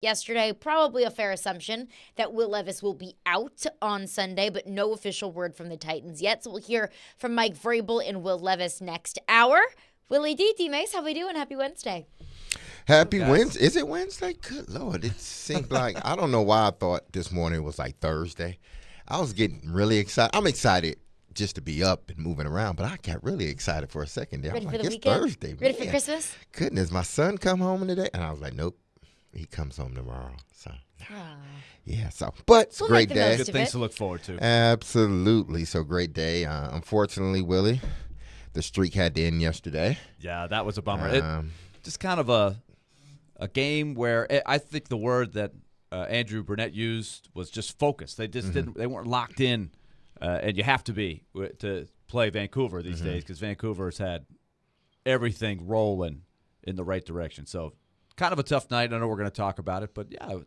yesterday. Probably a fair assumption that Will Levis will be out on Sunday, but no official word from the Titans yet. So we'll hear from Mike Vrabel and Will Levis next hour. Willy D-Mase, how we doing? Happy Wednesday. Happy Wednesday. Is it Wednesday? Good Lord. It seemed like, I don't know why I thought this morning was like Thursday. I was getting really excited. I'm excited just to be up and moving around, but I got really excited for a second there. Ready I'm for like, the it's weekend? Thursday. Ready man. for Christmas? Goodness, my son come home today? And I was like, nope, he comes home tomorrow. So, yeah, but it's a great day. Good things to look forward to. Absolutely. So, great day. Unfortunately, Willie, the streak had to end yesterday. Yeah, that was a bummer. Just kind of a game where I think the word that Andrew Burnett used was just focused. They just they weren't locked in, and you have to be to play Vancouver these days because Vancouver's had everything rolling in the right direction. So kind of a tough night. I know we're going to talk about it, but yeah, you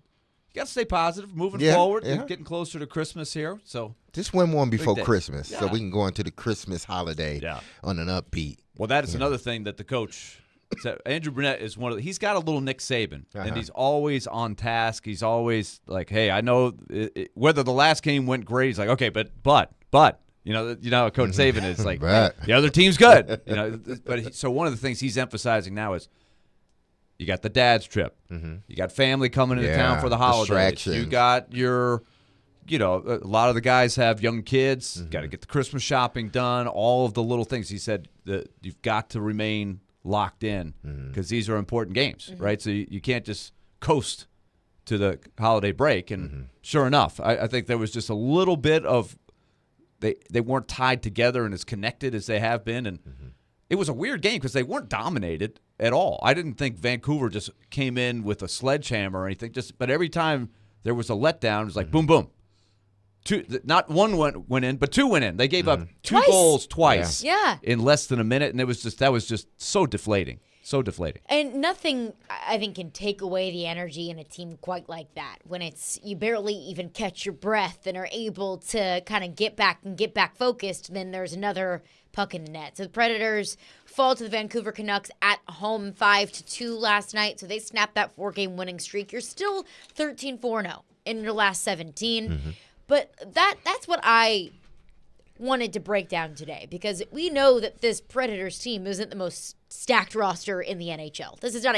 got to stay positive, moving forward. Yeah. Getting closer to Christmas here. So just win one before Christmas so Yeah. we can go into the Christmas holiday on an upbeat. Well, that is another thing that the coach said. Andrew Burnett is he's got a little Nick Saban, and he's always on task. He's always like, hey, I know whether the last game went great. He's like, okay, but you know how Coach Saban is like, the other team's good. So one of the things he's emphasizing now is you got the dad's trip. You got family coming into town for the holidays. You got your, a lot of the guys have young kids. Got to get the Christmas shopping done, all of the little things. He said that you've got to remain locked in because these are important games, right? So you can't just coast to the holiday break. And sure enough, I think there was just a little bit of they weren't tied together and as connected as they have been. And it was a weird game because they weren't dominated at all. I didn't think Vancouver just came in with a sledgehammer or anything. But every time there was a letdown, it was like boom, boom. Not one went in, but two went in. They gave up two goals twice in less than a minute, and that was just so deflating. So deflating. And nothing, I think, can take away the energy in a team quite like that. When you barely even catch your breath and are able to kind of get back focused, then there's another puck in the net. So the Predators fall to the Vancouver Canucks at home 5-2 last night. So they snapped that 4-game winning streak. You're still 13-4-0 in your last 17. But that's what I wanted to break down today, because we know that this Predators team isn't the most stacked roster in the NHL. This is not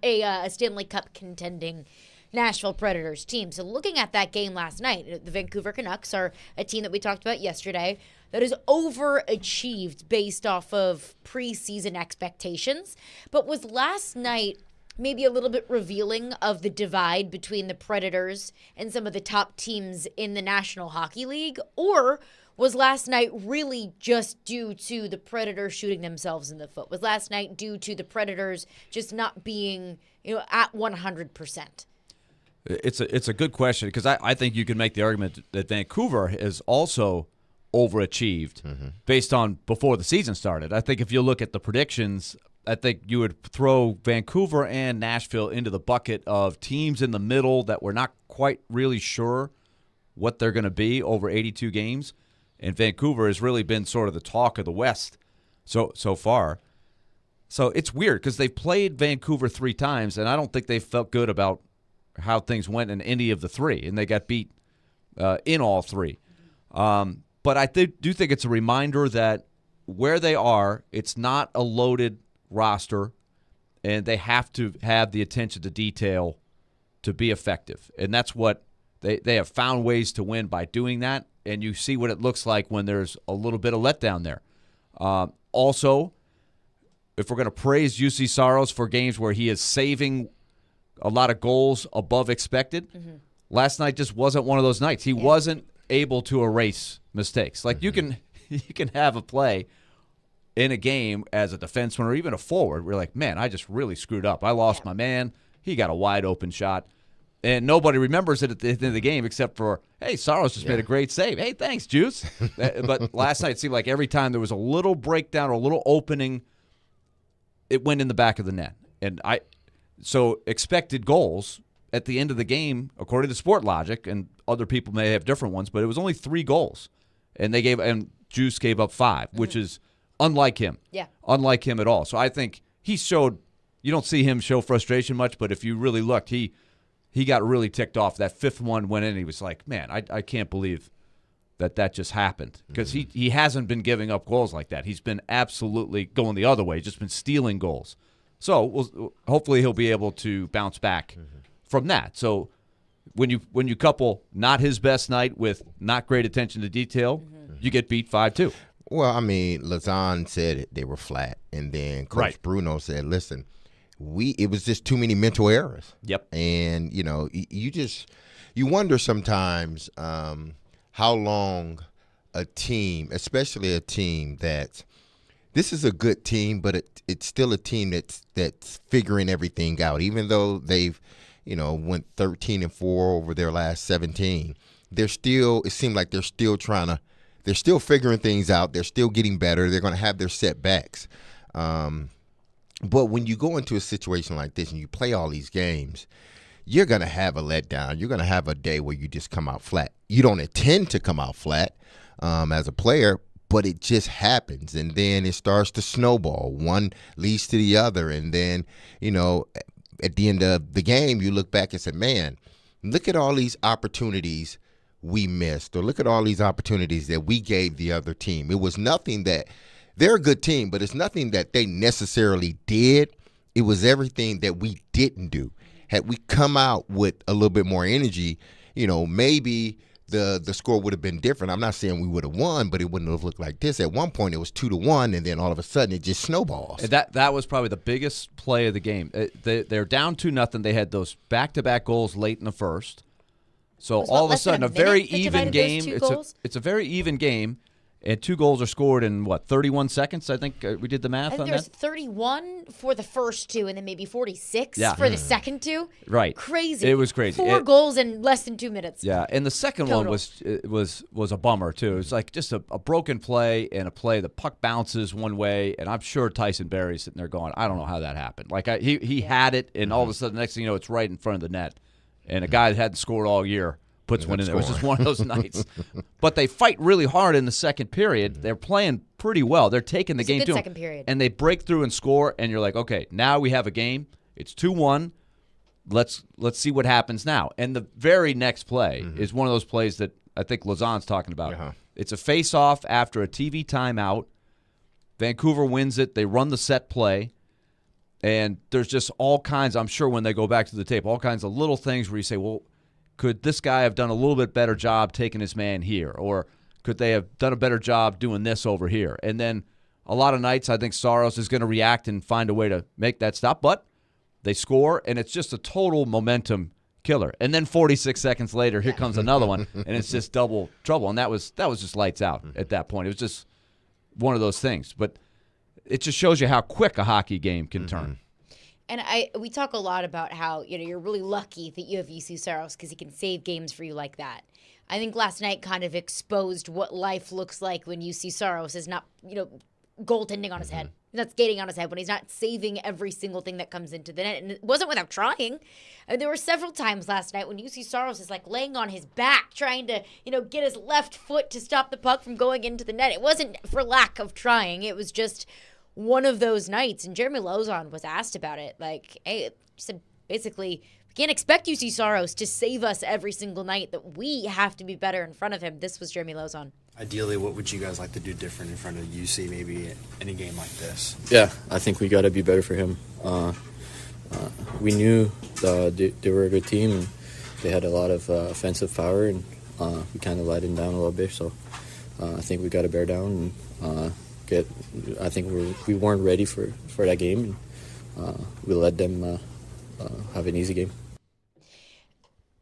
a Stanley Cup contending Nashville Predators team. So looking at that game last night, the Vancouver Canucks are a team that we talked about yesterday that is overachieved based off of preseason expectations, but was last night maybe a little bit revealing of the divide between the Predators and some of the top teams in the National Hockey League? Or was last night really just due to the Predators shooting themselves in the foot? Was last night due to the Predators just not being, at 100%? It's a good question, because I think you can make the argument that Vancouver has also overachieved based on before the season started. I think if you look at the predictions, I think you would throw Vancouver and Nashville into the bucket of teams in the middle that we're not quite really sure what they're going to be over 82 games. And Vancouver has really been sort of the talk of the West so far. So it's weird because they've played Vancouver 3 times, and I don't think they felt good about how things went in any of the 3, and they got beat in all 3. But I do think it's a reminder that where they are, it's not a loaded roster, and they have to have the attention to detail to be effective. And that's what they have found ways to win by doing that, and you see what it looks like when there's a little bit of letdown there. Also, if we're going to praise UC Saros for games where he is saving a lot of goals above expected, last night just wasn't one of those nights. He wasn't able to erase mistakes. Like you can have a play in a game as a defenseman or even a forward, we're like, man, I just really screwed up. I lost my man. He got a wide open shot. And nobody remembers it at the end of the game except for, hey, Saros just made a great save. Hey, thanks, Juice. But last night it seemed like every time there was a little breakdown or a little opening, it went in the back of the net. And so expected goals at the end of the game, according to Sport Logic, and other people may have different ones, but it was only 3 goals. And Juice gave up 5, which is unlike him. Yeah. Unlike him at all. So I think he showed, you don't see him show frustration much, but if you really looked, he he got really ticked off. That fifth one went in. He was like, man, I can't believe that just happened, because he hasn't been giving up goals like that. He's been absolutely going the other way, just been stealing goals. So hopefully he'll be able to bounce back from that. So when you couple not his best night with not great attention to detail, you get beat 5-2. Well, I mean, Lazan said they were flat, and then Coach Bruno said, listen, it was just too many mental errors. Yep. And, you wonder sometimes how long a team, especially a team that this is a good team, but it's still a team that's figuring everything out. Even though they've, went 13-4 over their last 17, it seems like they're still figuring things out. They're still getting better. They're going to have their setbacks. But when you go into a situation like this and you play all these games, you're going to have a letdown. You're going to have a day where you just come out flat. You don't intend to come out flat as a player, but it just happens. And then it starts to snowball. One leads to the other. And then, at the end of the game, you look back and say, man, look at all these opportunities we missed, or look at all these opportunities that we gave the other team. It was nothing that they're a good team, but it's nothing that they necessarily did. It was everything that we didn't do. Had we come out with a little bit more energy, maybe the score would have been different. I'm not saying we would have won, but it wouldn't have looked like this. At one point, it was 2-1, and then all of a sudden, it just snowballs. And that was probably the biggest play of the game. They're down 2-0. They had those back-to-back goals late in the first. So all of a sudden, a very even game. It's a very even game. And 2 goals are scored in, 31 seconds? I think we did the math on that. There's 31 for the first 2, and then maybe 46 for the second 2. Right. Crazy. It was crazy. 4 goals in less than 2 minutes. Yeah, and the second one was a bummer, too. It was like just a broken play, and a play, the puck bounces one way, and I'm sure Tyson Berry's sitting there going, I don't know how that happened. Like, he had it, and all of a sudden, the next thing you know, it's right in front of the net. And a guy that hadn't scored all year puts one in there. It was just one of those nights. But they fight really hard in the second period. They're playing pretty well. They're taking the game to them. Second period. And they break through and score, and you're like, okay, now we have a game. It's 2-1. Let's see what happens now. And the very next play is one of those plays that I think Lazan's talking about. It's a face-off after a TV timeout. Vancouver wins it. They run the set play. And there's just all kinds, I'm sure when they go back to the tape, all kinds of little things where you say, well, could this guy have done a little bit better job taking his man here? Or could they have done a better job doing this over here? And then a lot of nights I think Saros is going to react and find a way to make that stop. But they score, and it's just a total momentum killer. And then 46 seconds later, here comes another one, and it's just double trouble. And that was just lights out at that point. It was just one of those things. But it just shows you how quick a hockey game can turn. And we talk a lot about how, you're really lucky that you have UC Saros because he can save games for you like that. I think last night kind of exposed what life looks like when UC Saros is not, goaltending on his head. He's not skating on his head, when he's not saving every single thing that comes into the net. And it wasn't without trying. There were several times last night when UC Saros is like laying on his back, trying to, get his left foot to stop the puck from going into the net. It wasn't for lack of trying. It was just one of those nights. And Jeremy Lauzon was asked about it. Like, hey, he said basically, we can't expect UC Saros to save us every single night, that we have to be better in front of him. This was Jeremy Lauzon. Ideally, what would you guys like to do different in front of UC, maybe in a game like this? Yeah, I think we got to be better for him. We knew they were a good team, and they had a lot of offensive power, and we kind of let him down a little bit. So I think we got to bear down and I think we weren't ready for that game, and we let them have an easy game.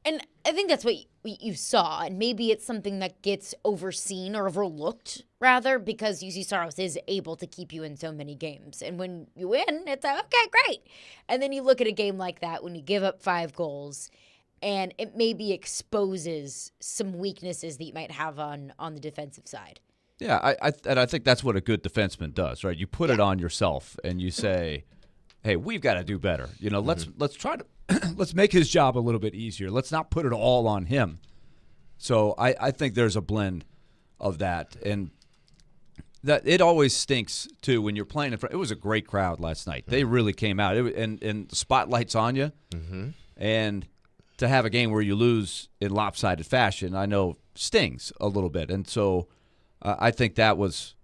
And I think that's what you saw, and maybe it's something that gets overseen or overlooked, rather, because UC Saros is able to keep you in so many games. And when you win, it's like, okay, great. And then you look at a game like that when you give up 5 goals, and it maybe exposes some weaknesses that you might have on the defensive side. Yeah, I think that's what a good defenseman does, right? You put it on yourself, and you say, hey, we've got to do better. Let's try to let's make his job a little bit easier. Let's not put it all on him. So I think there's a blend of that, and that it always stinks too when you're playing in front. It was a great crowd last night. They really came out, and the spotlight's on you, and to have a game where you lose in lopsided fashion, I know stings a little bit. And so I think that was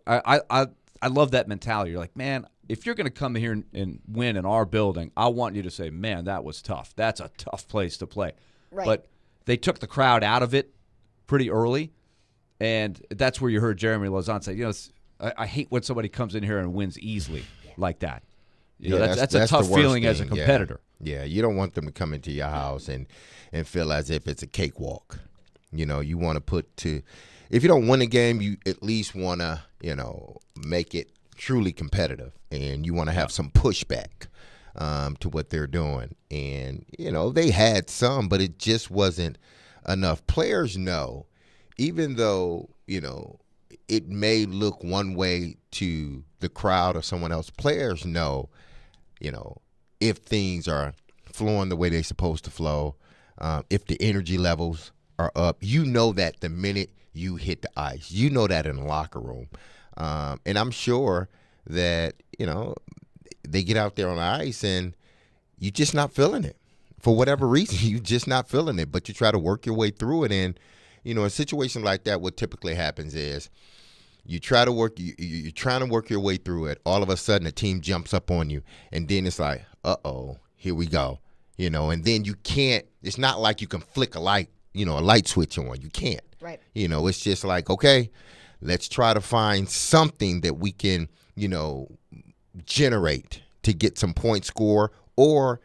I love that mentality. You're like, man, if you're going to come here and win in our building, I want you to say, man, that was tough. That's a tough place to play. Right. But they took the crowd out of it pretty early, and that's where you heard Jeremy Lauzon say, I hate when somebody comes in here and wins easily like that. That's a tough feeling as a competitor. Yeah, you don't want them to come into your house and feel as if it's a cakewalk. You want to put to – if you don't win a game, you at least want to, make it truly competitive, and you want to have some pushback to what they're doing. And, they had some, but it just wasn't enough. Players know, even though, it may look one way to the crowd or someone else, players know, if things are flowing the way they're supposed to flow, if the energy levels are up, that the minute you hit the ice. That in the locker room. And I'm sure that, they get out there on the ice and you're just not feeling it. For whatever reason, you're just not feeling it, but you try to work your way through it. And, in a situation like that, what typically happens is you try to work, you're trying to work your way through it. All of a sudden, a team jumps up on you, and then it's like, uh-oh, here we go. And then you can't, it's not like you can flick a light switch on. You can't. Right. It's just like, okay, let's try to find something that we can, generate to get some point score, or,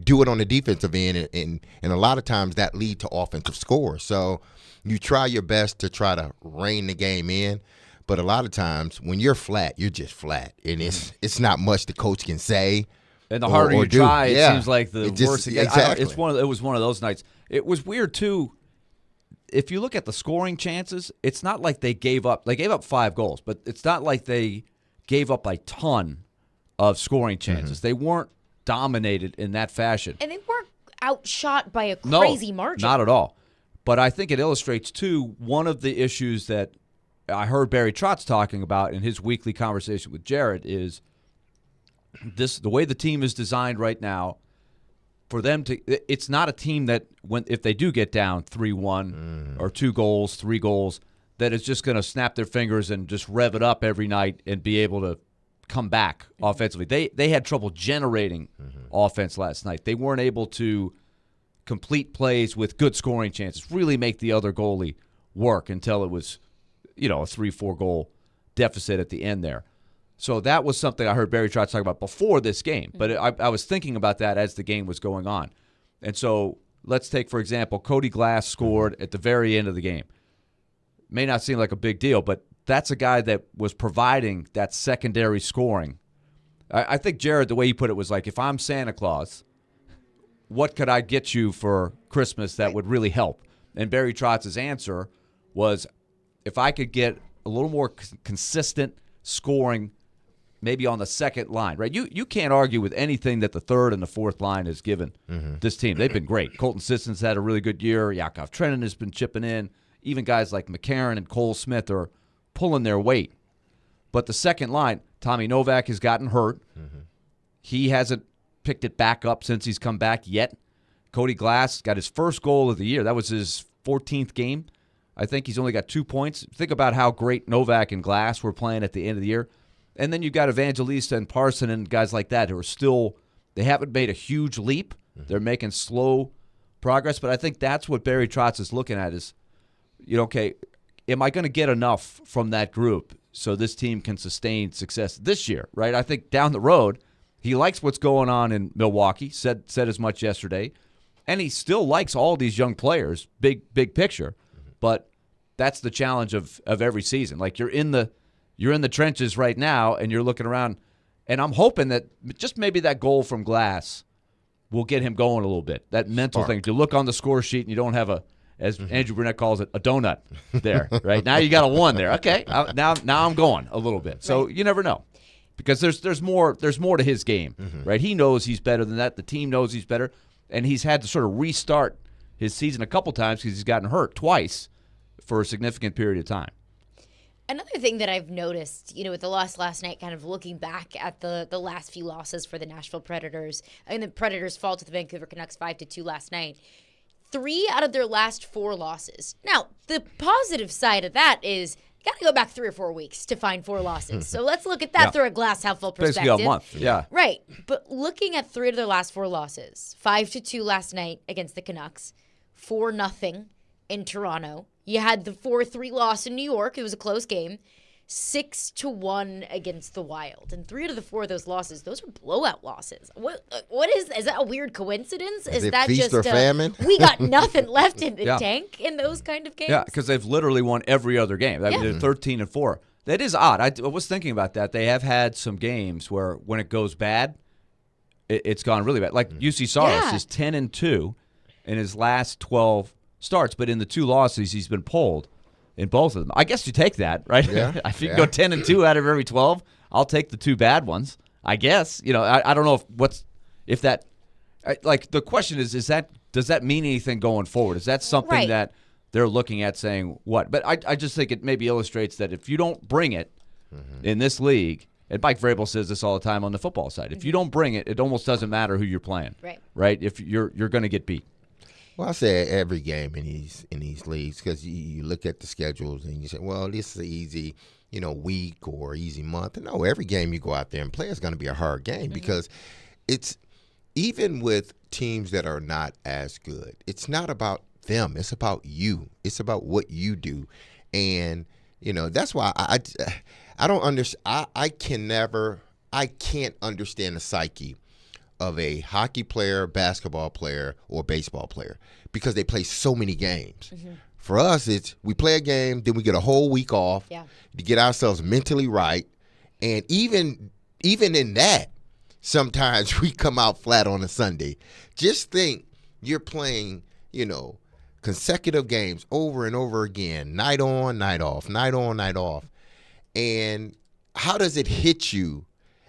do it on the defensive end, and a lot of times that lead to offensive scores. So you try your best to try to rein the game in, but a lot of times when you're flat, you're just flat, and it's not much the coach can say. And the harder you try, it seems like the worse it gets. Exactly. It was one of those nights. It was weird too. If you look at the scoring chances, it's not like they gave up. They gave up 5 goals, but it's not like they gave up a ton of scoring chances. They weren't dominated in that fashion. And they weren't outshot by a crazy margin. Not at all. But I think it illustrates, too, one of the issues that I heard Barry Trotz talking about in his weekly conversation with Jared is the way the team is designed right now. For them to, it's not a team that if they do get down 3-1 or 2 goals, 3 goals, that is just going to snap their fingers and just rev it up every night and be able to come back offensively. They had trouble generating offense last night. They weren't able to complete plays with good scoring chances, really make the other goalie work until it was, a 3-4 goal deficit at the end there. So that was something I heard Barry Trotz talk about before this game. But I was thinking about that as the game was going on. And so let's take, for example, Cody Glass scored at the very end of the game. May not seem like a big deal, but that's a guy that was providing that secondary scoring. I think, Jared, the way you put it was like, if I'm Santa Claus, what could I get you for Christmas that would really help? And Barry Trotz's answer was, if I could get a little more consistent scoring maybe on the second line, right? You can't argue with anything that the third and the fourth line has given this team. They've been great. Colton Sisson's had a really good year. Yakov Trenin has been chipping in. Even guys like McCarron and Cole Smith are pulling their weight. But the second line, Tommy Novak has gotten hurt. He hasn't picked it back up since he's come back yet. Cody Glass got his first goal of the year. That was his 14th game. I think he's only got 2 points. Think about how great Novak and Glass were playing at the end of the year. And then you've got Evangelista and Parson and guys like that who are still, they haven't made a huge leap. They're making slow progress. But I think that's what Barry Trotz is looking at is, okay, am I going to get enough from that group so this team can sustain success this year, right? I think down the road, he likes what's going on in Milwaukee, said as much yesterday, and he still likes all these young players, big picture, but that's the challenge of every season. Like you're in the trenches right now, and you're looking around, and I'm hoping that just maybe that goal from Glass will get him going a little bit, that mental thing. If you look on the score sheet and you don't have as Andrew Burnett calls it, a donut there, right? Now you got a 1 there. Okay, now I'm going a little bit. So you never know, because there's more to his game, right? He knows he's better than that. The team knows he's better, and he's had to sort of restart his season a couple times because he's gotten hurt twice for a significant period of time. Another thing that I've noticed, with the loss last night, kind of looking back at the last few losses for the Nashville Predators, and the Predators fall to the Vancouver Canucks 5-2 last night. 3 out of their last 4 losses. Now, the positive side of that is you got to go back 3 or 4 weeks to find 4 losses. So let's look at that through a glass half full perspective. Basically a month, yeah. Right. But looking at 3 of their last 4 losses, 5-2 last night against the Canucks, 4-0 in Toronto. You had the 4-3 loss in New York. It was a close game. 6-1 against the Wild. And 3 out of the 4 of those losses, those are blowout losses. What is that a weird coincidence? Is that feast or famine? We got nothing left in the tank in those kind of games? Yeah, because they've literally won every other game. I mean, they're 13-4. That is odd. I was thinking about that. They have had some games where when it goes bad, it's gone really bad. Like UC Saros is 10-2 in his last 12 starts, but in the 2 losses, he's been pulled in both of them. I guess you take that, right? Yeah. If you can go 10-2 out of every 12, I'll take the 2 bad ones. I guess. I don't know if that. The question is that does that mean anything going forward? Is that something that they're looking at saying what? But I just think it maybe illustrates that if you don't bring it in this league, and Mike Vrabel says this all the time on the football side, if you don't bring it, it almost doesn't matter who you're playing. Right? If you're going to get beat. Well, I say every game in these leagues, because you look at the schedules and you say, well, this is an easy, week or easy month. And no, every game you go out there and play is going to be a hard game because it's even with teams that are not as good. It's not about them. It's about you. It's about what you do, and that's why I don't understand. I can't understand the psyche of a hockey player, basketball player, or baseball player because they play so many games. For us, it's we play a game, then we get a whole week off to get ourselves mentally right. And even in that, sometimes we come out flat on a Sunday. Just think you're playing, consecutive games over and over again, night on, night off, night on, night off. And how does it hit you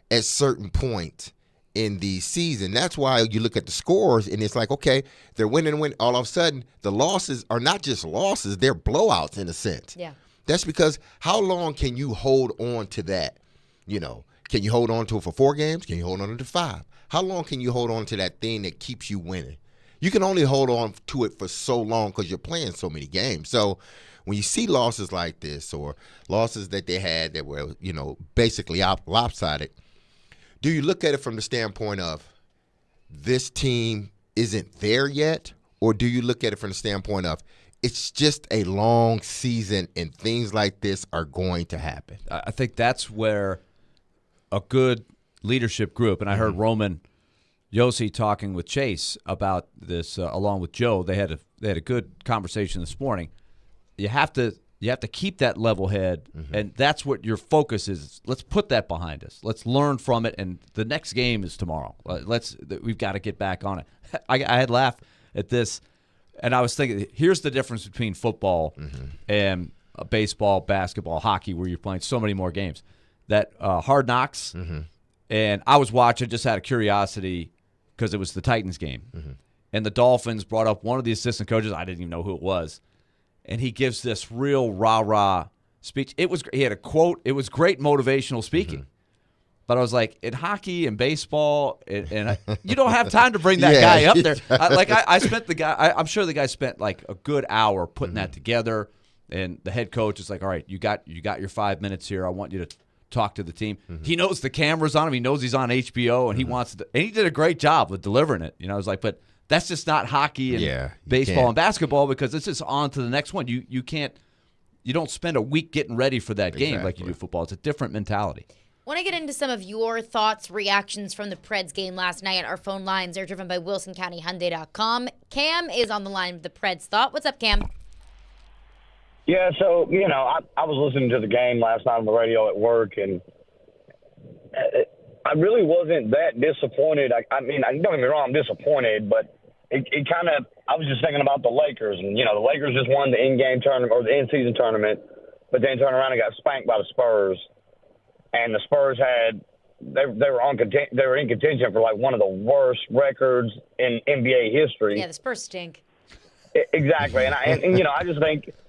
at certain points in the season? That's why you look at the scores and it's like, okay, they're winning. All of a sudden, the losses are not just losses, they're blowouts in a sense. Yeah. That's because how long can you hold on to that? Can you hold on to it for 4 games? Can you hold on to 5? How long can you hold on to that thing that keeps you winning? You can only hold on to it for so long because you're playing so many games. So when you see losses like this or losses that they had that were, basically lopsided, do you look at it from the standpoint of this team isn't there yet? Or do you look at it from the standpoint of it's just a long season and things like this are going to happen? I think that's where a good leadership group, and I heard Roman Yossi talking with Chase about this along with Joe. They had a good conversation this morning. You have to keep that level head, and that's what your focus is. Let's put that behind us. Let's learn from it, and the next game is tomorrow. We've got to get back on it. I had laughed at this, and I was thinking, here's the difference between football and baseball, basketball, hockey, where you're playing so many more games. That Hard Knocks, and I was watching just out of curiosity because it was the Titans game, and the Dolphins brought up one of the assistant coaches. I didn't even know who it was. And he gives this real rah-rah speech. He had a quote. It was great motivational speaking. But I was like, in hockey and baseball, and you don't have time to bring that guy up there. I'm sure the guy spent like a good hour putting that together. And the head coach is like, all right, you got your 5 minutes here. I want you to talk to the team. He knows the camera's on him. He knows he's on HBO, and he wants to. And he did a great job with delivering it. I was like, but that's just not hockey and baseball and basketball because it's just on to the next one. You don't spend a week getting ready for that game like you do football. It's a different mentality. Want to get into some of your thoughts, reactions from the Preds game last night. Our phone lines are driven by WilsonCountyHyundai.com. Cam is on the line with the Preds thought. What's up, Cam? Yeah, so, I was listening to the game last night on the radio at work, and I really wasn't that disappointed. I mean, don't get me wrong, I'm disappointed, but it kind of – I was just thinking about the Lakers. And, the Lakers just won the in-game tournament or the in-season tournament, but then turned around and got spanked by the Spurs. And the Spurs they were in contention for, like, one of the worst records in NBA history. Yeah, the Spurs stink. Exactly. And I just think –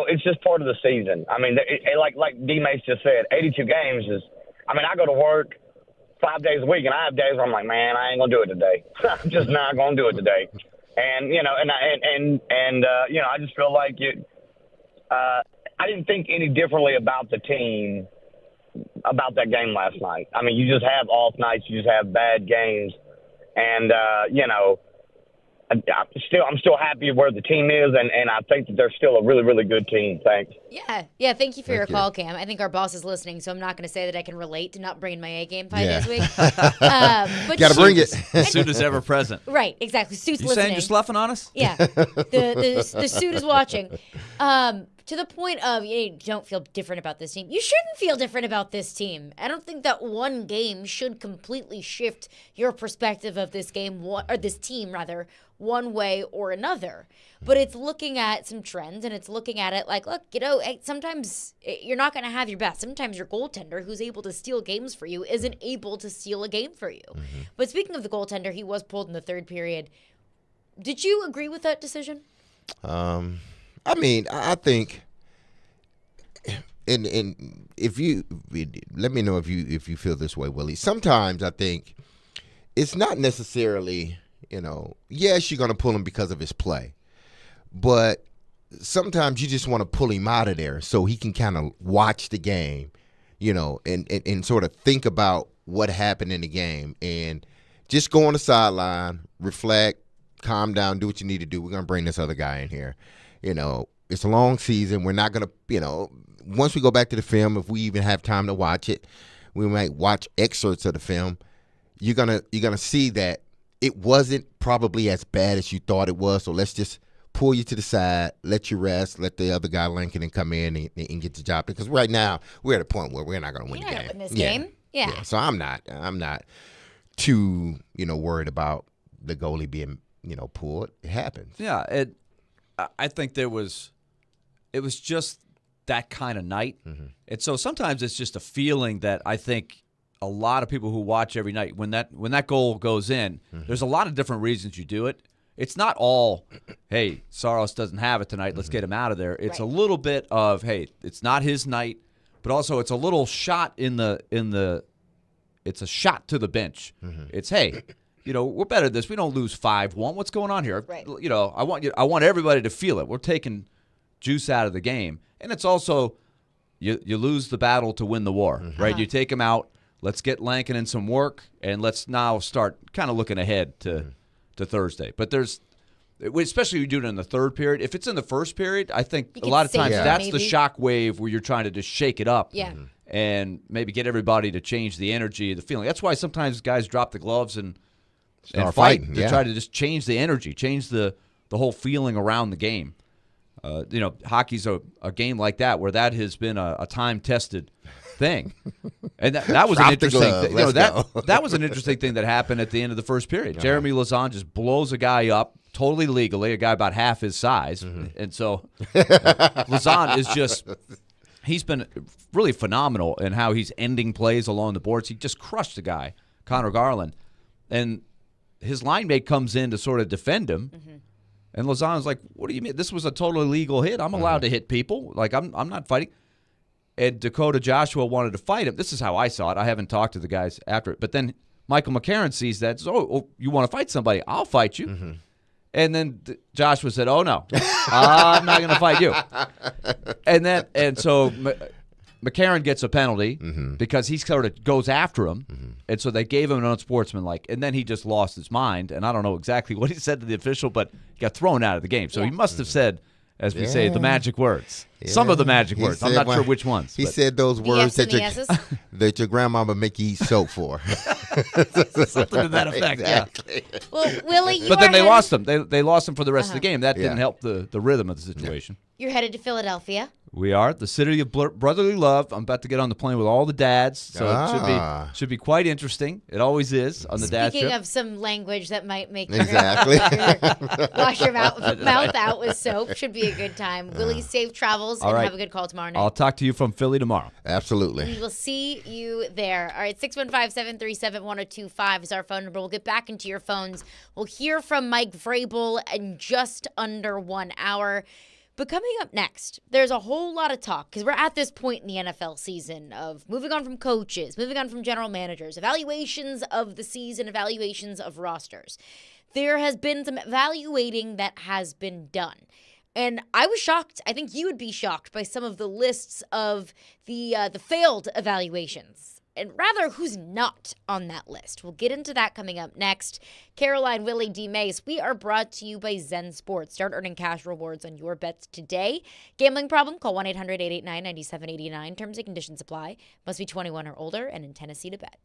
it's just part of the season. I mean, like D-Mase just said, 82 games is. I mean, I go to work 5 days a week, and I have days where I'm like, man, I ain't gonna do it today. I'm just not gonna do it today. And I just feel like I didn't think any differently about the team about that game last night. I mean, you just have off nights, you just have bad games, and I'm still happy where the team is, and I think that they're still a really, really good team. Thanks. Yeah. Thank you for your call, Cam. I think our boss is listening, so I'm not going to say that I can relate to not bringing my A game 5 days a week. But Got to bring it. Suit is ever present. Right, exactly. Suit's You listening. saying you're sloughing on us? Yeah, the suit is watching. To the point of you don't feel different about this team. You shouldn't feel different about this team. I don't think that one game should completely shift your perspective of this game, or this team rather, one way or another. But it's looking at some trends, and it's looking at it like, look, sometimes you're not going to have your best. Sometimes your goaltender, who's able to steal games for you, isn't able to steal a game for you. Mm-hmm. But speaking of the goaltender, he was pulled in the third period. Did you agree with that decision? I mean, I think, and if you let me know if you feel this way, Willie. Sometimes I think it's not necessarily, yes, you're going to pull him because of his play, but sometimes you just want to pull him out of there so he can kind of watch the game, and sort of think about what happened in the game and just go on the sideline, reflect, calm down, do what you need to do. We're going to bring this other guy in here. It's a long season. We're not going to, once we go back to the film, if we even have time to watch it, we might watch excerpts of the film. You're gonna see that it wasn't probably as bad as you thought it was. So let's just pull you to the side, let you rest, let the other guy Lincoln and come in and get the job. Because right now we're at a point where we're not going to win the game. Win this game. Yeah. So I'm not too worried about the goalie being pulled. It happens. Yeah. I think it was just that kind of night. Mm-hmm. And so sometimes it's just a feeling that I think a lot of people who watch every night, when that goal goes in, mm-hmm. there's a lot of different reasons you do it. It's not all, hey, Saros doesn't have it tonight, let's get him out of there. It's a little bit of, hey, it's not his night, but also it's a little shot it's a shot to the bench. Mm-hmm. It's, hey, we're better at this. We don't lose 5-1. What's going on here? Right. I want everybody to feel it. We're taking juice out of the game. And it's also you lose the battle to win the war, mm-hmm. right? You take them out. Let's get Lankin in some work, and let's now start kind of looking ahead to Thursday. But especially if you do it in the third period. If it's in the first period, I think a lot of times that's the shock wave where you're trying to just shake it up. Yeah. And maybe get everybody to change the energy, the feeling. That's why sometimes guys drop the gloves and fight. They try to just change the energy, change the whole feeling around the game. Hockey's a game like that where that has been a time-tested thing. And that was an interesting thing. That was an interesting thing that happened at the end of the first period. Jeremy Lauzon just blows a guy up totally legally, a guy about half his size. Mm-hmm. And so Lauzon is just – he's been really phenomenal in how he's ending plays along the boards. He just crushed the guy, Connor Garland. And his line mate comes in to sort of defend him. Mm-hmm. And Lauzon's like, what do you mean? This was a totally legal hit. I'm allowed to hit people. Like, I'm not fighting. And Dakota Joshua wanted to fight him. This is how I saw it. I haven't talked to the guys after it. But then Michael McCarron sees that. So, you want to fight somebody? I'll fight you. Mm-hmm. And then Joshua said, oh, no. I'm not going to fight you. And so McCarron gets a penalty because he sort of goes after him. Mm-hmm. And so they gave him an unsportsmanlike. And then he just lost his mind. And I don't know exactly what he said to the official, but he got thrown out of the game. So he must have said, as we say, the magic words. Yeah. Some of the magic words. I'm not sure which ones. He said those words that your grandmama make you eat soap for. Something to that effect, exactly. Yeah. Well, Willie, but then they lost him. They lost him for the rest of the game. That didn't help the rhythm of the situation. You're headed to Philadelphia. We are, the city of brotherly love. I'm about to get on the plane with all the dads, so it should be quite interesting. It always is on the dad trip. Speaking of some language that might make you exactly wash your mouth out with soap, should be a good time. Willie, safe travels, and have a good call tomorrow night. I'll talk to you from Philly tomorrow. Absolutely. We will see you there. All right, 615-737-1025 is our phone number. We'll get back into your phones. We'll hear from Mike Vrabel in just under 1 hour. But coming up next, there's a whole lot of talk because we're at this point in the NFL season of moving on from coaches, moving on from general managers, evaluations of the season, evaluations of rosters. There has been some evaluating that has been done. And I was shocked. I think you would be shocked by some of the lists of the failed evaluations. And rather, who's not on that list. We'll get into that coming up next. Caroline, Willy, D-Mase, we are brought to you by Zen Sports. Start earning cash rewards on your bets today. Gambling problem? Call 1-800-889-9789. Terms and conditions apply. Must be 21 or older and in Tennessee to bet.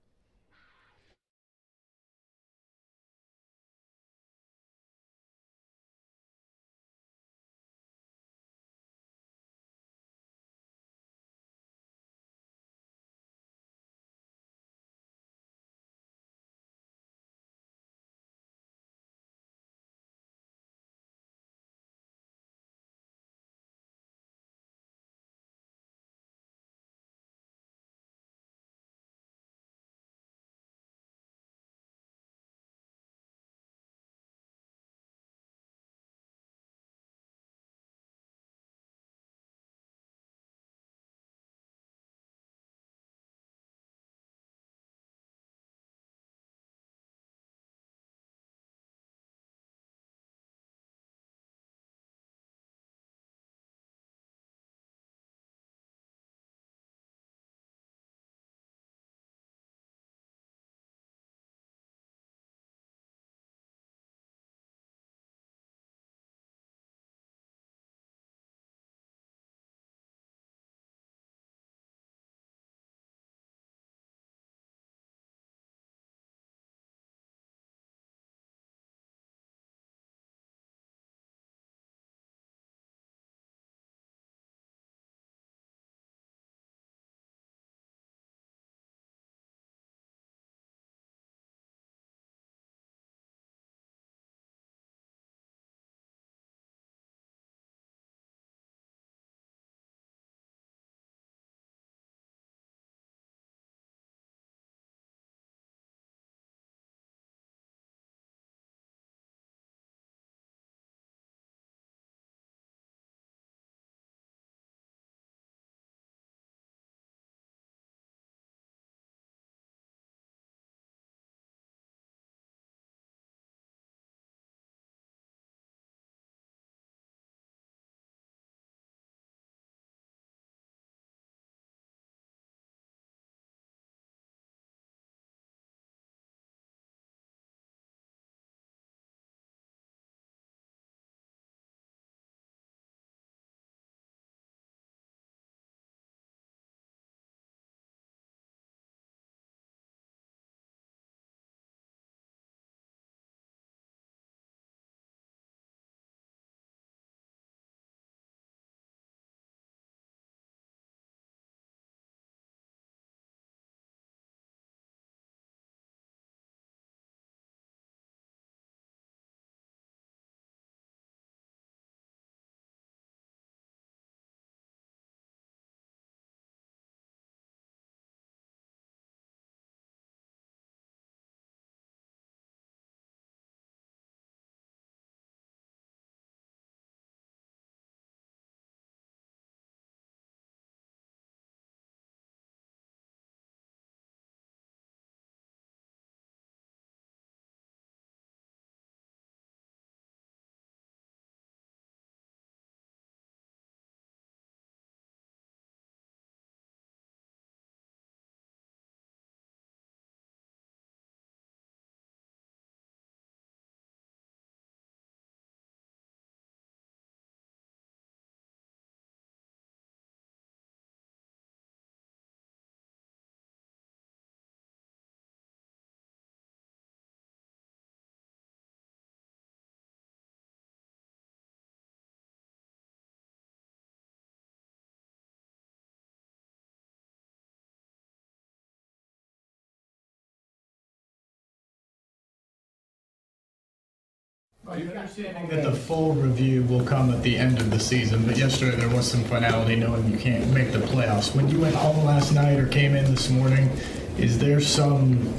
Understanding that the full review will come at the end of the season, but yesterday there was some finality knowing you can't make the playoffs. When you went home last night or came in this morning, is there some,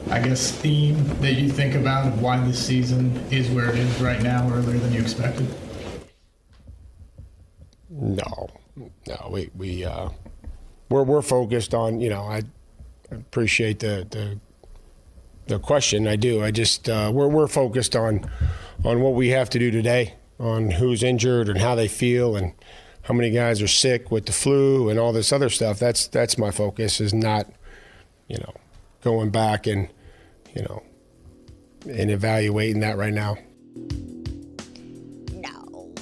I guess, theme that you think about of why this season is where it is right now, earlier than you expected? No. We're focused on. I appreciate the question. I do. I just we're focused on what we have to do today, on who's injured and how they feel and how many guys are sick with the flu and all this other stuff. That's my focus, is not, going back and, and evaluating that right now. No.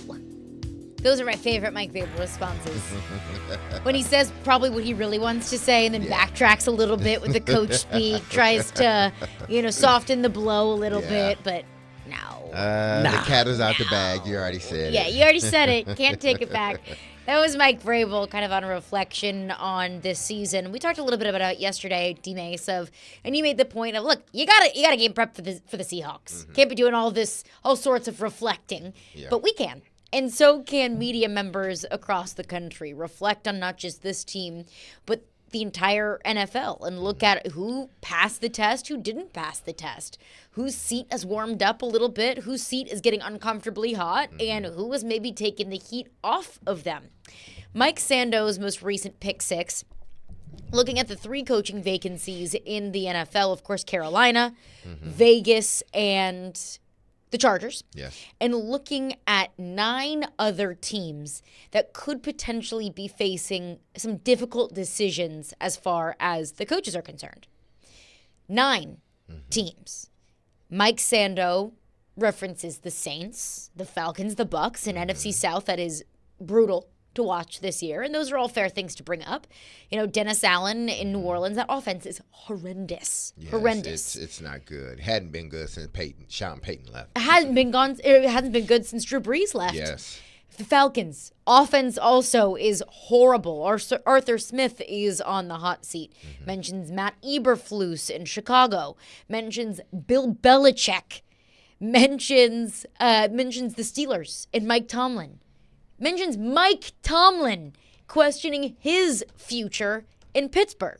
Those are my favorite Mike Vrabel responses. When he says probably what he really wants to say and then backtracks a little bit with the coach speak, tries to, soften the blow a little bit, but no. The cat is out the bag. You already said it. Yeah, you already said it. Can't take it back. That was Mike Vrabel kind of on a reflection on this season. We talked a little bit about it yesterday, D-Mase, and you made the point of, look, you gotta game prep for the Seahawks. Can't be doing all sorts of reflecting, but we can. And so can media members across the country reflect on not just this team, but the entire NFL, and look at who passed the test, who didn't pass the test, whose seat has warmed up a little bit, whose seat is getting uncomfortably hot, and who has maybe taken the heat off of them. Mike Sando's most recent pick six, looking at the 3 coaching vacancies in the NFL, of course, Carolina, Vegas, and the Chargers. Yes. And looking at 9 other teams that could potentially be facing some difficult decisions as far as the coaches are concerned. 9 teams. Mike Sando references the Saints, the Falcons, the Bucks, an NFC South that is brutal to watch this year, and those are all fair things to bring up. Dennis Allen in New Orleans, that offense is horrendous. Yes, horrendous. It's not good. Hadn't been good since Sean Payton left. It hasn't been good since Drew Brees left. Yes. The Falcons offense also is horrible. Arthur Smith is on the hot seat. Mentions Matt Eberflus in Chicago. Mentions Bill Belichick. Mentions the Steelers and Mike Tomlin. Mentions Mike Tomlin questioning his future in Pittsburgh.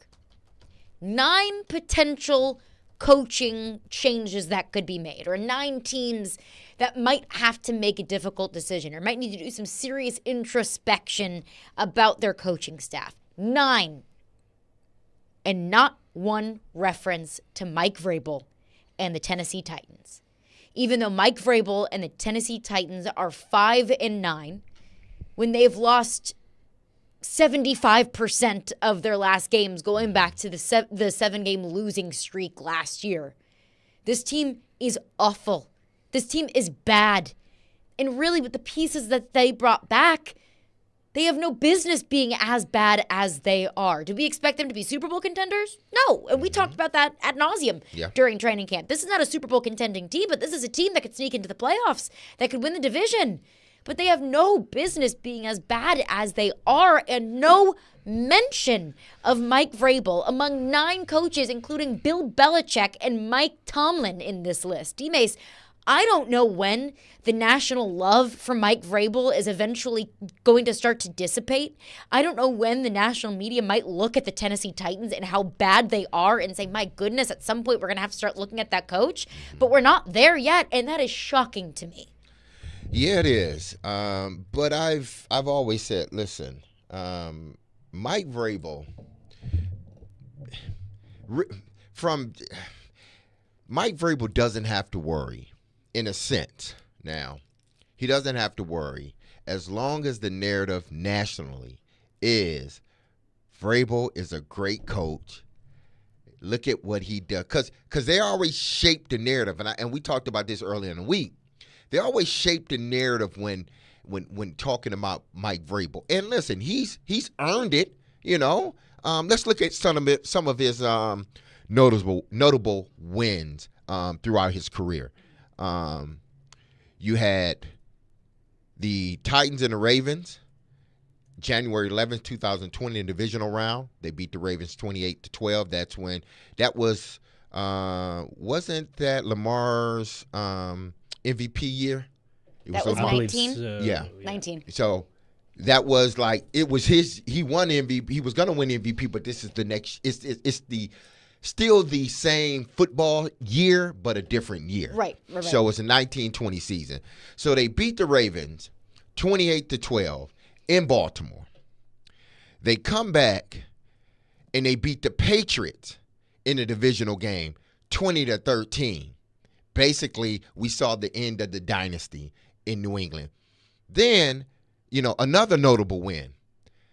9 potential coaching changes that could be made, or 9 teams that might have to make a difficult decision or might need to do some serious introspection about their coaching staff. 9. And not one reference to Mike Vrabel and the Tennessee Titans. Even though Mike Vrabel and the Tennessee Titans are 5-9, when they've lost 75% of their last games going back to the 7-game losing streak last year. This team is awful. This team is bad. And really, with the pieces that they brought back, they have no business being as bad as they are. Do we expect them to be Super Bowl contenders? No. And we talked about that ad nauseum during training camp. This is not a Super Bowl contending team, but this is a team that could sneak into the playoffs, that could win the division. But they have no business being as bad as they are, and no mention of Mike Vrabel among 9 coaches, including Bill Belichick and Mike Tomlin in this list. D-Mase, I don't know when the national love for Mike Vrabel is eventually going to start to dissipate. I don't know when the national media might look at the Tennessee Titans and how bad they are and say, my goodness, at some point we're going to have to start looking at that coach. But we're not there yet, and that is shocking to me. Yeah, it is. But I've always said, listen, Mike Vrabel, Mike Vrabel doesn't have to worry, in a sense. Now, he doesn't have to worry as long as the narrative nationally is Vrabel is a great coach. Look at what he does, because they always shape the narrative, and we talked about this earlier in the week. They always shape the narrative when talking about Mike Vrabel. And listen, he's earned it. Let's look at some of his notable wins throughout his career. You had the Titans and the Ravens, January 11th, 2020, in the divisional round. They beat the Ravens 28-12. That was wasn't that Lamar's MVP year? That was 19? Yeah. 19. So that was he won MVP. He was going to win MVP, but this is the next, it's still the same football year, but a different year. Right. So it's a 19-20 season. So they beat the Ravens 28-12, in Baltimore. They come back and they beat the Patriots in a divisional game 20-13. Basically, we saw the end of the dynasty in New England. Then, another notable win.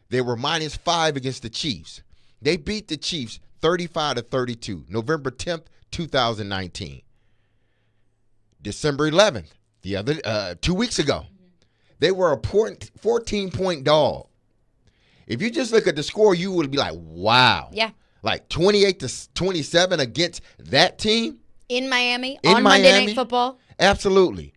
They were -5 against the Chiefs. They beat the Chiefs 35-32, November 10th, 2019. December 11th, 2 weeks ago, they were a 14-point dog. If you just look at the score, you would be like, wow. Yeah. Like 28-27 against that team. In Miami, on Monday Night Football. Absolutely.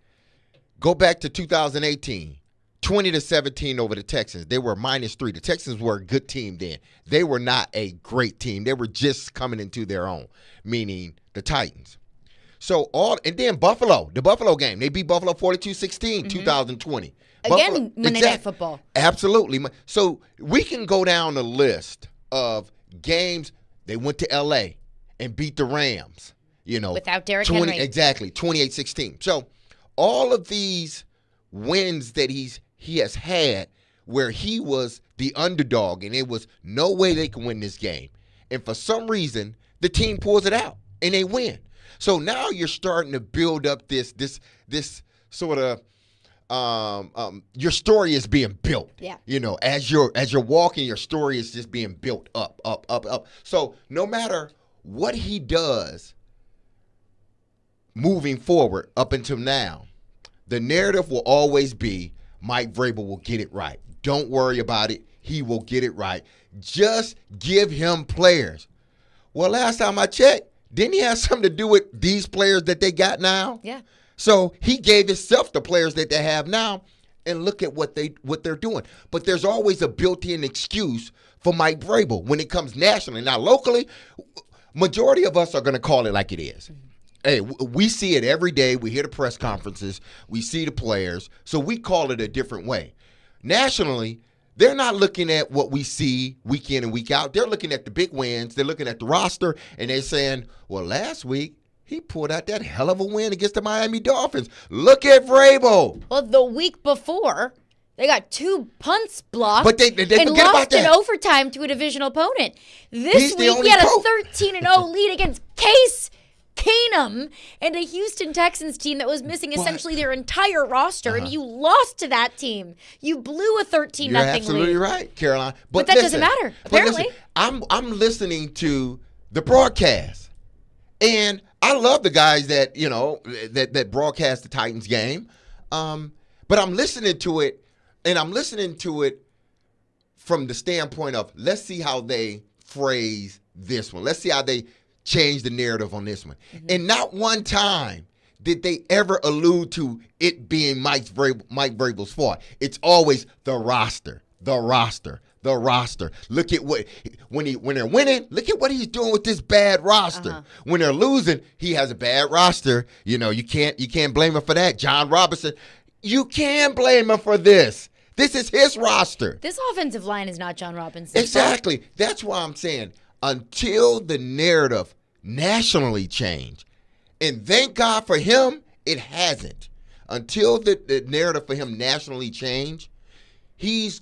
Go back to 2018, 20-17 over the Texans. They were -3. The Texans were a good team then. They were not a great team. They were just coming into their own, meaning the Titans. And then Buffalo, the Buffalo game. They beat Buffalo 42-16, 2020. Again, Monday Night Football. Absolutely. So we can go down the list of games. They went to L.A. and beat the Rams. Without Derrick Henry. Exactly, 28-16. So all of these wins that he has had where he was the underdog and it was no way they can win this game. And for some reason, the team pulls it out and they win. So now you're starting to build up this sort of your story is being built. Yeah. As you're walking, your story is just being built up. So no matter what he does moving forward up until now, the narrative will always be Mike Vrabel will get it right. Don't worry about it. He will get it right. Just give him players. Well, last time I checked, didn't he have something to do with these players that they got now? Yeah. So he gave himself the players that they have now, and look at what they're doing. But there's always a built-in excuse for Mike Vrabel when it comes nationally. Now, locally, majority of us are going to call it like it is. Hey, we see it every day. We hear the press conferences. We see the players. So we call it a different way. Nationally, they're not looking at what we see week in and week out. They're looking at the big wins. They're looking at the roster, and they're saying, well, last week, he pulled out that hell of a win against the Miami Dolphins. Look at Vrabel. Well, the week before, they got 2 punts blocked but they and forget about lost in that. overtime to a divisional opponent. This week, only he had a coach. 13-0 lead against Case Keenum and a Houston Texans team that was missing essentially their entire roster, and you lost to that team. You blew a 13-0 lead. You're absolutely right, Caroline. But that doesn't matter, apparently. I'm listening to the broadcast, and I love the guys that that broadcast the Titans game, but I'm listening to it, and I'm listening to it from the standpoint of let's see how they phrase this one. Let's see how they change the narrative on this one. Mm-hmm. And not one time did they ever allude to it being Mike Vrabel's fault. It's always the roster. Look at when they're winning, look at what he's doing with this bad roster. When they're losing, he has a bad roster. You can't blame him for that. John Robinson, you can blame him for this. This is his roster. This offensive line is not John Robinson. Exactly. That's why I'm saying until the narrative nationally change, and thank God for him, it hasn't. Until the narrative for him nationally change, he's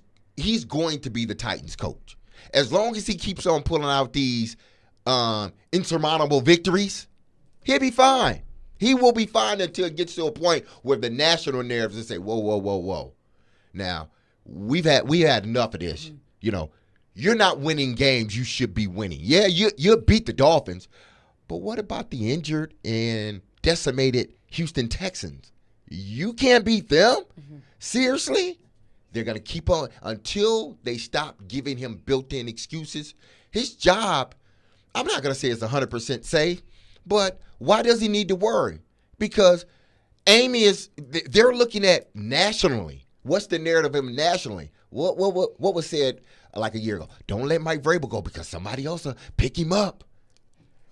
going to be the Titans coach. As long as he keeps on pulling out these insurmountable victories, he'll be fine. He will be fine until it gets to a point where the national narratives will say, whoa. Now, we had enough of this. You're not winning games you should be winning. Yeah, you beat the Dolphins, but what about the injured and decimated Houston Texans? You can't beat them? Mm-hmm. Seriously? They're going to keep on until they stop giving him built-in excuses. His job, I'm not going to say it's 100% safe, but why does he need to worry? Because they're looking at nationally. What's the narrative of him nationally? What was said like a year ago? Don't let Mike Vrabel go because somebody else will pick him up.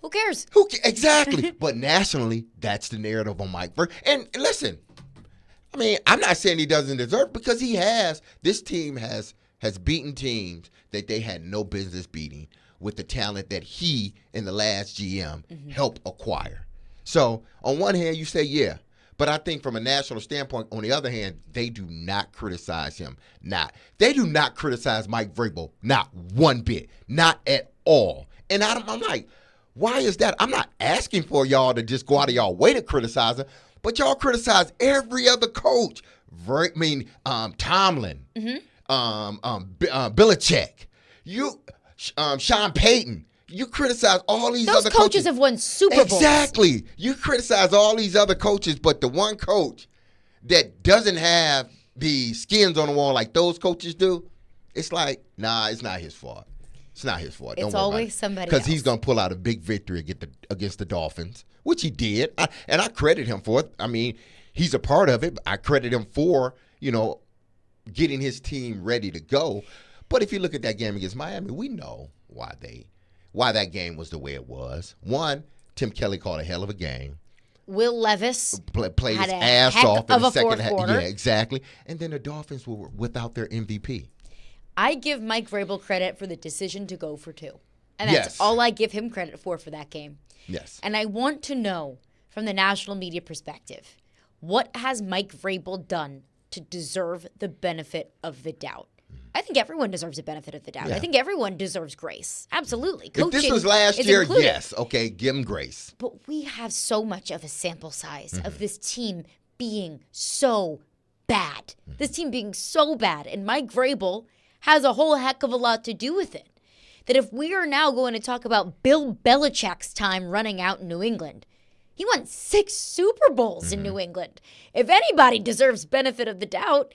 Who cares? Exactly. But nationally, that's the narrative on Mike Vrabel. And listen, I mean, I'm not saying he doesn't deserve because he has. This team has beaten teams that they had no business beating with the talent that he and the last GM helped acquire. So on one hand, you say, yeah. But I think from a national standpoint, on the other hand, they do not criticize him. They do not criticize Mike Vrabel, not one bit, not at all. And I'm like, why is that? I'm not asking for y'all to just go out of y'all way to criticize him, but y'all criticize every other coach. Tomlin, Belichick, Sean Payton. You criticize all these other coaches. Those coaches have won Super Bowls. Exactly. You criticize all these other coaches, but the one coach that doesn't have the skins on the wall like those coaches do, it's like, nah, it's not his fault. It's not his fault. It's always somebody else. Because he's going to pull out a big victory against the Dolphins, which he did. And I credit him for it. I mean, he's a part of it. I credit him for, getting his team ready to go. But if you look at that game against Miami, we know why that game was the way it was. One, Tim Kelly called a hell of a game. Will Levis played had his a ass heck off in of the a second fourth half. quarter. Yeah, exactly. And then the Dolphins were without their MVP. I give Mike Vrabel credit for the decision to go for 2. And that's Yes. all I give him credit for that game. Yes. And I want to know, from the national media perspective, what has Mike Vrabel done to deserve the benefit of the doubt? I think everyone deserves the benefit of the doubt. Yeah. I think everyone deserves grace. Absolutely. If this Coaching was last is year, included. yes. Okay, give him grace. But we have so much of a sample size Mm-hmm. of this team being so bad. Mm-hmm. This team being so bad. And Mike Vrabel has a whole heck of a lot to do with it. That if we are now going to talk about Bill Belichick's time running out in New England, he won 6 Super Bowls in New England. If anybody deserves benefit of the doubt,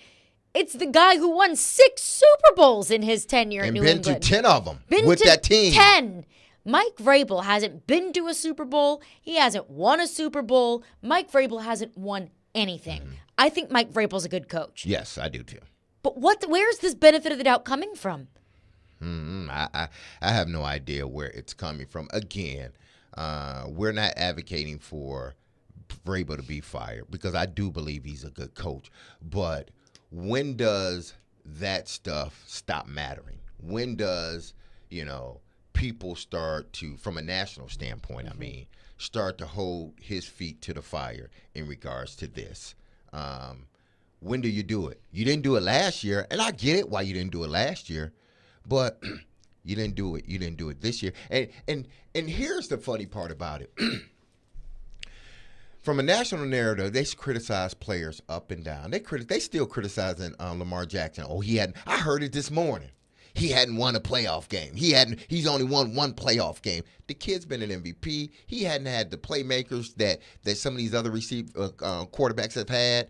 it's the guy who won 6 Super Bowls in his tenure in And New been England. to 10 of them Been with to that team. 10. Mike Vrabel hasn't been to a Super Bowl. He hasn't won a Super Bowl. Mike Vrabel hasn't won anything. I think Mike Vrabel's a good coach. Yes, I do too. But where's this benefit of the doubt coming from? I have no idea where it's coming from. Again, we're not advocating for Vrabel to be fired because I do believe he's a good coach. But when does that stuff stop mattering? When does, people start to, from a national standpoint, start to hold his feet to the fire in regards to this? When do you do it? You didn't do it last year, and I get it why you didn't do it last year, but you didn't do it. You didn't do it this year. And here's the funny part about it. From a national narrative, they criticize players up and down. They still criticizing Lamar Jackson. Oh, I heard it this morning. He hadn't won a playoff game. He's only won one playoff game. The kid's been an MVP. He hadn't had the playmakers that some of these other quarterbacks have had.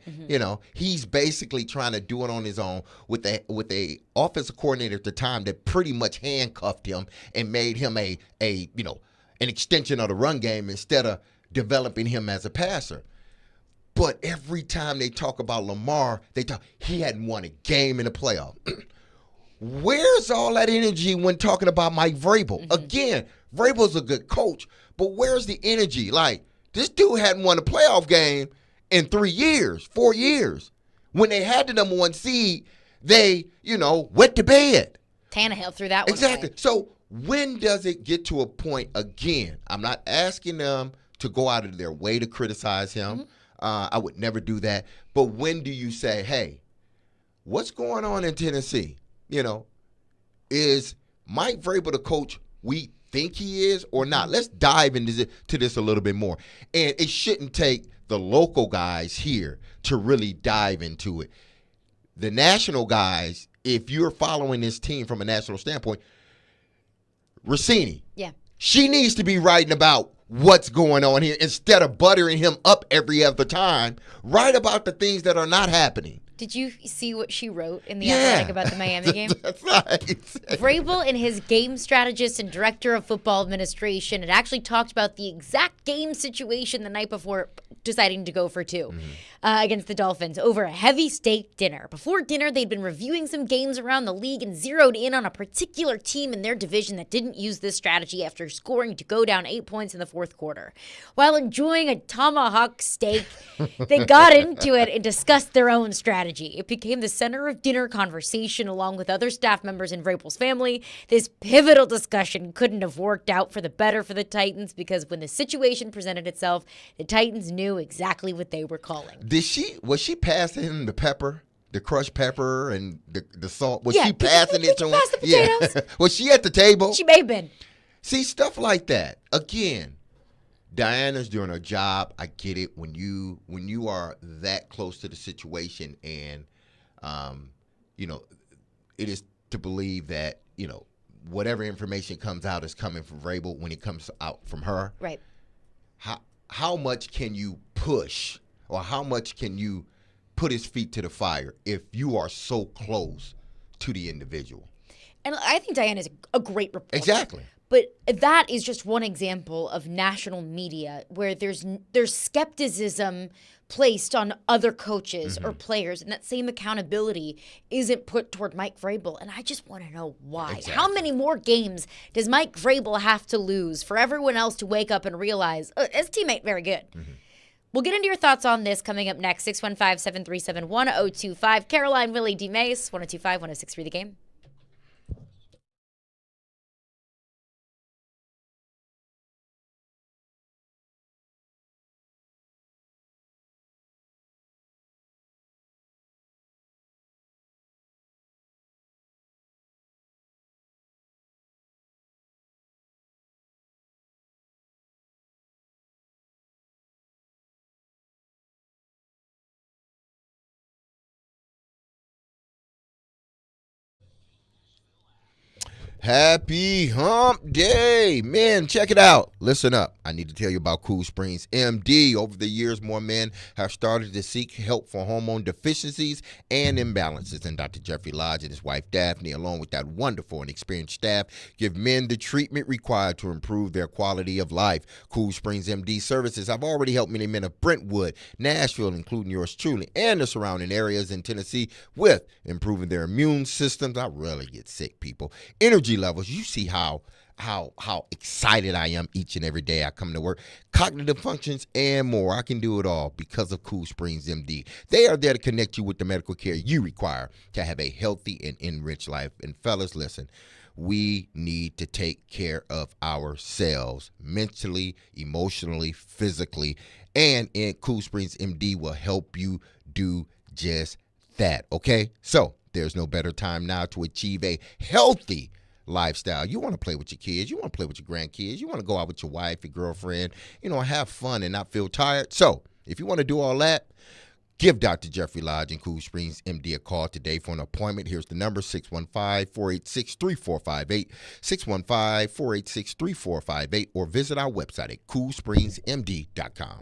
He's basically trying to do it on his own with a offensive coordinator at the time that pretty much handcuffed him and made him an extension of the run game instead of developing him as a passer. But every time they talk about Lamar, he hadn't won a game in the playoff. Where's all that energy when talking about Mike Vrabel? Again, Vrabel's a good coach, but where's the energy? Like, this dude hadn't won a playoff game in 4 years. When they had the number 1 seed, they, wet the bed. Tannehill threw that one Exactly. away. So when does it get to a point, again, I'm not asking them to go out of their way to criticize him. I would never do that. But when do you say, hey, what's going on in Tennessee? Is Mike Vrabel the coach we think he is or not? Let's dive into this a little bit more. And it shouldn't take the local guys here to really dive into it. The national guys, if you're following this team from a national standpoint, Rossini, she needs to be writing about what's going on here instead of buttering him up every other time. Write about the things that are not happening. Did you see what she wrote in The Athletic about the Miami game? That's right. Vrabel and his game strategist and director of football administration had actually talked about the exact game situation the night before deciding to go for 2 against the Dolphins over a heavy steak dinner. Before dinner, they'd been reviewing some games around the league and zeroed in on a particular team in their division that didn't use this strategy after scoring to go down 8 points in the fourth quarter. While enjoying a tomahawk steak, they got into it and discussed their own strategy. strategy. It became the center of dinner conversation along with other staff members in Vrabel's family. This pivotal discussion couldn't have worked out for the better for the Titans because when the situation presented itself, the Titans knew exactly what they were calling. Was she passing him the pepper? The crushed pepper and the salt. Was Yeah, she passing it to him? pass the potatoes? Yeah. Was she at the table? She may have been. See, stuff like that. Again, Diana's doing her job. I get it. When you are that close to the situation and it is to believe that, whatever information comes out is coming from Vrabel when it comes out from her. Right. How much can you push or how much can you put his feet to the fire if you are so close to the individual? And I think Diana is a great reporter. Exactly. But that is just one example of national media where there's skepticism placed on other coaches or players, and that same accountability isn't put toward Mike Vrabel. And I just want to know why. Exactly. How many more games does Mike Vrabel have to lose for everyone else to wake up and realize his teammate very good? We'll get into your thoughts on this coming up next. 615-737-1025. Caroline, Willy, D-Mase, 102.5, 106.3 The Game. Happy hump day. Man, check it out. Listen up. I need to tell you about Cool Springs MD. Over the years, more men have started to seek help for hormone deficiencies and imbalances. And Dr. Jeffrey Lodge and his wife, Daphne, along with that wonderful and experienced staff, give men the treatment required to improve their quality of life. Cool Springs MD services have already helped many men of Brentwood, Nashville, including yours truly, and the surrounding areas in Tennessee with improving their immune systems. I rarely get sick, people. Energy levels. You see how excited I am each and every day I come to work. Cognitive functions and more. I can do it all because of Cool Springs MD. They are there to connect you with the medical care you require to have a healthy and enriched life. And fellas, listen, we need to take care of ourselves mentally, emotionally, physically, and Cool Springs MD will help you do just that. Okay? So there's no better time now to achieve a healthy lifestyle. You want to play with your kids. You want to play with your grandkids. You want to go out with your wife, your girlfriend, have fun and not feel tired. So if you want to do all that, give Dr. Jeffrey Lodge and Cool Springs MD a call today for an appointment. Here's the number, 615-486-3458, 615-486-3458, or visit our website at coolspringsmd.com.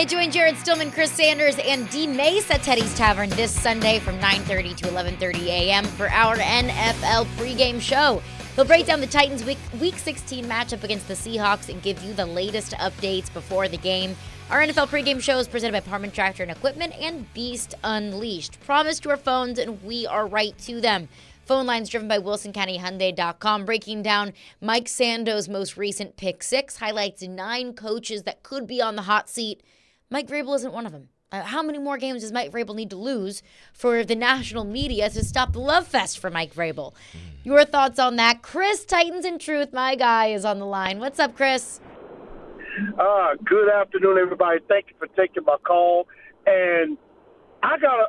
Hey, join Jared Stillman, Chris Sanders, and D-Mase at Teddy's Tavern this Sunday from 9:30 to 11:30 a.m. for our NFL pregame show. He'll break down the Titans' Week 16 matchup against the Seahawks and give you the latest updates before the game. Our NFL pregame show is presented by Parman Tractor and Equipment and Beast Unleashed. Promise your phones, and we are right to them. Phone lines driven by WilsonCountyHyundai.com, breaking down Mike Sando's most recent pick six, highlights 9 coaches that could be on the hot seat. Mike Vrabel isn't one of them. How many more games does Mike Vrabel need to lose for the national media to stop the love fest for Mike Vrabel? Your thoughts on that? Chris, Titans and Truth, my guy, is on the line. What's up, Chris? Good afternoon, everybody. Thank you for taking my call. And I gotta,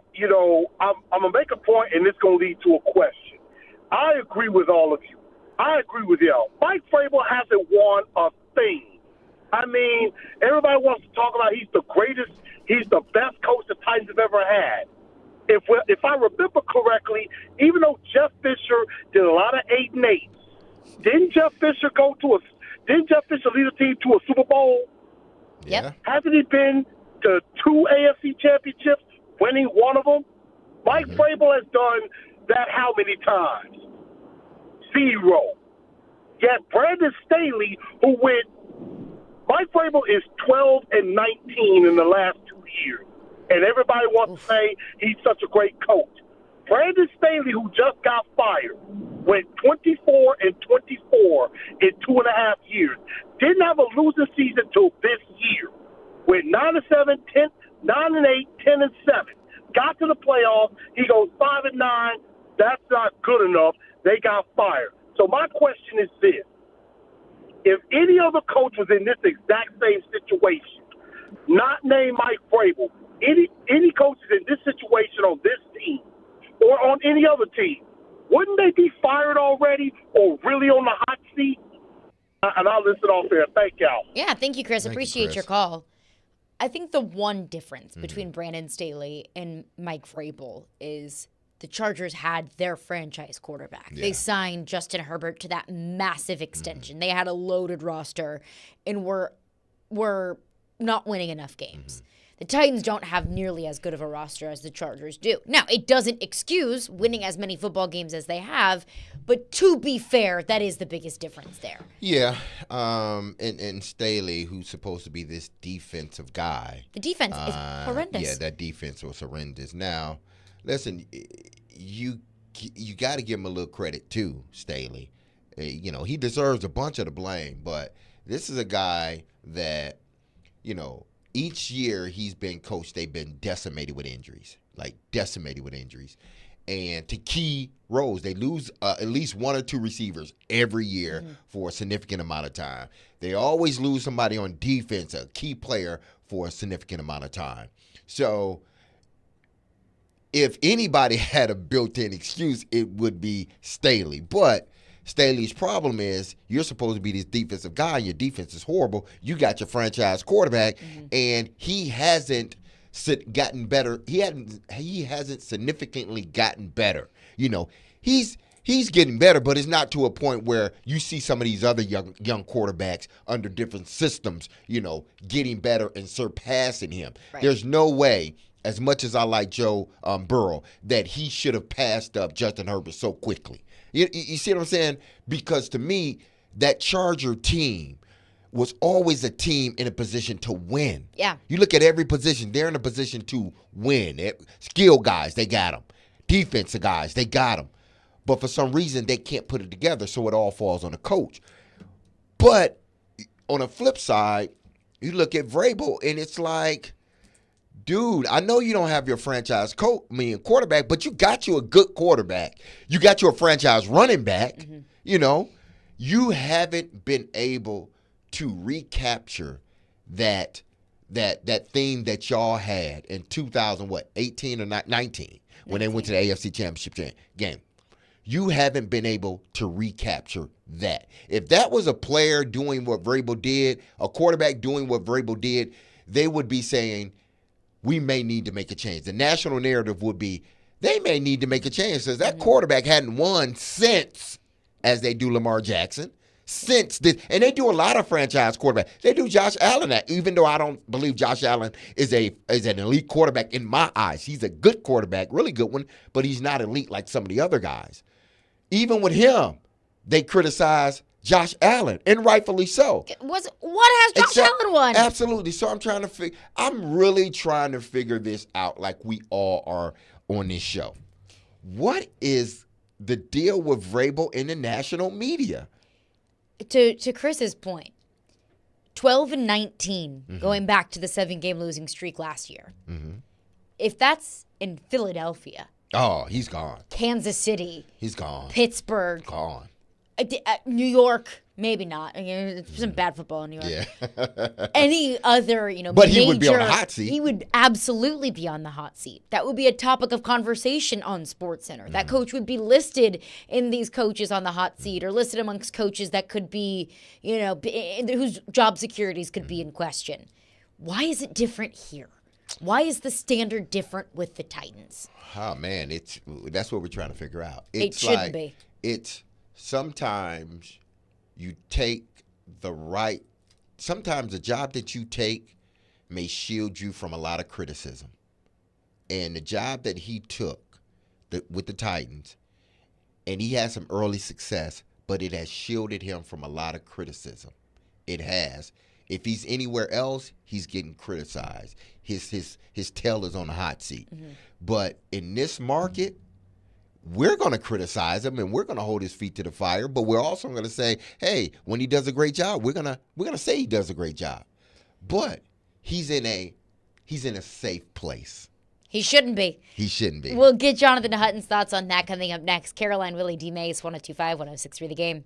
I'm gonna make a point, and it's gonna lead to a question. I agree with all of you. I agree with y'all. Mike Vrabel hasn't won a thing. I mean, everybody wants to talk about he's the greatest, he's the best coach the Titans have ever had. If I remember correctly, even though Jeff Fisher did a lot of 8-8s, didn't Jeff Fisher lead a team to a Super Bowl? Yep. Hasn't he been to 2 AFC championships, winning one of them? Mike Vrabel has done that how many times? 0. Yet Brandon Staley, who went, Mike Vrabel is 12-19 in the last 2 years, and everybody wants to say he's such a great coach. Brandon Staley, who just got fired, went 24-24 in 2.5 years. Didn't have a losing season till this year. Went 9-7, 9-8, 10-7. Got to the playoffs. He goes 5-9. That's not good enough. They got fired. So my question is this. If any other coach was in this exact same situation, not named Mike Vrabel, any coaches in this situation on this team or on any other team, wouldn't they be fired already or really on the hot seat? And I'll listen off there. Thank y'all. Yeah, thank you, Chris. Appreciate Chris. your call. I think the one difference between Brandon Staley and Mike Vrabel is the Chargers had their franchise quarterback. They signed Justin Herbert to that massive extension. They had a loaded roster and were not winning enough games. The Titans don't have nearly as good of a roster as the Chargers do. Now, it doesn't excuse winning as many football games as they have, but to be fair, that is the biggest difference there. Yeah, and Staley, who's supposed to be this defensive guy. The defense is horrendous. Yeah, that defense was horrendous. Now, listen, you got to give him a little credit too, Staley. He deserves a bunch of the blame, but this is a guy that, each year he's been coached, they've been decimated with injuries. And to key roles, they lose at least 1 or 2 receivers every year for a significant amount of time. They always lose somebody on defense, a key player, for a significant amount of time. So if anybody had a built-in excuse, it would be Staley. But Staley's problem is you're supposed to be this defensive guy, and your defense is horrible. You got your franchise quarterback, and he hasn't gotten better. He hasn't significantly gotten better. He's getting better, but it's not to a point where you see some of these other young quarterbacks under different systems, getting better and surpassing him. Right. There's no way, as much as I like Joe Burrow, that he should have passed up Justin Herbert so quickly. You see what I'm saying? Because to me, that Charger team was always a team in a position to win. Yeah. You look at every position, they're in a position to win. Skill guys, they got them. Defensive guys, they got them. But for some reason, they can't put it together, so it all falls on the coach. But on the flip side, you look at Vrabel, and it's like, dude, I know you don't have your franchise quarterback, but you got you a good quarterback. You got you a franchise running back. You haven't been able to recapture that thing that y'all had in 2018 or 19 when they went to the AFC Championship game. You haven't been able to recapture that. If that was a player doing what Vrabel did, a quarterback doing what Vrabel did, they would be saying, we may need to make a change. The national narrative would be, they may need to make a change because that quarterback hadn't won since, as they do Lamar Jackson, since this, and they do a lot of franchise quarterbacks. They do Josh Allen that, even though I don't believe Josh Allen is an elite quarterback in my eyes. He's a good quarterback, really good one, but he's not elite like some of the other guys. Even with him, they criticize Josh Allen, and rightfully so. What has Josh Allen won? Absolutely. So I'm really trying to figure this out, like we all are on this show. What is the deal with Vrabel in the national media? To Chris's point, 12-19, going back to the 7-game losing streak last year. If that's in Philadelphia, oh, he's gone. Kansas City, He's gone. Pittsburgh, Gone. New York, maybe not. There's some bad football in New York. Yeah. Any other, But he would be on the hot seat. He would absolutely be on the hot seat. That would be a topic of conversation on SportsCenter. That coach would be listed in these coaches on the hot seat, or listed amongst coaches that could be, whose job securities could be in question. Why is it different here? Why is the standard different with the Titans? Oh man, that's what we're trying to figure out. It shouldn't be. It's sometimes you take sometimes the job that you take may shield you from a lot of criticism. And the job that he took with the Titans, and he had some early success, but it has shielded him from a lot of criticism. It has. If he's anywhere else, he's getting criticized. His tail is on the hot seat. But in this market, we're going to criticize him and we're going to hold his feet to the fire, but we're also going to say, hey, when he does a great job, we're going to say he does a great job. But he's in a safe place. He shouldn't be. He shouldn't be. We'll get Jonathan Hutton's thoughts on that coming up next. Caroline, Willy, D-Mase, 102.5, 106.3 The Game.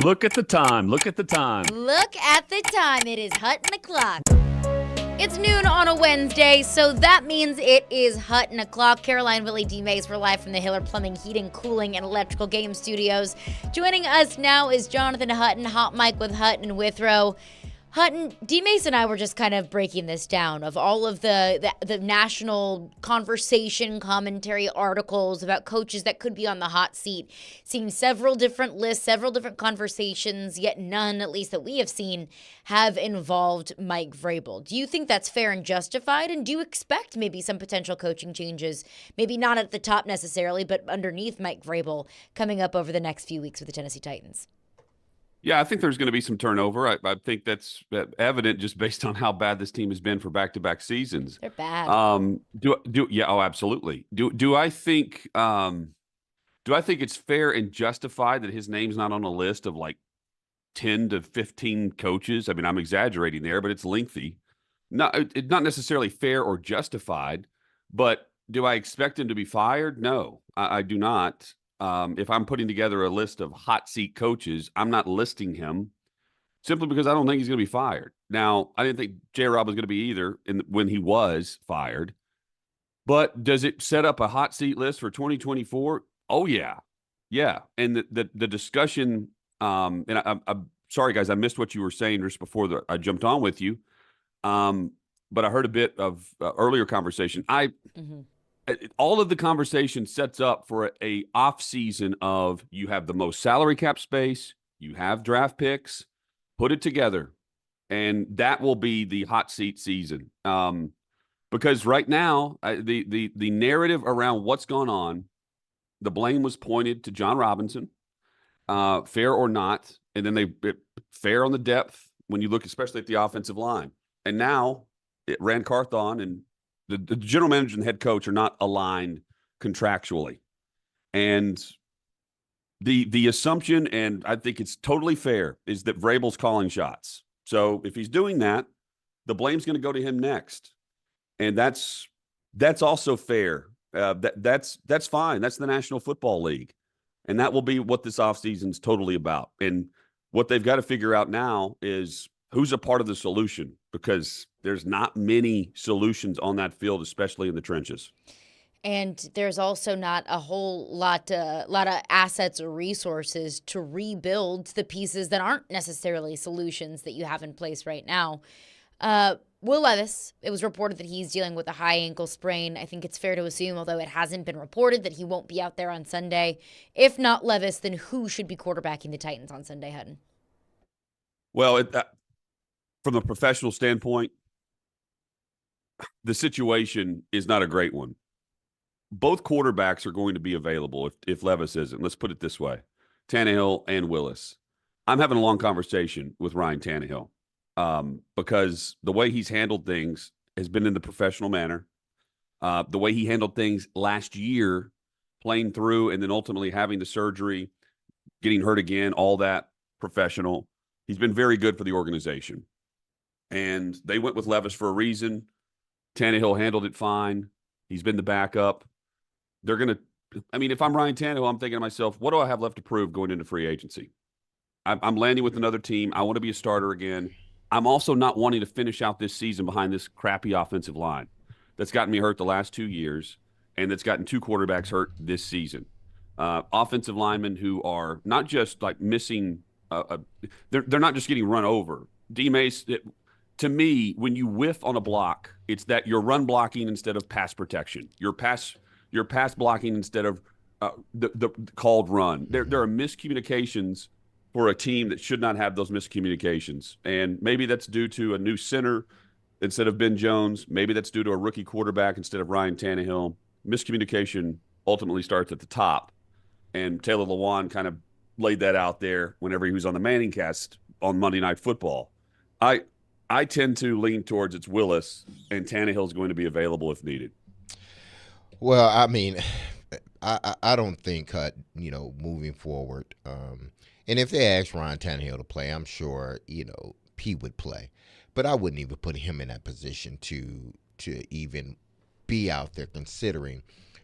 Look at the time. Look at the time. Look at the time. It is Hutton o'clock. It's noon on a Wednesday, so that means it is Hutton o'clock. Caroline, Willy, D-Mase, we're live from the Hiller Plumbing, Heating, Cooling, and Electrical Game Studios. Joining us now is Jonathan Hutton, Hot Mic with Hutton and Withrow. Hutton, D-Mase and I were just kind of breaking this down of all of the national conversation, commentary articles about coaches that could be on the hot seat. Seeing several different lists, several different conversations, yet none, at least that we have seen, have involved Mike Vrabel. Do you think that's fair and justified? And do you expect maybe some potential coaching changes, maybe not at the top necessarily, but underneath Mike Vrabel coming up over the next few weeks with the Tennessee Titans? Yeah, I think there's going to be some turnover. I think that's evident just based on how bad this team has been for back-to-back seasons. They're bad. Absolutely. Do I think it's fair and justified that his name's not on a list of like 10 to 15 coaches? I mean, I'm exaggerating there, but it's lengthy. It's not necessarily fair or justified, but do I expect him to be fired? No, I do not. If I'm putting together a list of hot seat coaches, I'm not listing him simply because I don't think he's going to be fired. Now, I didn't think J-Rob was going to be either when he was fired. But does it set up a hot seat list for 2024? Oh, yeah. Yeah. And the discussion, and I'm sorry, guys, I missed what you were saying just before I jumped on with you. But I heard a bit of earlier conversation. All of the conversation sets up for a off season of you have the most salary cap space, you have draft picks, put it together, and that will be the hot seat season. Because right now, the narrative around what's gone on, the blame was pointed to John Robinson, fair or not, and then fair on the depth when you look especially at the offensive line. And now Rand Carthon and the general manager and the head coach are not aligned contractually. And the assumption, and I think it's totally fair, is that Vrabel's calling shots. So if he's doing that, the blame's going to go to him next. And that's also fair. That's fine. That's the National Football League. And that will be what this offseason's totally about. And what they've got to figure out now is who's a part of the solution, because there's not many solutions on that field, especially in the trenches. And there's also not a whole lot of assets or resources to rebuild the pieces that aren't necessarily solutions that you have in place right now. Will Levis, it was reported that he's dealing with a high ankle sprain. I think it's fair to assume, although it hasn't been reported, that he won't be out there on Sunday. If not Levis, then who should be quarterbacking the Titans on Sunday, Hutton? Well, from a professional standpoint, the situation is not a great one. Both quarterbacks are going to be available if Levis isn't. Let's put it this way. Tannehill and Willis. I'm having a long conversation with Ryan Tannehill because the way he's handled things has been in the professional manner. The way he handled things last year, playing through and then ultimately having the surgery, getting hurt again, all that professional. He's been very good for the organization. And they went with Levis for a reason. Tannehill handled it fine. He's been the backup. They're going to – I mean, if I'm Ryan Tannehill, I'm thinking to myself, what do I have left to prove going into free agency? I'm landing with another team. I want to be a starter again. I'm also not wanting to finish out this season behind this crappy offensive line that's gotten me hurt the last 2 years and that's gotten 2 quarterbacks hurt this season. Offensive linemen who are not just like missing they're not just getting run over. D-Mase, to me, when you whiff on a block, it's that you're run blocking instead of pass protection. You're pass blocking instead of the called run. There are miscommunications for a team that should not have those miscommunications. And maybe that's due to a new center instead of Ben Jones. Maybe that's due to a rookie quarterback instead of Ryan Tannehill. Miscommunication ultimately starts at the top. And Taylor Lewan kind of laid that out there whenever he was on the Manning cast on Monday Night Football. I tend to lean towards it's Willis, and Tannehill's going to be available if needed. Well, I mean, I don't think, moving forward, and if they asked Ryan Tannehill to play, I'm sure, he would play. But I wouldn't even put him in that position to even be out there considering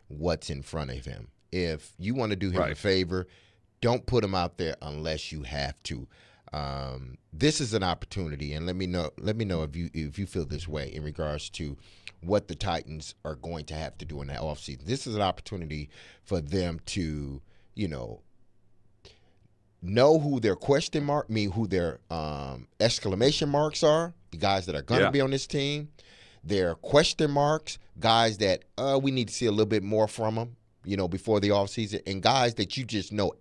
what's in front of him. If you want to do him a favor, don't put him out there unless you have to. This is an opportunity, and let me know if you feel this way in regards to what the Titans are going to have to do in that offseason. This is an opportunity for them to, know who their who their exclamation marks are, the guys that are going to be on this team, their question marks, guys that we need to see a little bit more from them, before the offseason, and guys that you just know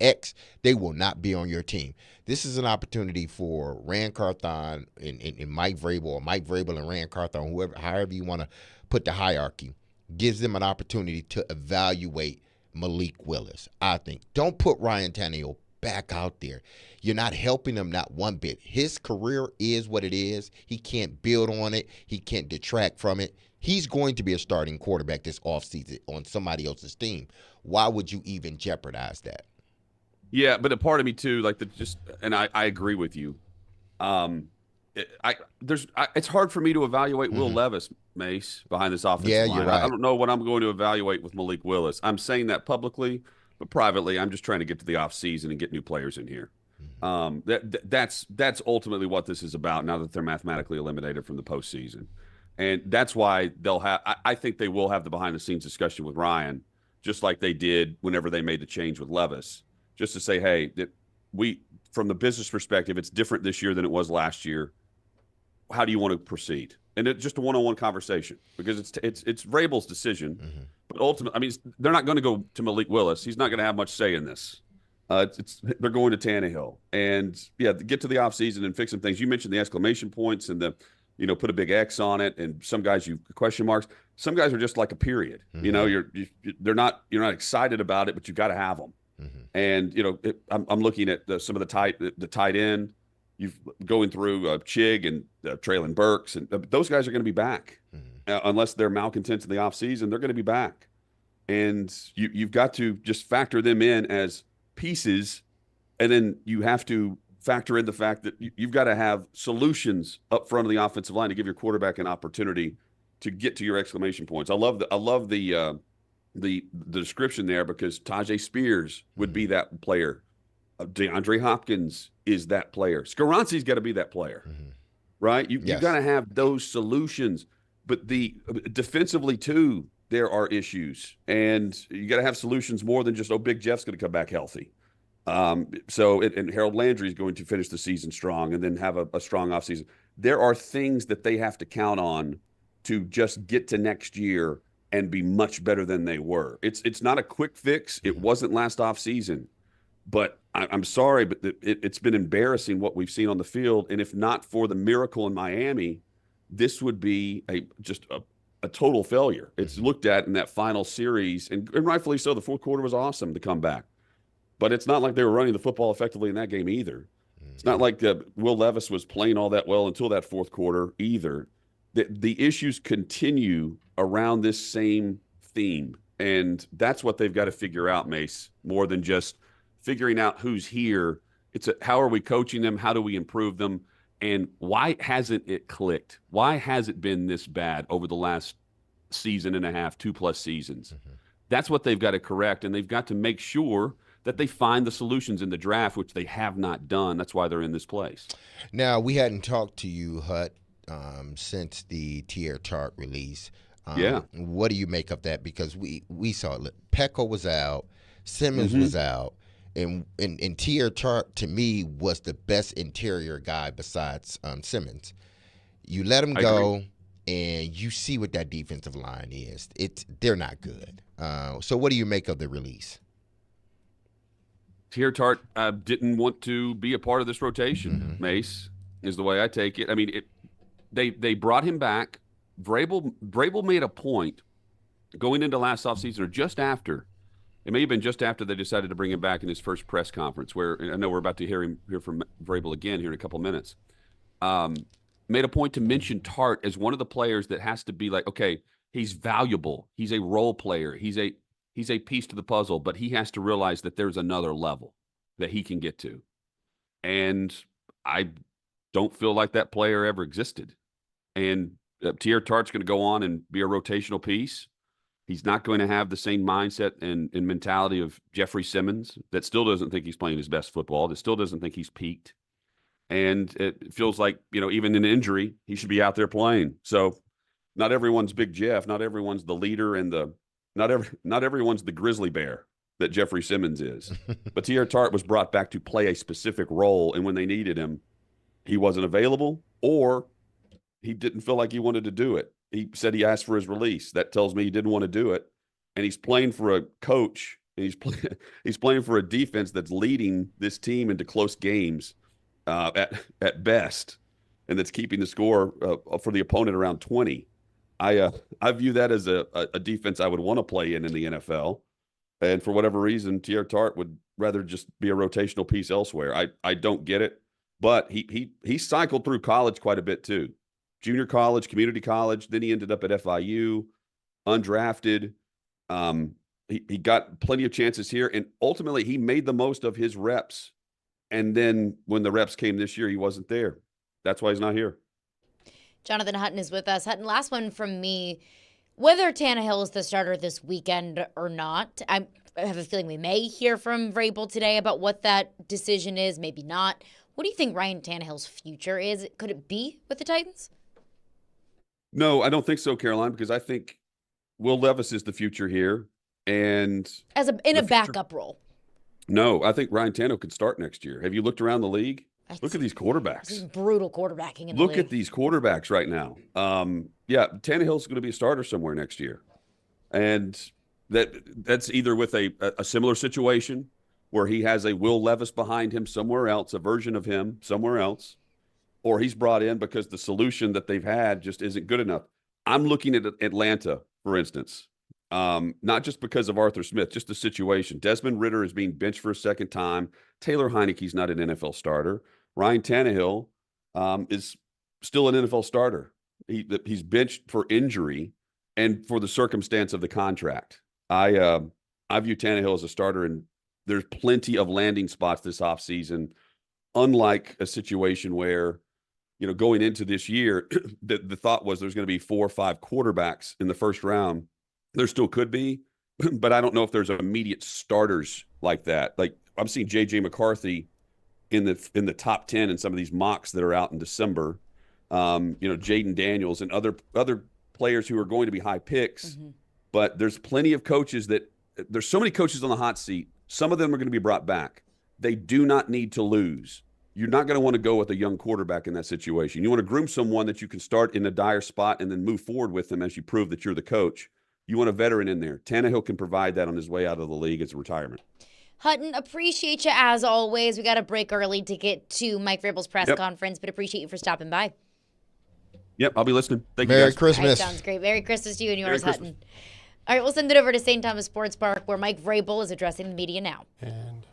they will not be on your team. This is an opportunity for Rand Carthon and Mike Vrabel, or Mike Vrabel and Rand Carthon, however you want to put the hierarchy, gives them an opportunity to evaluate Malik Willis. I think don't put Ryan Tannehill back out there. You're not helping him, not one bit. His career is what it is. He can't build on it. He can't detract from it. He's going to be a starting quarterback this offseason on somebody else's team. Why would you even jeopardize that? Yeah, but a part of me too, and I agree with you. It's hard for me to evaluate Will Levis, Mace, behind this offensive line. You're right. I don't know what I'm going to evaluate with Malik Willis. I'm saying that publicly, but privately, I'm just trying to get to the offseason and get new players in here. That's ultimately what this is about now that they're mathematically eliminated from the postseason. And that's why I think they will have the behind-the-scenes discussion with Ryan, just like they did whenever they made the change with Levis, just to say, hey, from the business perspective, it's different this year than it was last year. How do you want to proceed? And it's just a one-on-one conversation, because it's Vrabel's decision. But ultimately, they're not going to go to Malik Willis. He's not going to have much say in this. They're going to Tannehill. And, get to the offseason and fix some things. You mentioned the exclamation points and put a big X on it, and some guys you question marks. Some guys are just like a period. You're not excited about it, but you got to have them. And I'm looking at some of the tight end. You've going through Chig and Traylon Burks, and those guys are going to be back unless they're malcontents in the offseason. They're going to be back, and you've got to just factor them in as pieces, and then you have to factor in the fact that you've got to have solutions up front of the offensive line to give your quarterback an opportunity to get to your exclamation points. I love the description there, because Tajay Spears would be that player. DeAndre Hopkins is that player. Skaronski's got to be that player, right? You've got to have those solutions. But defensively too, there are issues, and you got to have solutions more than just Big Jeff's going to come back healthy. And Harold Landry is going to finish the season strong and then have a strong offseason. There are things that they have to count on to just get to next year and be much better than they were. It's not a quick fix. It wasn't last offseason. But I'm sorry, but it's been embarrassing what we've seen on the field. And if not for the miracle in Miami, this would be a total failure. It's looked at in that final series, and rightfully so. The fourth quarter was awesome to come back. But it's not like they were running the football effectively in that game either. It's not like Will Levis was playing all that well until that fourth quarter either. The issues continue around this same theme, and that's what they've got to figure out, Mace, more than just figuring out who's here. It's how are we coaching them? How do we improve them? And why hasn't it clicked? Why has it been this bad over the last season and a half, 2+ seasons? That's what they've got to correct, and they've got to make sure that they find the solutions in the draft, which they have not done. That's why they're in this place. Now, we hadn't talked to you, Hut, since the Tier Tart release. What do you make of that? Because we saw it. Pecco was out. Simmons was out. And Tier Tart, to me, was the best interior guy besides Simmons. You let him go, and you see what that defensive line is. They're not good. So what do you make of the release? Tier Tart didn't want to be a part of this rotation, Mace, is the way I take it. They brought him back. Vrabel made a point going into last offseason, or just after. It may have been just after they decided to bring him back in his first press conference, where I know we're about to hear from Vrabel again here in a couple minutes. Made a point to mention Tart as one of the players that has to be like, okay, he's valuable. He's a role player. He's a piece to the puzzle, but he has to realize that there's another level that he can get to. And I don't feel like that player ever existed. And Tier Tart's going to go on and be a rotational piece. He's not going to have the same mindset and mentality of Jeffrey Simmons that still doesn't think he's playing his best football, that still doesn't think he's peaked. And it feels like, even in injury, he should be out there playing. So not everyone's Big Jeff. Not everyone's the leader and not everyone's the grizzly bear that Jeffrey Simmons is. But T.R. Tart was brought back to play a specific role, and when they needed him, he wasn't available or he didn't feel like he wanted to do it. He said he asked for his release. That tells me he didn't want to do it. And he's playing for a coach, and he's playing for a defense that's leading this team into close games at best, and that's keeping the score for the opponent around 20. I view that as a defense I would want to play in the NFL. And for whatever reason, T.R. Tart would rather just be a rotational piece elsewhere. I don't get it. But he cycled through college quite a bit too. Junior college, community college. Then he ended up at FIU, undrafted. He got plenty of chances here, and ultimately he made the most of his reps. And then when the reps came this year, he wasn't there. That's why he's not here. Jonathan Hutton is with us. Hutton, last one from me. Whether Tannehill is the starter this weekend or not, I have a feeling we may hear from Vrabel today about what that decision is, maybe not. What do you think Ryan Tannehill's future is? Could it be with the Titans? No, I don't think so, Caroline, because I think Will Levis is the future here. And in a backup role. No, I think Ryan Tannehill could start next year. Have you looked around the league? Look at these quarterbacks. This is brutal quarterbacking in the league. Look at these quarterbacks right now. Tannehill's going to be a starter somewhere next year. And that's either with a similar situation where he has a Will Levis behind him somewhere else, a version of him somewhere else, or he's brought in because the solution that they've had just isn't good enough. I'm looking at Atlanta, for instance. Not just because of Arthur Smith, just the situation. Desmond Ridder is being benched for a second time. Taylor Heineke's not an NFL starter. Ryan Tannehill is still an NFL starter. He's benched for injury and for the circumstance of the contract. I view Tannehill as a starter, and there's plenty of landing spots this offseason, unlike a situation where, going into this year, the thought was there's going to be 4 or 5 quarterbacks in the first round. There still could be, but I don't know if there's immediate starters like that. Like I'm seeing J.J. McCarthy in the top 10 in some of these mocks that are out in December. Jaden Daniels and other players who are going to be high picks. Mm-hmm. But there's plenty of coaches there's so many coaches on the hot seat. Some of them are going to be brought back. They do not need to lose. You're not going to want to go with a young quarterback in that situation. You want to groom someone that you can start in a dire spot and then move forward with them as you prove that you're the coach. You want a veteran in there. Tannehill can provide that on his way out of the league as a retirement. Hutton, appreciate you as always. We got to break early to get to Mike Vrabel's press conference, but appreciate you for stopping by. Yep, I'll be listening. Thank you, Merry guys. Christmas. Right, sounds great. Merry Christmas to you and yours, Hutton. All right, we'll send it over to St. Thomas Sports Park, where Mike Vrabel is addressing the media now. And,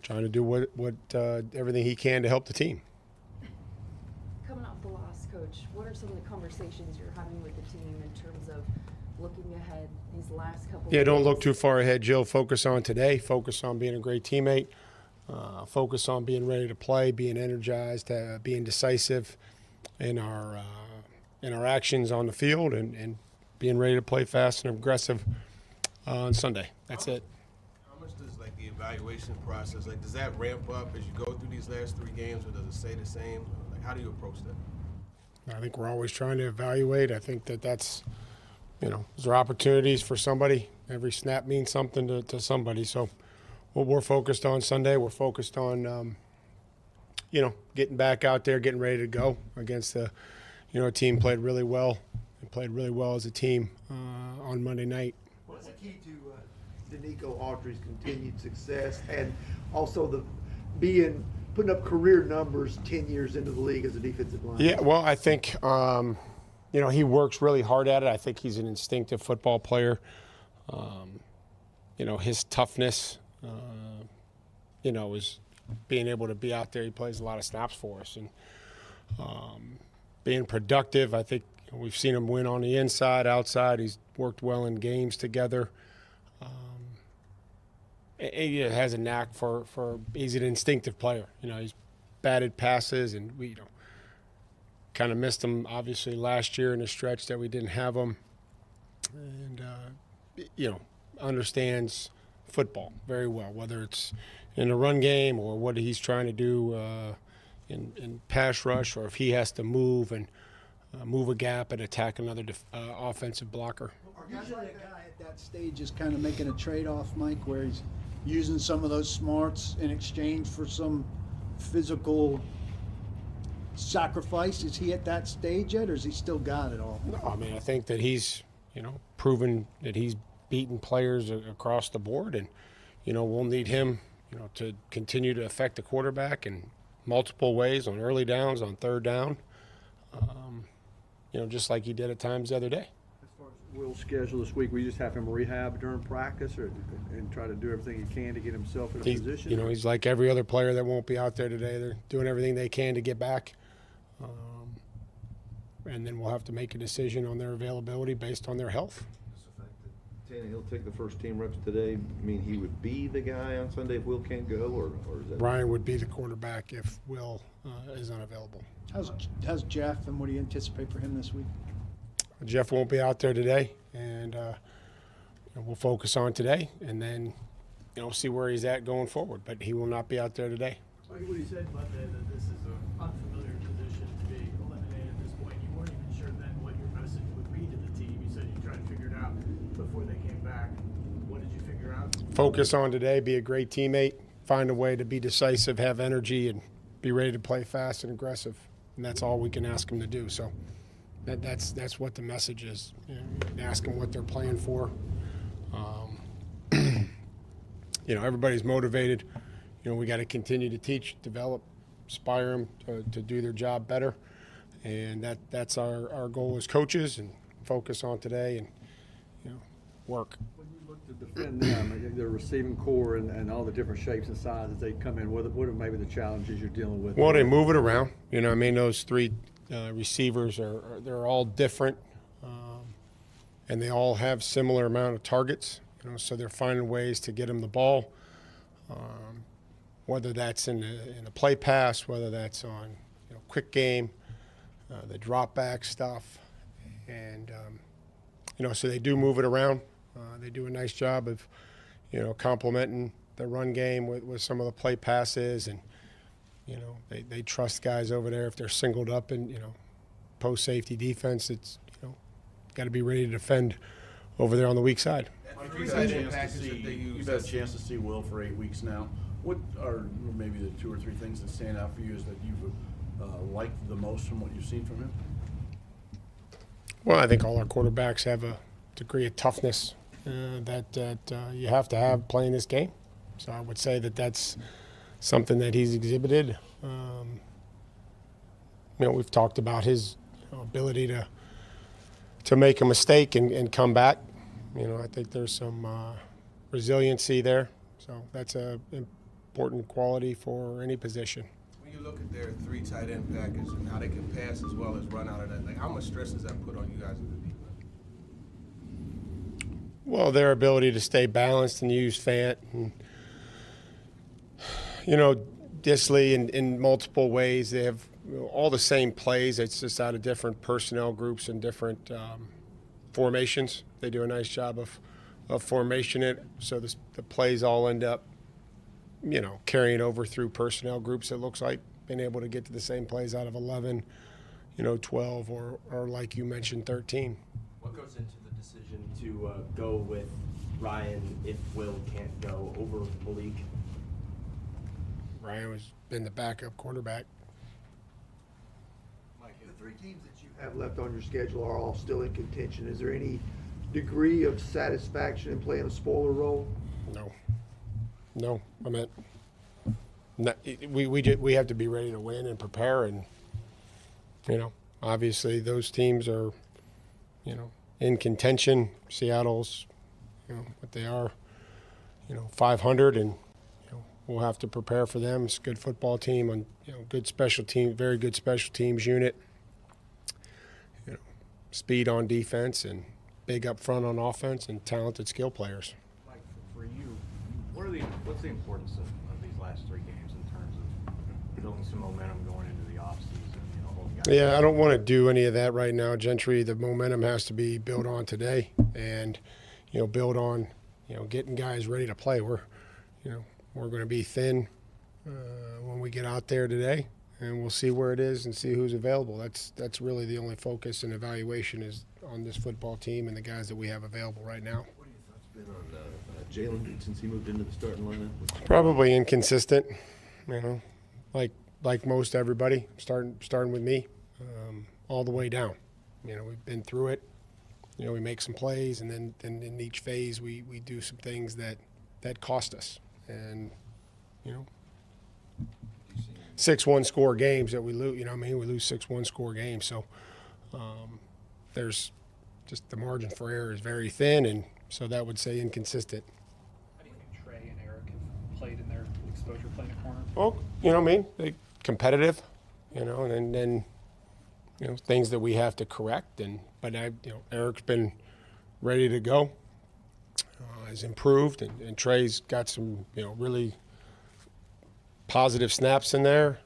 trying to do what everything he can to help the team. Coming off the loss, Coach, what are some of the conversations you're having with the team in terms of looking ahead these last couple of don't look too far ahead, Jill. Focus on today. Focus on being a great teammate. Focus on being ready to play, being energized, being decisive in our actions on the field, and being ready to play fast and aggressive on Sunday. That's it. How much does the evaluation process, does that ramp up as you go through these last 3 games, or does it stay the same? How do you approach that? I think we're always trying to evaluate. I think that's those are opportunities for somebody. Every snap means something to somebody. So what we're focused on Sunday, we're focused on, getting back out there, getting ready to go against a team played really well and played really well as a team on Monday night. What's the key to Danico Autry's continued success and also putting up career numbers 10 years into the league as a defensive lineman? Yeah, well, I think he works really hard at it. I think he's an instinctive football player. His toughness, is being able to be out there. He plays a lot of snaps for us. And being productive, I think we've seen him win on the inside, outside. He's worked well in games together. He has a knack for he's an instinctive player. He's batted passes, and we kind of missed him obviously last year in a stretch that we didn't have him. and understands football very well, whether it's in a run game or what he's trying to do in pass rush, or if he has to move and move a gap and attack another offensive blocker. Usually a guy at that stage is kind of making a trade-off, Mike, where he's using some of those smarts in exchange for some physical sacrifice. Is he at that stage yet, or has he still got it all? No, I mean, I think that he's, proven that he's beaten players across the board, and, we'll need him, to continue to affect the quarterback in multiple ways, on early downs, on third down, just like he did at times the other day. As far as Will's schedule this week, we just have him rehab during practice and try to do everything he can to get himself in a position? He's like every other player that won't be out there today. They're doing everything they can to get back. And then we'll have to make a decision on their availability based on their health. He'll take the first team reps today. I mean, he would be the guy on Sunday if Will can't go, or is that? Ryan would be the quarterback if Will is unavailable. How's Jeff, and what do you anticipate for him this week? Jeff won't be out there today, and we'll focus on today, and then see where he's at going forward. But he will not be out there today. Like what he said Monday, that this is an unfamiliar position to be eliminated at this point. You weren't even sure then what your message would be to the team. You said you tried to figure it out before they came back. What did you figure out? Focus on today, be a great teammate, find a way to be decisive, have energy, and be ready to play fast and aggressive. And that's all we can ask them to do. So that's what the message is. Ask them what they're playing for. Everybody's motivated. We got to continue to teach, develop, inspire them to do their job better. And that's our goal as coaches, and focus on today and, work. When you look to defend them, their receiving core and all the different shapes and sizes they come in, what are maybe the challenges you're dealing with? Well, they move it around. Those three receivers they're all different, and they all have similar amount of targets. So they're finding ways to get them the ball, whether that's in a play pass, whether that's on quick game, the drop back stuff, and so they do move it around. They do a nice job of complementing the run game with some of the play passes, and they trust guys over there if they're singled up in post safety defense. It's got to be ready to defend over there on the weak side. You've had a chance to see Will for 8 weeks now. What are maybe the 2 or 3 things that stand out for you is that you've liked the most from what you've seen from him? Well, I think all our quarterbacks have a degree of toughness that you have to have playing this game. So I would say that's something that he's exhibited. We've talked about his ability to make a mistake and come back. I think there's some resiliency there. So that's an important quality for any position. When you look at their 3 tight end package and how they can pass as well as run out of that, how much stress does that put on you guys as a defense? Well, their ability to stay balanced and use Fant and, Disley in multiple ways. They have all the same plays. It's just out of different personnel groups and different formations. They do a nice job of formation it, so the plays all end up, carrying over through personnel groups, it looks like, being able to get to the same plays out of 11, 12, or like you mentioned, 13. What goes into the decision to go with Ryan if Will can't go over Malik? Ryan has been the backup quarterback. Mike, the 3 teams that you have left on your schedule are all still in contention. Is there any degree of satisfaction in playing a spoiler role? No, I meant we have to be ready to win and prepare, and obviously those teams are in contention. Seattle's what they are 500, and we'll have to prepare for them. It's a good football team and good special team, very good special teams unit. Speed on defense and big up front on offense and talented skill players. Mike, for you, what's the importance of these last 3 games in terms of building some momentum going into the offseason, holding Yeah, I don't want to do any of that right now, Gentry. The momentum has to be built on today, and build on getting guys ready to play. We're going to be thin when we get out there today, and we'll see where it is and see who's available. That's really the only focus and evaluation is on this football team and the guys that we have available right now. What are your thoughts been on Jalen since he moved into the starting lineup? Probably inconsistent, like most everybody, starting with me, all the way down. We've been through it. We make some plays, and then in each phase we do some things that cost us. And 6-1 score games that we lose. We lose 6-1 score games. So there's just the margin for error is very thin, and so that would say inconsistent. How do you think Trey and Eric have played in their exposure playing a corner? Well, they competitive, and then things that we have to correct. But Eric's been ready to go. Has improved, and Trey's got some really positive snaps in there.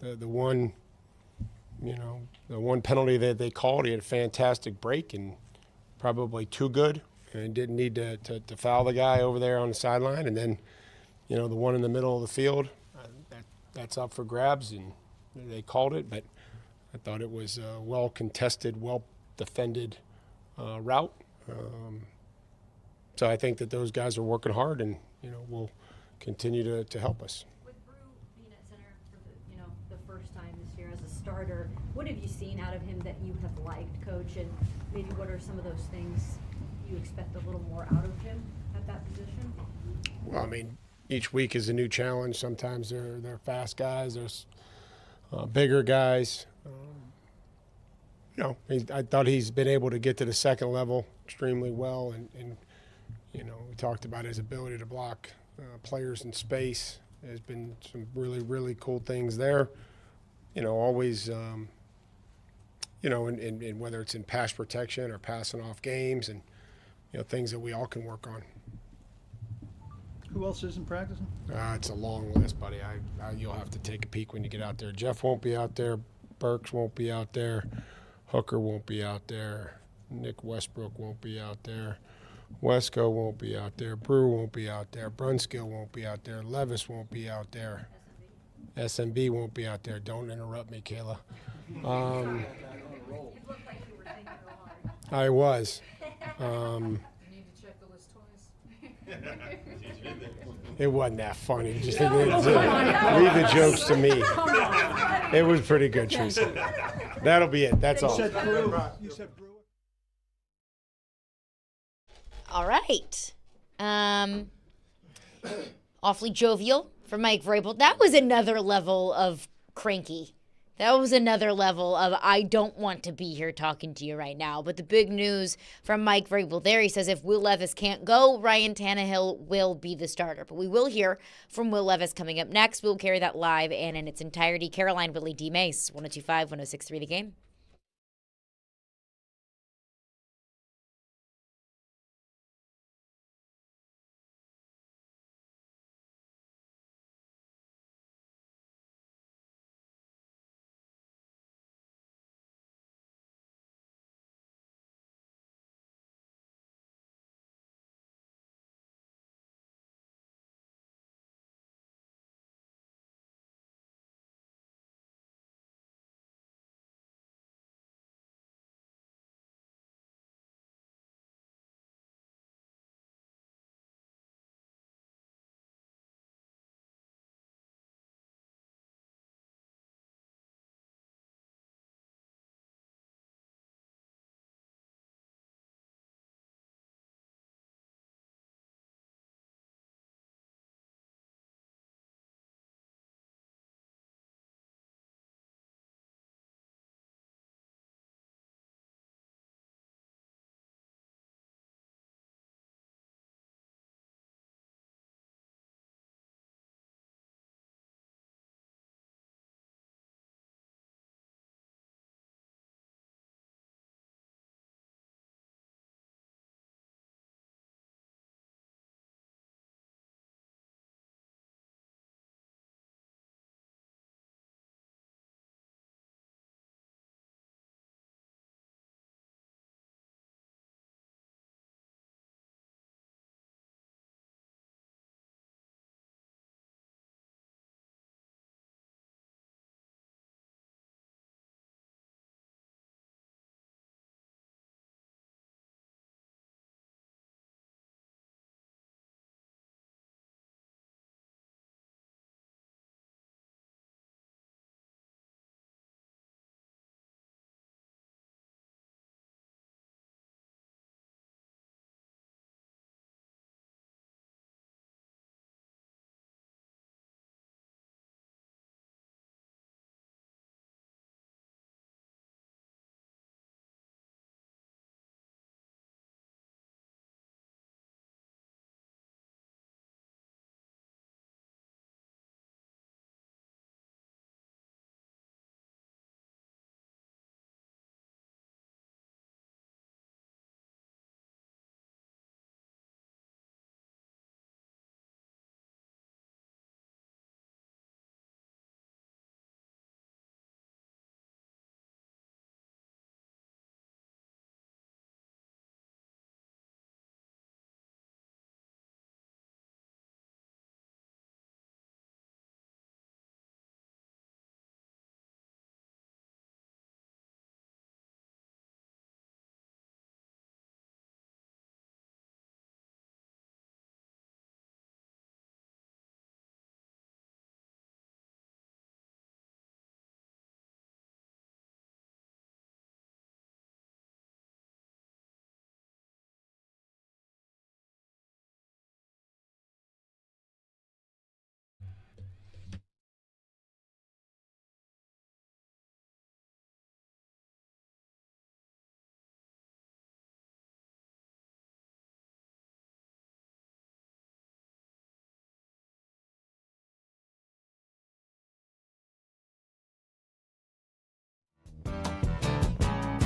The one penalty that they called, he had a fantastic break and probably too good, and didn't need to foul the guy over there on the sideline. And then, the one in the middle of the field, that's up for grabs, and they called it. But I thought it was a well contested, well defended route. So I think that those guys are working hard, and will continue to help us. With Brew being at center for the first time this year as a starter, what have you seen out of him that you have liked, Coach? And maybe what are some of those things you expect a little more out of him at that position? Well, each week is a new challenge. Sometimes they're fast guys. There's bigger guys. I thought he's been able to get to the second level extremely well, and we talked about his ability to block players in space. There's been some really, really cool things there. Always, in whether it's in pass protection or passing off games, and things that we all can work on. Who else isn't practicing? It's a long list, buddy. You'll have to take a peek when you get out there. Jeff won't be out there. Burks won't be out there. Hooker won't be out there. Nick Westbrook won't be out there. Wesco won't be out there. Brew won't be out there. Brunskill won't be out there. Levis won't be out there. SMB won't be out there. Don't interrupt me, Kayla. I was. It wasn't that funny. Just leave the jokes to me. It was pretty good, Teresa. That'll be it. That's all. You said Brewer. All right. Awfully jovial from Mike Vrabel. That was another level of cranky. That was another level of I don't want to be here talking to you right now. But the big news from Mike Vrabel there, he says if Will Levis can't go, Ryan Tannehill will be the starter. But we will hear from Will Levis coming up next. We'll carry that live and in its entirety. Caroline, Willy, D-Mase, 102.5, 106.3 The Game.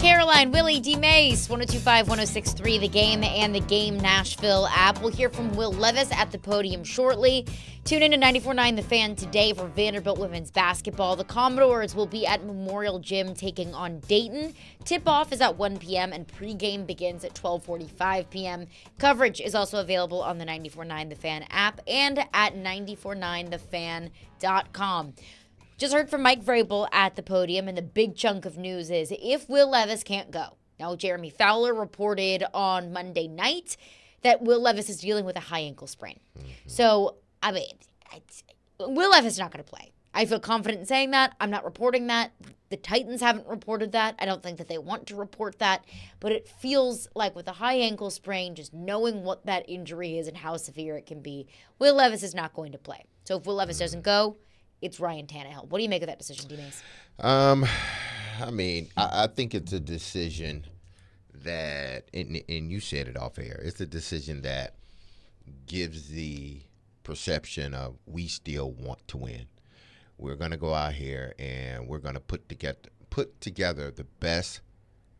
Caroline, Willy, D-Mase, 102.5, 106.3, The Game and The Game Nashville app. We'll hear from Will Levis at the podium shortly. Tune in to 94.9 The Fan today for Vanderbilt women's basketball. The Commodores will be at Memorial Gym taking on Dayton. Tip-off is at 1 p.m. and pregame begins at 12:45 p.m. Coverage is also available on the 94.9 The Fan app and at 949thefan.com. Just heard from Mike Vrabel at the podium, and the big chunk of news is if Will Levis can't go. Now, Jeremy Fowler reported on Monday night that Will Levis is dealing with a high ankle sprain. So, I mean, Will Levis is not going to play. I feel confident in saying that. I'm not reporting that. The Titans haven't reported that. I don't think that they want to report that. But it feels like with a high ankle sprain, just knowing what that injury is and how severe it can be, Will Levis is not going to play. So if Will Levis doesn't go, it's Ryan Tannehill. What do you make of that decision, D-Mase? I mean, I think it's a decision that, and you said it off air, it's a decision that gives the perception of we still want to win. We're going to go out here and we're going to put together the best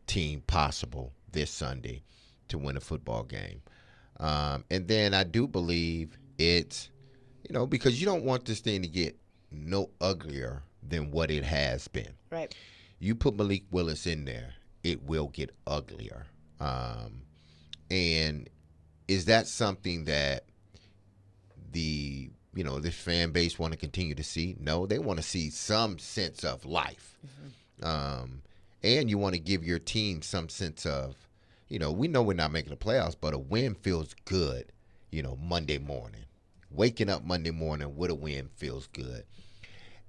team possible this Sunday to win a football game. And then I do believe it's, because you don't want this thing to get no uglier than what it has been. Right. You put Malik Willis in there, it will get uglier. And is that something that this fan base want to continue to see? No, they want to see some sense of life. And you want to give your team some sense of, we know we're not making the playoffs, but a win feels good, Monday morning. Waking up Monday morning with a win feels good.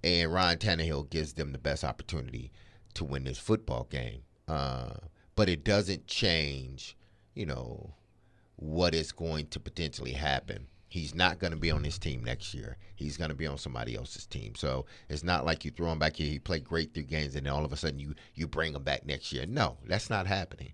And Ryan Tannehill gives them the best opportunity to win this football game. But it doesn't change, what is going to potentially happen. He's not going to be on this team next year. He's going to be on somebody else's team. So it's not like you throw him back here, he played great 3 games, and then all of a sudden you bring him back next year. No, that's not happening.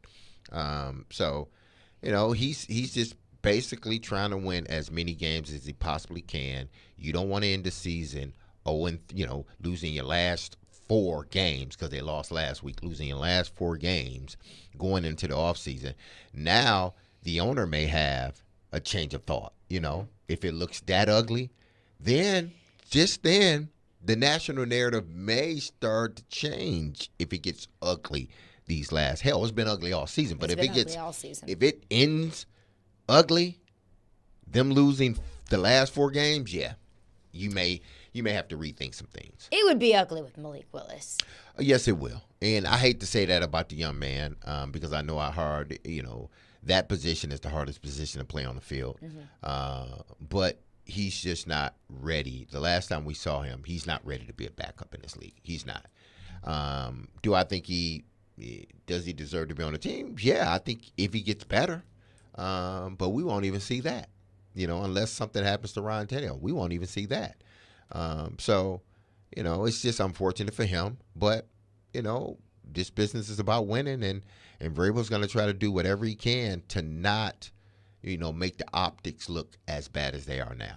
He's just basically trying to win as many games as he possibly can. You don't want to end the season losing your last 4 games because they lost last week, losing your last 4 games going into the offseason. Now the owner may have a change of thought. If it looks that ugly, then the national narrative may start to change if it gets ugly these last. Hell, it's been ugly all season. But if it ends ugly, them losing the last 4 games, yeah, you may have to rethink some things. It would be ugly with Malik Willis. Yes, it will. And I hate to say that about the young man because I know how hard, that position is the hardest position to play on the field. But he's just not ready. The last time we saw him, he's not ready to be a backup in this league. He's not. Do I think does he deserve to be on the team? Yeah, I think if he gets better. But we won't even see that, unless something happens to Ryan Tannehill. We won't even see that. It's just unfortunate for him. But, this business is about winning, and Vrabel's going to try to do whatever he can to not, make the optics look as bad as they are now.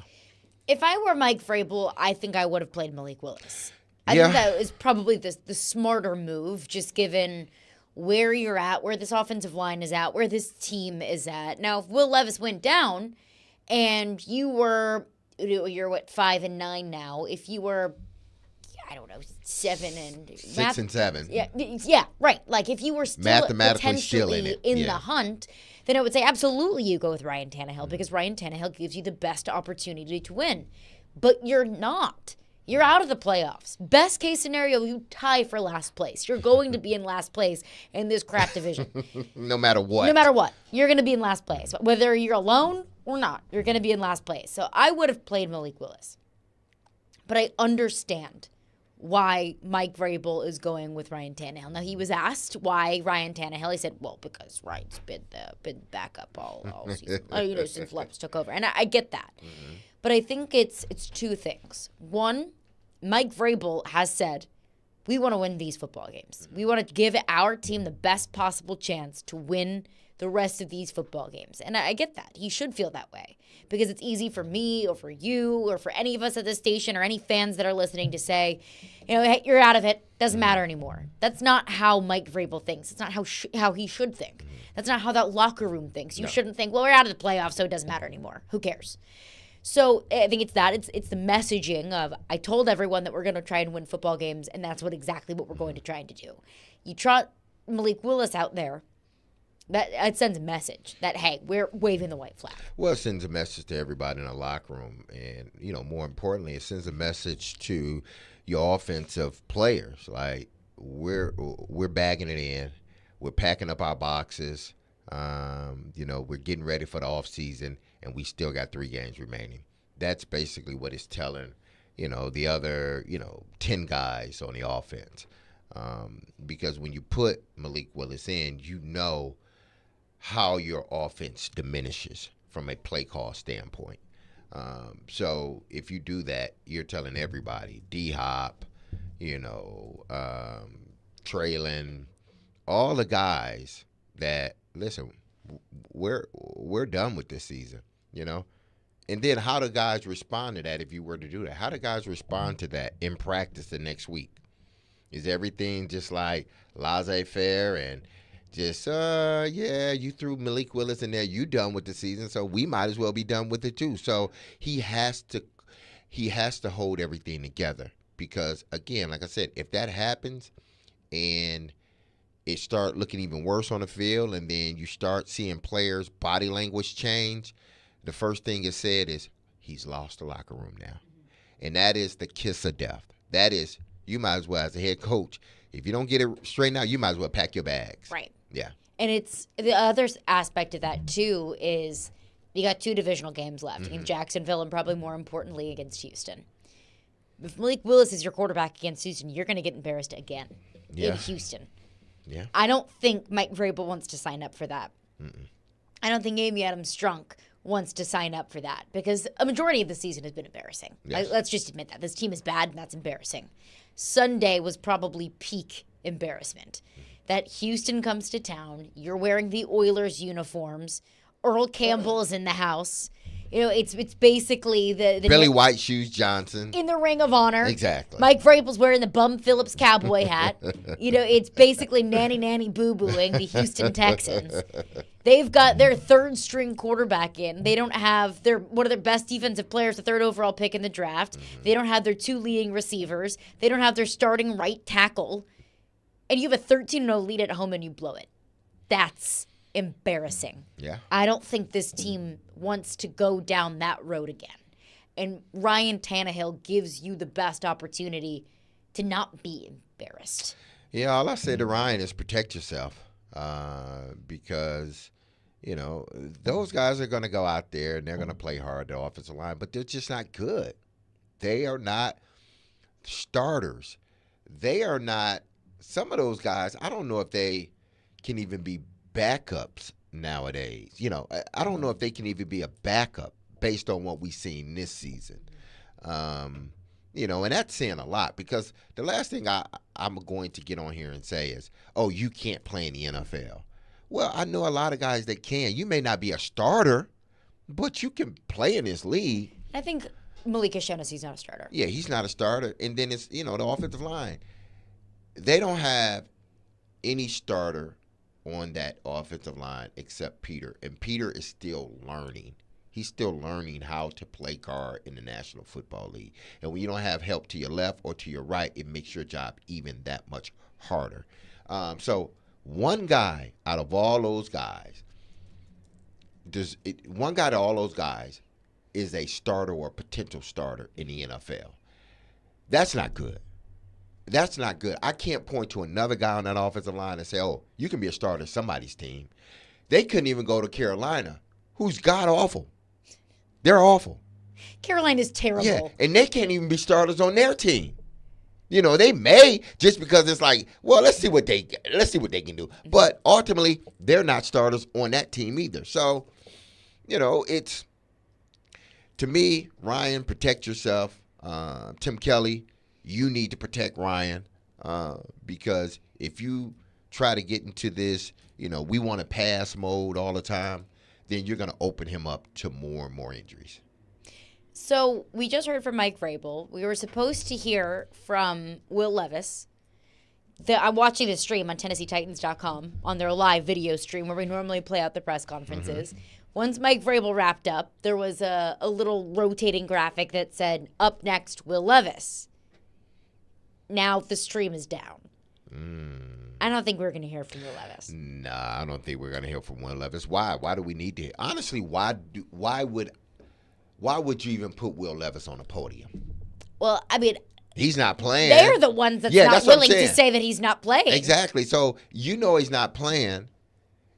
If I were Mike Vrabel, I think I would have played Malik Willis. I think that is probably the smarter move, just given where you're at, where this offensive line is at, where this team is at. Now, if Will Levis went down and you're 5-9 now. If you were, I don't know, 6 and 7. Yeah, right. Like if you were still mathematically still in the hunt, then I would say absolutely you go with Ryan Tannehill because Ryan Tannehill gives you the best opportunity to win. But you're not. You're out of the playoffs. Best case scenario, you tie for last place. You're going to be in last place in this crap division. No matter what. No matter what. You're going to be in last place. Whether you're alone or not, you're going to be in last place. So I would have played Malik Willis. But I understand why Mike Vrabel is going with Ryan Tannehill. Now, he was asked why Ryan Tannehill. He said, well, because Ryan's been backup all season. Since Levis took over. And I get that. Mm-hmm. But I think it's 2 things. One, Mike Vrabel has said, we want to win these football games. We want to give our team the best possible chance to win the rest of these football games. And I get that. He should feel that way because it's easy for me or for you or for any of us at this station or any fans that are listening to say, hey, you're out of it. Doesn't matter anymore. That's not how Mike Vrabel thinks. It's not how he should think. That's not how that locker room thinks. You shouldn't think, well, we're out of the playoffs, so it doesn't matter anymore. Who cares? So I think it's that. It's the messaging of, I told everyone that we're going to try and win football games, and that's exactly what we're going to try to do. You trot Malik Willis out there, that it sends a message that, hey, we're waving the white flag. Well, it sends a message to everybody in the locker room. And, more importantly, it sends a message to your offensive players. Like, we're bagging it in. We're packing up our boxes. We're getting ready for the offseason, and we still got 3 games remaining. That's basically what it's telling, the other, 10 guys on the offense. Because when you put Malik Willis in, you know how your offense diminishes from a play call standpoint. So if you do that, you're telling everybody, D-Hop, Traylon, all the guys that, listen, we're done with this season, And then how do guys respond to that if you were to do that? How do guys respond to that in practice the next week? Is everything just like laissez-faire and just, you threw Malik Willis in there, you done with the season, so we might as well be done with it too. So he has to hold everything together because, again, like I said, if that happens and it start looking even worse on the field and then you start seeing players' body language change, the first thing is said is he's lost the locker room now. And that is the kiss of death. That is, you might as well, as a head coach, if you don't get it straightened out, you might as well pack your bags. Right. Yeah. And it's the other aspect of that, too, is you got 2 divisional games left in Jacksonville and probably more importantly against Houston. If Malik Willis is your quarterback against Houston, you're going to get embarrassed again in Houston. Yeah. I don't think Mike Vrabel wants to sign up for that. I don't think Amy Adams-Strunk wants to sign up for that because a majority of the season has been embarrassing. Yes. Let's just admit that. This team is bad, and that's embarrassing. Sunday was probably peak embarrassment. That Houston comes to town, you're wearing the Oilers uniforms, Earl Campbell is in the house. It's basically the Billy White Shoes Johnson in the Ring of Honor. Exactly. Mike Vrabel's wearing the Bum Phillips cowboy hat. It's basically nanny boo-booing the Houston Texans. They've got their 3rd string quarterback in. They don't have one of their best defensive players, the 3rd overall pick in the draft. They don't have their 2 leading receivers. They don't have their starting right tackle. And you have a 13-0 lead at home and you blow it. That's embarrassing. Yeah. I don't think this team wants to go down that road again. And Ryan Tannehill gives you the best opportunity to not be embarrassed. Yeah, all I say to Ryan is protect yourself because, those guys are going to go out there and they're going to play hard, the offensive line, but they're just not good. They are not starters. They are not – some of those guys, I don't know if they can even be backups nowadays. I don't know if they can even be a backup based on what we've seen this season. And that's saying a lot because the last thing I'm going to get on here and say is, oh, you can't play in the NFL. Well, I know a lot of guys that can. You may not be a starter, but you can play in this league. I think Malik has shown us he's not a starter. Yeah, he's not a starter. And then it's, the offensive line. They don't have any starter on that offensive line except Peter. And Peter is still learning. He's still learning how to play guard in the National Football League. And when you don't have help to your left or to your right, it makes your job even that much harder. So one guy out of all those guys, one guy out of all those guys is a starter or a potential starter in the NFL. That's not good. That's not good. I can't point to another guy on that offensive line and say, oh, you can be a starter on somebody's team. They couldn't even go to Carolina, who's god-awful. They're awful. Carolina's terrible. Yeah, and they can't even be starters on their team. They may just because it's like, well, let's see what they can do. But ultimately, they're not starters on that team either. So, it's to me, Ryan, protect yourself. Tim Kelly, you need to protect Ryan because if you try to get into this, we want to pass mode all the time, then you're going to open him up to more and more injuries. So we just heard from Mike Vrabel. We were supposed to hear from Will Levis. I'm watching the stream on TennesseeTitans.com on their live video stream where we normally play out the press conferences. Mm-hmm. Once Mike Vrabel wrapped up, there was a little rotating graphic that said, "Up next, Will Levis." Now the stream is down. I don't think we're going to hear from Will Levis. Nah, I don't think we're going to hear from Will Levis. Why? Why do we need to? Honestly, why would you even put Will Levis on a podium? Well, I mean, he's not playing. They're the ones that's not willing to say that he's not playing. Exactly. So he's not playing,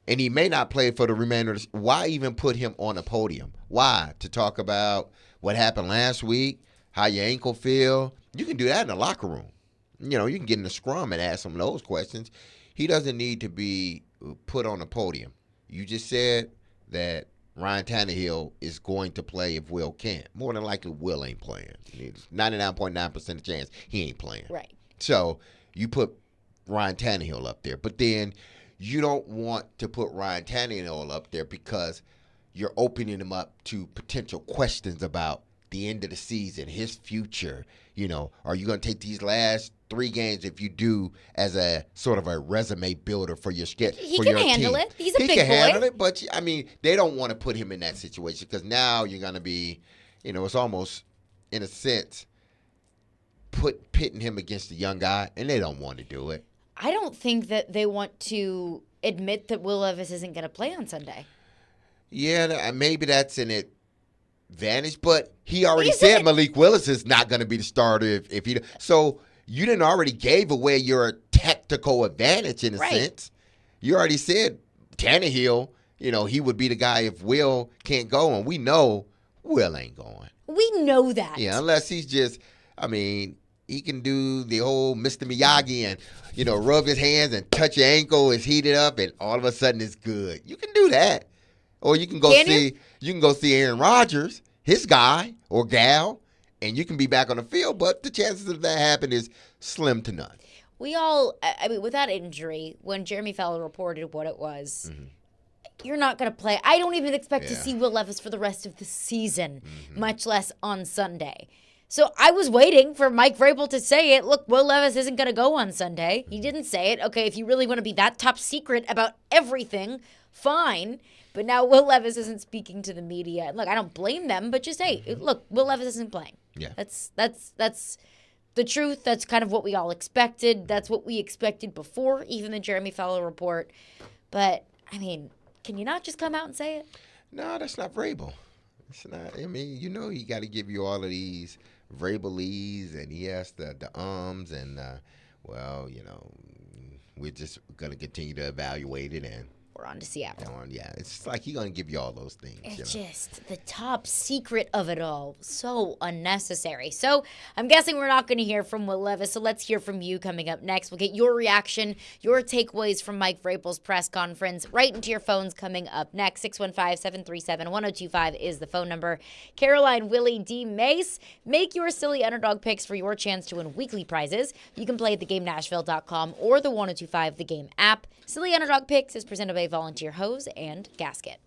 and he may not play for the remainder of the. Why even put him on a podium? Why? To talk about what happened last week, how your ankle feel? You can do that in the locker room. You can get in the scrum and ask him those questions. He doesn't need to be put on a podium. You just said that Ryan Tannehill is going to play if Will can't. More than likely, Will ain't playing. 99.9% chance he ain't playing. Right. So you put Ryan Tannehill up there. But then you don't want to put Ryan Tannehill up there because you're opening him up to potential questions about the end of the season, his future. Are you going to take these last 3 games, if you do, as a sort of a resume builder for your schedule? He can handle it. He's a big boy. He can handle it, but they don't want to put him in that situation because now you're going to be, it's almost, in a sense, pitting him against a young guy, and they don't want to do it. I don't think that they want to admit that Will Levis isn't going to play on Sunday. Yeah, maybe that's an advantage, but he already said Malik Willis is not going to be the starter if he. So you didn't already gave away your tactical advantage in a sense. You already said Tannehill, he would be the guy if Will can't go, and we know Will ain't going. We know that. Yeah, unless he's just, he can do the old Mr. Miyagi and, rub his hands and touch your ankle, it's heated up, and all of a sudden it's good. You can do that. Or you can go see Aaron Rodgers, his guy or gal, and you can be back on the field, but the chances of that happening is slim to none. With that injury, when Jeremy Fowler reported what it was, you're not going to play. I don't even expect to see Will Levis for the rest of the season, much less on Sunday. So I was waiting for Mike Vrabel to say it. Look, Will Levis isn't going to go on Sunday. He didn't say it. Okay, if you really want to be that top secret about everything, fine. But now Will Levis isn't speaking to the media. Look, I don't blame them, but just, hey, look, Will Levis isn't playing. Yeah. That's the truth. That's kind of what we all expected. That's what we expected before even the Jeremy Fowler report. But, can you not just come out and say it? No, that's not Vrabel. It's not. He got to give you all of these Vrabelese, and he has the ums, and, we're just going to continue to evaluate it, and we're on to Seattle. Yeah, it's like he's going to give you all those things. It's just the top secret of it all. So unnecessary. So I'm guessing we're not going to hear from Will Levis, so let's hear from you coming up next. We'll get your reaction, your takeaways from Mike Vrabel's press conference right into your phones coming up next. 615-737-1025 is the phone number. Caroline, Willy, D-Mase, make your silly underdog picks for your chance to win weekly prizes. You can play at thegamenashville.com or the 1025 The Game app. Silly Underdog Picks is presented by Volunteer Hose and Gasket.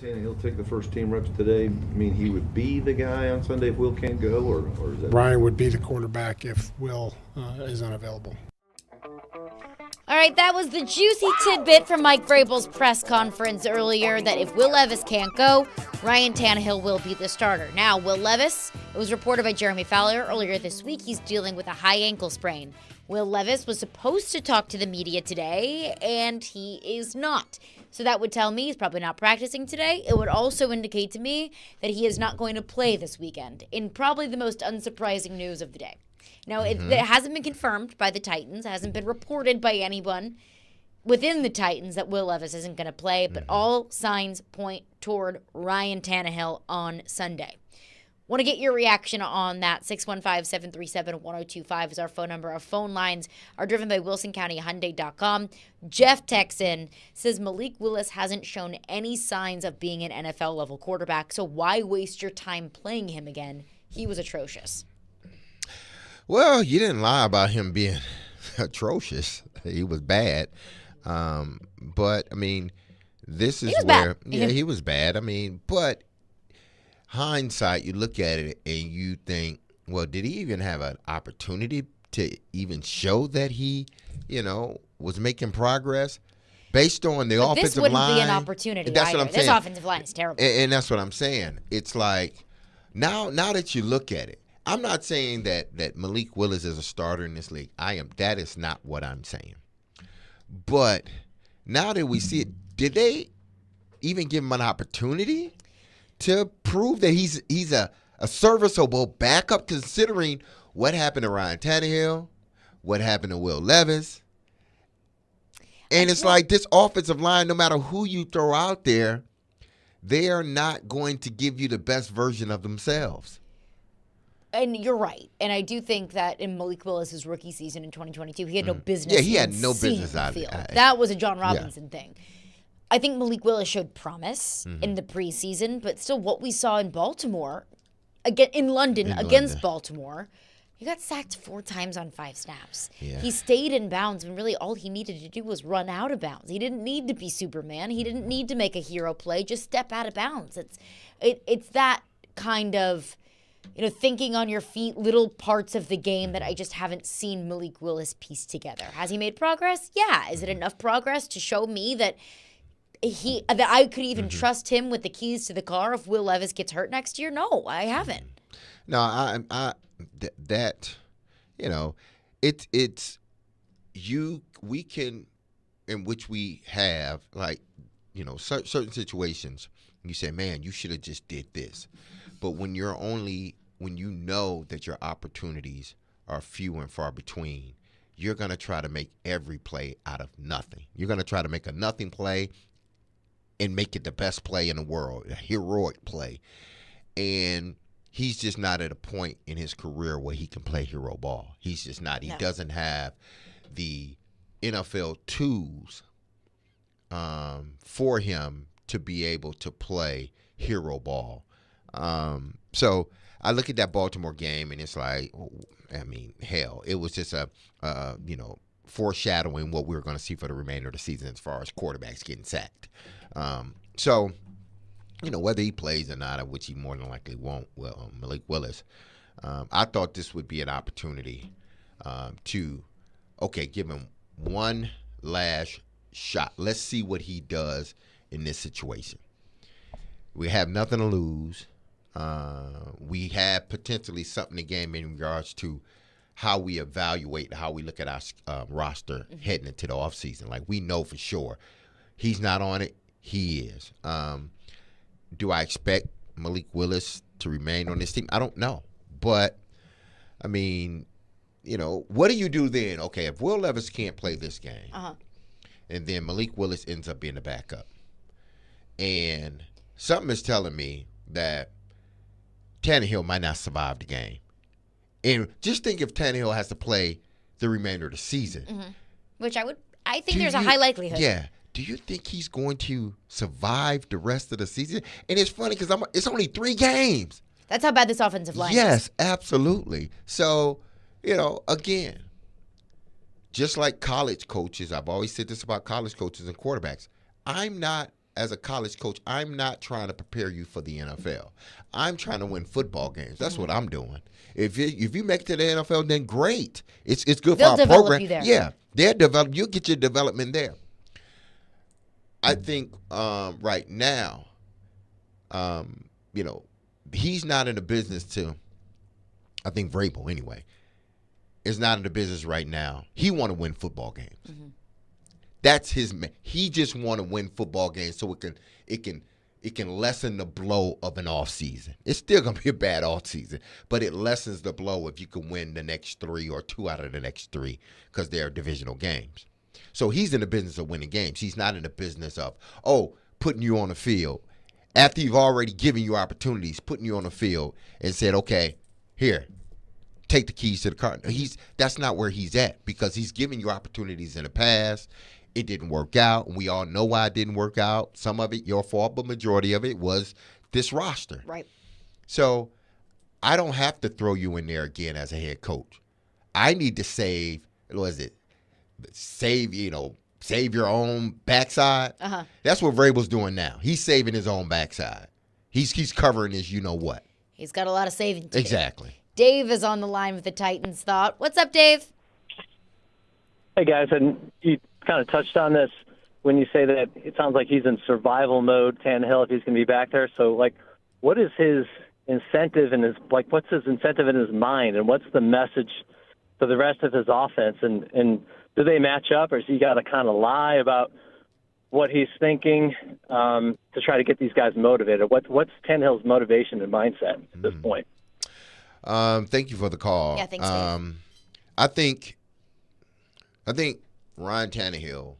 Tannehill take the first team reps today mean he would be the guy on Sunday if Will can't go, or is that Ryan would be the quarterback if Will is unavailable. All right, that was the juicy tidbit from Mike Vrabel's press conference earlier that if Will Levis can't go, Ryan Tannehill will be the starter. Now, Will Levis, it was reported by Jeremy Fowler earlier this week, he's dealing with a high ankle sprain. Will Levis was supposed to talk to the media today, and he is not. So that would tell me he's probably not practicing today. It would also indicate to me that he is not going to play this weekend, in probably the most unsurprising news of the day. Now, it hasn't been confirmed by the Titans. It hasn't been reported by anyone within the Titans that Will Levis isn't going to play, but all signs point toward Ryan Tannehill on Sunday. Want to get your reaction on that. 615-737-1025 is our phone number. Our phone lines are driven by WilsonCountyHyundai.com. Jeff Texan says Malik Willis hasn't shown any signs of being an NFL-level quarterback, so why waste your time playing him again? He was atrocious. Well, you didn't lie about him being atrocious. He was bad. But, I mean, this is where – yeah, he was bad. I mean, but hindsight, you look at it and you think, well, did he even have an opportunity to even show that he, was making progress based on the offensive line? This wouldn't be an opportunity That's either. what I'm saying. This offensive line is terrible. And that's what I'm saying. It's like now that you look at it, I'm not saying that Malik Willis is a starter in this league. That is not what I'm saying. But now that we see it, did they even give him an opportunity to prove that he's a serviceable backup, considering what happened to Ryan Tannehill, what happened to Will Levis? And it's like this offensive line, no matter who you throw out there, they are not going to give you the best version of themselves. And you're right. And I do think that in Malik Willis' rookie season in 2022, he had no business. Yeah, he had no business out of it. That was a John Robinson thing. I think Malik Willis showed promise in the preseason, but still what we saw in Baltimore, again in London against Baltimore, he got sacked 4 times on 5 snaps. Yeah. He stayed in bounds when really all he needed to do was run out of bounds. He didn't need to be Superman. He didn't need to make a hero play. Just step out of bounds. It's that kind of thinking on your feet, little parts of the game that I just haven't seen Malik Willis piece together. Has he made progress? Yeah. Is it enough progress to show me that I could even trust him with the keys to the car if Will Levis gets hurt next year? No, I haven't. No, we can, in which we have, like, certain situations, you say, man, you should have just did this. But when you know that your opportunities are few and far between, you're going to try to make every play out of nothing. You're going to try to make a nothing play and make it the best play in the world, a heroic play. And he's just not at a point in his career where he can play hero ball. He's just not. He doesn't have the NFL tools for him to be able to play hero ball. So I look at that Baltimore game, and it's like, hell, it was just a foreshadowing what we were going to see for the remainder of the season as far as quarterbacks getting sacked. So, whether he plays or not, which he more than likely won't, Malik Willis, I thought this would be an opportunity to give him one last shot. Let's see what he does in this situation. We have nothing to lose. We have potentially something to gain in regards to how we evaluate, how we look at our roster heading into the offseason. Like, we know for sure he's not on it. He is. Do I expect Malik Willis to remain on this team? I don't know. But, what do you do then? Okay, if Will Levis can't play this game, and then Malik Willis ends up being the backup, and something is telling me that Tannehill might not survive the game. And just think if Tannehill has to play the remainder of the season. Which I think there's a high likelihood. Yeah. Do you think he's going to survive the rest of the season? And it's funny because it's only 3 games. That's how bad this offensive line is. Yes, absolutely. So, again, just like college coaches, I've always said this about college coaches and quarterbacks. I'm not as a college coach, I'm not trying to prepare you for the NFL. I'm trying to win football games. That's what I'm doing. If you make it to the NFL, then great. It's good They'll for our develop program. you there. Yeah, they'll develop. You'll get your development there. I think right now, he's not in the business to. I think Vrabel anyway is not in the business right now. He want to win football games. Mm-hmm. That's his. He just want to win football games so it can lessen the blow of an off season. It's still gonna be a bad off season, but it lessens the blow if you can win the next 3 or 2 out of the next 3 because they're divisional games. So he's in the business of winning games. He's not in the business of putting you on the field after you've already given you opportunities, putting you on the field and said, okay, here, take the keys to the car. That's not where he's at because he's given you opportunities in the past. It didn't work out, and we all know why it didn't work out. Some of it your fault, but majority of it was this roster. Right. So I don't have to throw you in there again as a head coach. I need to save your own backside. Uh-huh. That's what Vrabel's doing now. He's saving his own backside. He's covering his you-know-what. He's got a lot of saving to do. Exactly. Dave is on the line with the Titans thought. What's up, Dave? Hey, guys, and you kind of touched on this when you say that it sounds like he's in survival mode, Tannehill, if he's going to be back there. So, what is his incentive in what's his incentive in his mind, and what's the message for the rest of his offense? And do they match up, or has he got to kind of lie about what he's thinking to try to get these guys motivated? What's Tannehill's motivation and mindset at this point? Thank you for the call. Yeah, thanks, Dave. I think Ryan Tannehill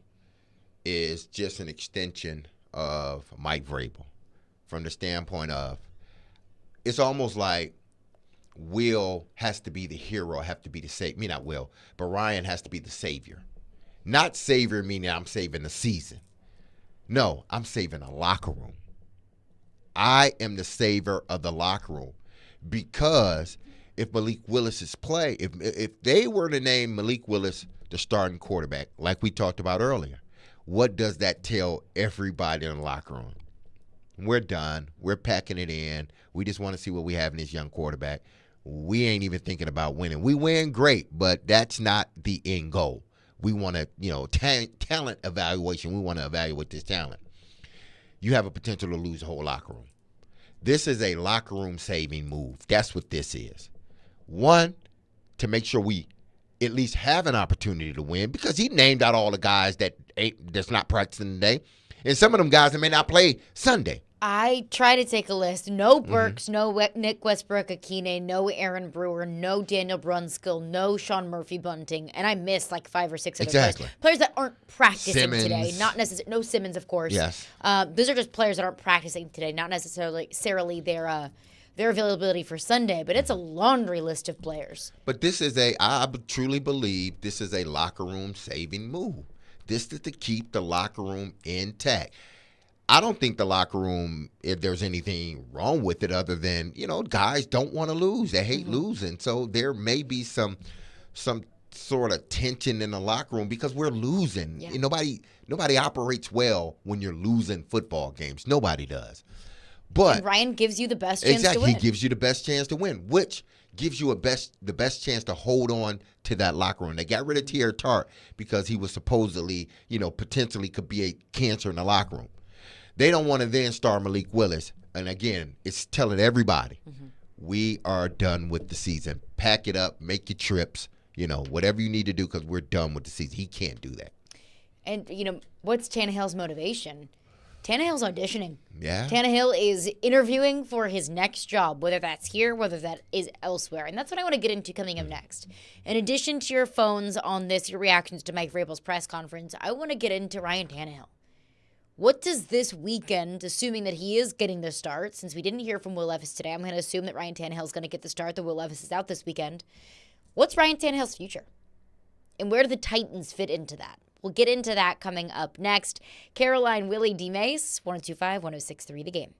is just an extension of Mike Vrabel from the standpoint of it's almost like Will has to be the hero, have to be the savior. Me, not Will, but Ryan has to be the savior. Not savior meaning I'm saving the season. No, I'm saving a locker room. I am the savior of the locker room because if Malik Willis if they were to name Malik Willis the starting quarterback, like we talked about earlier, what does that tell everybody in the locker room? We're done. We're packing it in. We just want to see what we have in this young quarterback. We ain't even thinking about winning. We win, great, but that's not the end goal. We want to, talent evaluation. We want to evaluate this talent. You have a potential to lose the whole locker room. This is a locker room saving move. That's what this is. One, to make sure we at least have an opportunity to win because he named out all the guys that's not practicing today. And some of them guys that may not play Sunday. I try to take a list. No Burks, no Nick Westbrook-Akine, no Aaron Brewer, no Daniel Brunskill, no Sean Murphy-Bunting, and I missed 5 or 6 other players that aren't practicing today. Not necessarily. No Simmons, of course. Yes. Those are just players that aren't practicing today, not necessarily their availability for Sunday, but it's a laundry list of players. But this is I truly believe this is a locker room saving move. This is to keep the locker room intact. I don't think the locker room, if there's anything wrong with it other than, guys don't want to lose. They hate losing. So there may be some sort of tension in the locker room because we're losing. Yeah. Nobody operates well when you're losing football games. Nobody does. But and Ryan gives you the best chance to win. He gives you the best chance to win, which gives you the best chance to hold on to that locker room. They got rid of Tier Tart because he was supposedly, potentially could be a cancer in the locker room. They don't want to then start Malik Willis. And again, it's telling everybody, we are done with the season. Pack it up, make your trips, whatever you need to do because we're done with the season. He can't do that. And, what's Tannehill's motivation? Tannehill's auditioning. Yeah. Tannehill is interviewing for his next job, whether that's here, whether that is elsewhere. And that's what I want to get into coming up next. In addition to your phones on this, your reactions to Mike Vrabel's press conference, I want to get into Ryan Tannehill. What does this weekend, assuming that he is getting the start, since we didn't hear from Will Levis today, I'm going to assume that Ryan Tannehill is going to get the start, that Will Levis is out this weekend. What's Ryan Tannehill's future? And where do the Titans fit into that? We'll get into that coming up next. Caroline, Willy, D-Mase, 102.5, 106.3 The Game.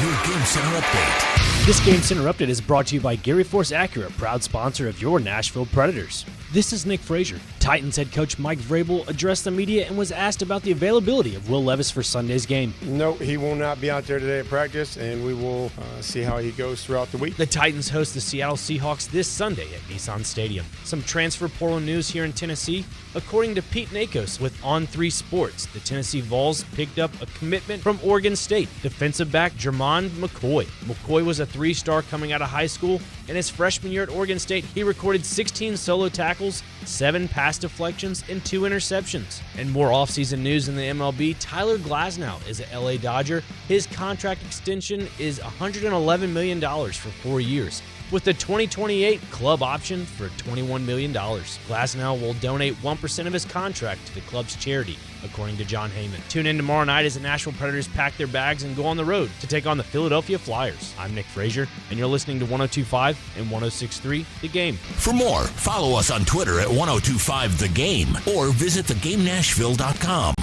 your Game Center update. This Game Center update is brought to you by Gary Force Acura, proud sponsor of your Nashville Predators. This is Nick Frazier. Titans head coach Mike Vrabel addressed the media and was asked about the availability of Will Levis for Sunday's game. No, he will not be out there today at practice, and we will see how he goes throughout the week. The Titans host the Seattle Seahawks this Sunday at Nissan Stadium. Some transfer portal news here in Tennessee. According to Pete Nakos with On3 Sports, the Tennessee Vols picked up a commitment from Oregon State. Defensive back Jermon McCoy. McCoy was a 3-star coming out of high school. In his freshman year at Oregon State, he recorded 16 solo tackles, 7 pass deflections, and 2 interceptions. And more offseason news in the MLB, Tyler Glasnow is an LA Dodger. His contract extension is $111 million for 4 years, with the 2028 club option for $21 million. Glasnow will donate 1% of his contract to the club's charity, according to John Heyman. Tune in tomorrow night as the Nashville Predators pack their bags and go on the road to take on the Philadelphia Flyers. I'm Nick Frazier, and you're listening to 102.5 and 106.3 The Game. For more, follow us on Twitter at 1025 The Game or visit thegamenashville.com.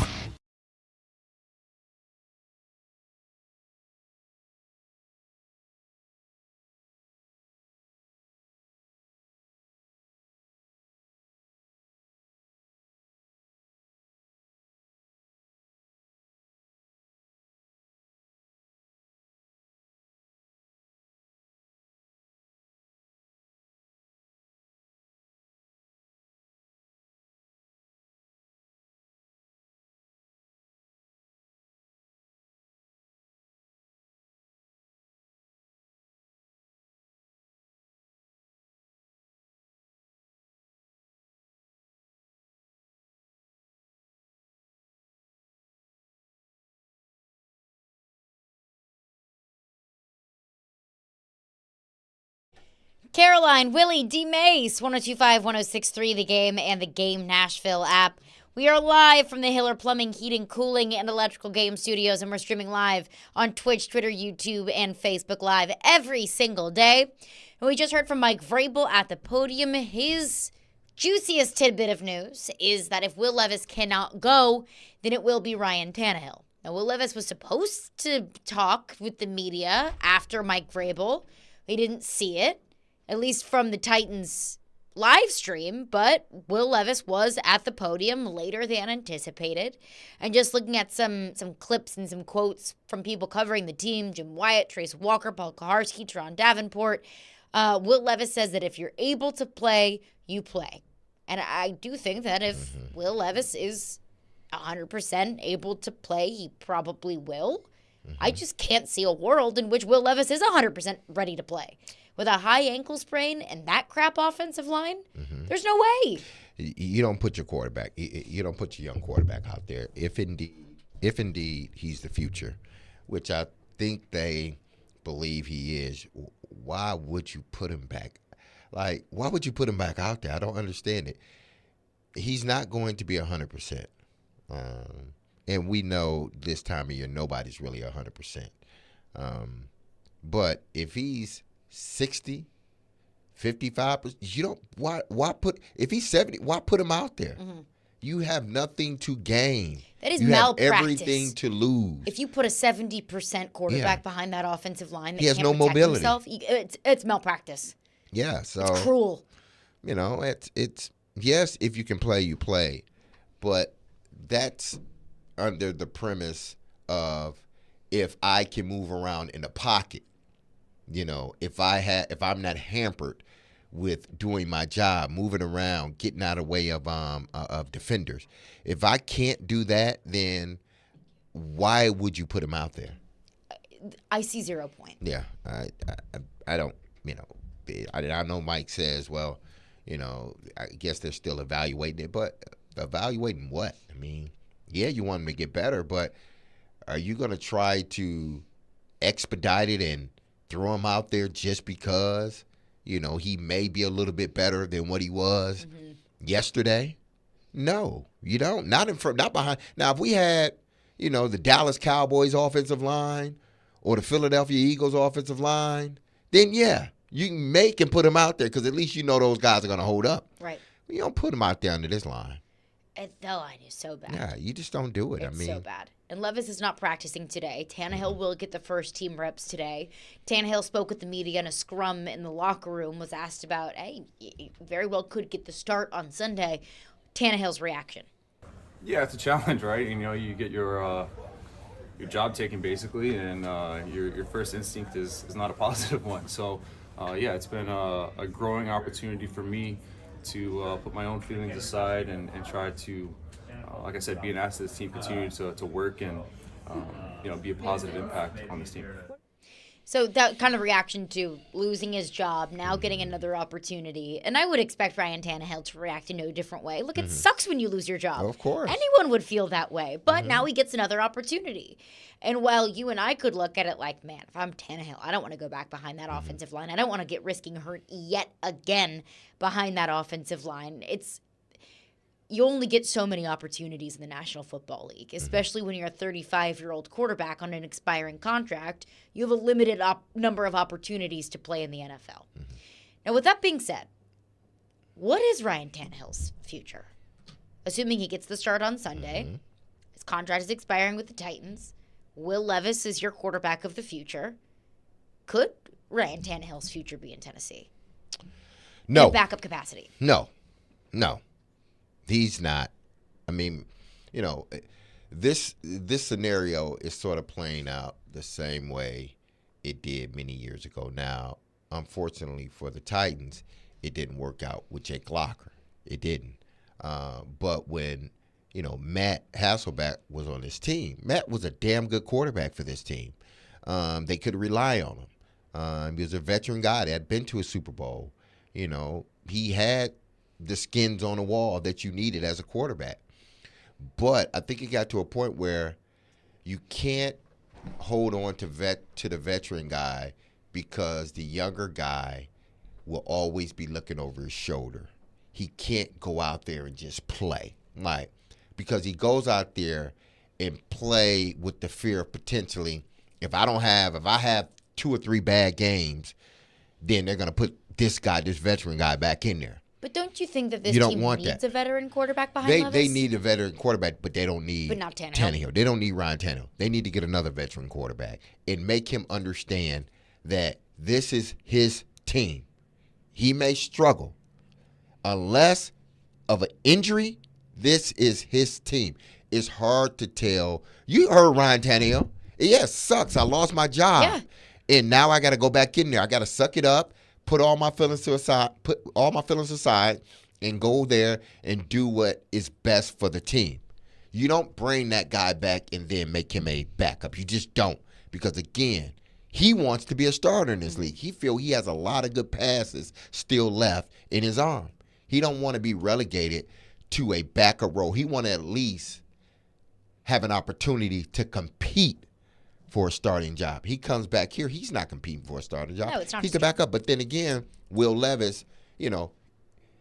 Caroline, Willy, D-Mase, 1025, 1063, The Game, and the Game Nashville app. We are live from the Hiller Plumbing, Heating, Cooling, and Electrical Game Studios, and we're streaming live on Twitch, Twitter, YouTube, and Facebook Live every single day. And we just heard from Mike Vrabel at the podium. His juiciest tidbit of news is that if Will Levis cannot go, then it will be Ryan Tannehill. Now, Will Levis was supposed to talk with the media after Mike Vrabel. We didn't see it, at least from the Titans live stream, but Will Levis was at the podium later than anticipated. And just looking at some clips and some quotes from people covering the team, Jim Wyatt, Trace Walker, Paul Kaharski, Teron Davenport, Will Levis says that if you're able to play, you play. And I do think that if Will Levis is 100% able to play, he probably will. I just can't see a world in which Will Levis is 100% ready to play. With a high ankle sprain and that crap offensive line, there's no way. You don't put your quarterback. You don't put your young quarterback out there. If indeed he's the future, which I think they believe he is, why would you put him back? Like, why would you put him back out there? I don't understand it. He's not going to be 100%. And we know this time of year nobody's really 100%. But if he's 60, 55%, you don't why put if he's 70, why put him out there? You have nothing to gain. That is you malpractice. have everything to lose. If you put a 70% quarterback behind that offensive line that He has can't no protect mobility. himself, it's malpractice. Yeah, so It's cruel. You know, it's yes, if you can play, you play. But that's under the premise of if I can move around in the pocket. You know, if I'm not hampered with doing my job, moving around, getting out of the way of defenders. If I can't do that, then why would you put him out there? I see 0 point. Yeah, I don't. You know, I know Mike says, well, you know, I guess they're still evaluating it, but evaluating what? I mean, yeah, you want him to get better, but are you going to try to expedite it and throw him out there just because, you know, he may be a little bit better than what he was yesterday? No, you don't. Not in front, not behind. Now, if we had, you know, the Dallas Cowboys offensive line or the Philadelphia Eagles offensive line, then yeah, you can put him out there because at least you know those guys are going to hold up. Right. You don't put him out there under this line. The line is so bad. Yeah, you just don't do it. It's I mean, so bad. and Levis is not practicing today. Tannehill will get the first team reps today. Tannehill spoke with the media in a scrum in the locker room, was asked about, hey, he very well could get the start on Sunday. Tannehill's reaction. Yeah, it's a challenge, right? You get your job taken basically, and your first instinct is not a positive one. So, yeah, it's been a growing opportunity for me to put my own feelings aside and try to, like I said, be an asset to this team, continue to work and be a positive impact on this team. So that kind of reaction to losing his job, now getting another opportunity. And I would expect Ryan Tannehill to react in no different way. Look, it sucks when you lose your job. Of course. Anyone would feel that way. But now he gets another opportunity. And while you and I could look at it like, man, if I'm Tannehill, I don't want to go back behind that offensive line. I don't want to get risking hurt yet again behind that offensive line. You only get so many opportunities in the National Football League, especially when you're a 35-year-old quarterback on an expiring contract. You have a limited number of opportunities to play in the NFL. Now, with that being said, what is Ryan Tannehill's future? Assuming he gets the start on Sunday, his contract is expiring with the Titans. Will Levis is your quarterback of the future. Could Ryan Tannehill's future be in Tennessee? No. In backup capacity? No. He's not. I mean, this scenario is sort of playing out the same way it did many years ago. Now, unfortunately for the Titans, it didn't work out with Jake Locker. It didn't. But when, Matt Hasselbeck was on this team, Matt was a damn good quarterback for this team. They could rely on him. He was a veteran guy that had been to a Super Bowl. He had the skins on the wall that you needed as a quarterback. But I think it got to a point where you can't hold on to the veteran guy because the younger guy will always be looking over his shoulder. He can't go out there and just play. Because he goes out there and play with the fear of potentially, if I have 2 or 3 bad games, then they're going to put this veteran guy back in there. But don't you think that this team needs a veteran quarterback behind Levis? They need a veteran quarterback, but they don't need not Tannehill. They don't need Ryan Tannehill. They need to get another veteran quarterback and make him understand that this is his team. He may struggle. Unless of an injury, this is his team. It's hard to tell. You heard Ryan Tannehill. Yeah, it sucks. I lost my job. Yeah. And now I got to go back in there. I got to suck it up. Put all my feelings aside and go there and do what is best for the team. You don't bring that guy back and then make him a backup. You just don't. Because, again, he wants to be a starter in this league. He feels he has a lot of good passes still left in his arm. He don't want to be relegated to a backup role. He want to at least have an opportunity to compete for a starting job. He comes back here, he's not competing for a starting job. No, it's not. He's the backup. But then again, Will Levis,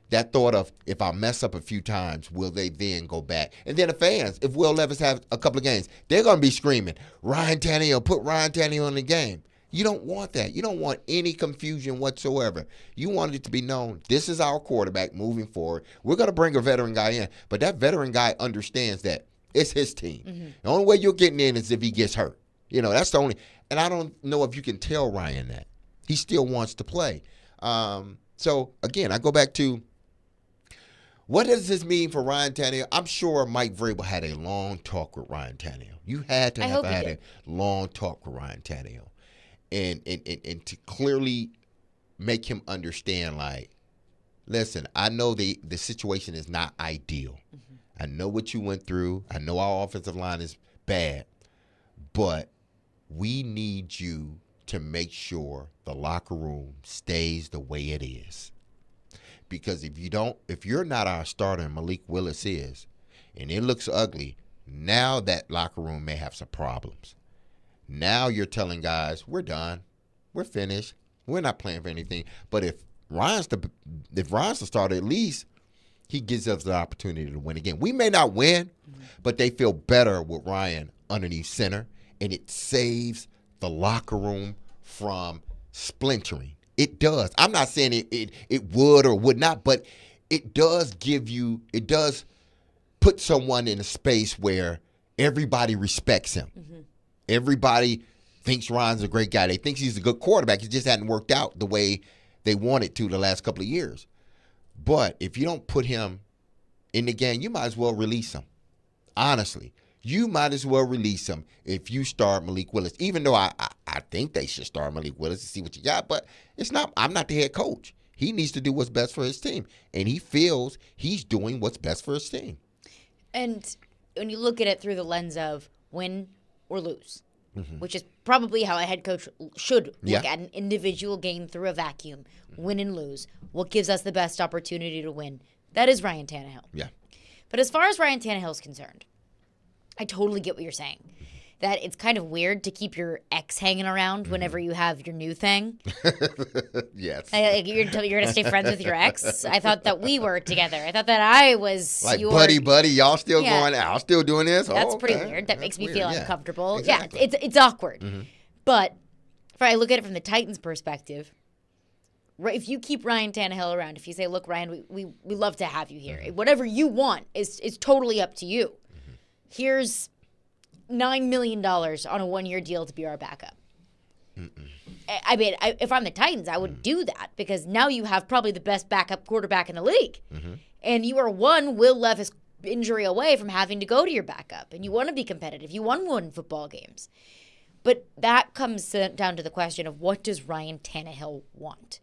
that thought of, if I mess up a few times, will they then go back? And then the fans, if Will Levis have a couple of games, they're going to be screaming, Ryan Tannehill, put Ryan Tannehill in the game. You don't want that. You don't want any confusion whatsoever. You want it to be known, this is our quarterback moving forward. We're going to bring a veteran guy in, but that veteran guy understands that it's his team. The only way you're getting in is if he gets hurt. That's the only, and I don't know if you can tell Ryan that. He still wants to play. So, again, I go back to, what does this mean for Ryan Tannehill? I'm sure Mike Vrabel had a long talk with Ryan Tannehill. You had to have had a long talk with Ryan Tannehill. And to clearly make him understand, listen, I know the situation is not ideal. I know what you went through. I know our offensive line is bad. But we need you to make sure the locker room stays the way it is. Because if you're not our starter and Malik Willis is, and it looks ugly, now that locker room may have some problems. Now you're telling guys, we're done. We're finished. We're not playing for anything. But if Ryan's the starter, at least he gives us the opportunity to win again. We may not win, but they feel better with Ryan underneath center. And it saves the locker room from splintering. It does. I'm not saying it would or would not, but it does put someone in a space where everybody respects him. Everybody thinks Ryan's a great guy. They think he's a good quarterback. It just hadn't worked out the way they wanted to the last couple of years. But if you don't put him in the game, you might as well release him. Honestly, you might as well release him if you start Malik Willis. Even though I think they should start Malik Willis to see what you got, but it's not. I'm not the head coach. He needs to do what's best for his team, and he feels he's doing what's best for his team. And when you look at it through the lens of win or lose, which is probably how a head coach should look at an individual game through a vacuum, win and lose. What gives us the best opportunity to win? That is Ryan Tannehill. Yeah. But as far as Ryan Tannehill is concerned, I totally get what you're saying. That it's kind of weird to keep your ex hanging around whenever you have your new thing. Yes. You're going to stay friends with your ex? I thought that we were together. I thought that I was like your... buddy, y'all still going out, still doing this? That's pretty okay. weird. That makes me feel yeah. uncomfortable. Exactly. Yeah, it's awkward. But if I look at it from the Titans' perspective, if you keep Ryan Tannehill around, if you say, look, Ryan, we love to have you here. Whatever you want is totally up to you. Here's $9 million on a one-year deal to be our backup. I mean, if I'm the Titans, I would do that because now you have probably the best backup quarterback in the league. And you are one Will Levis injury away from having to go to your backup. And you want to be competitive. You want to win football games. But that comes down to the question of what does Ryan Tannehill want?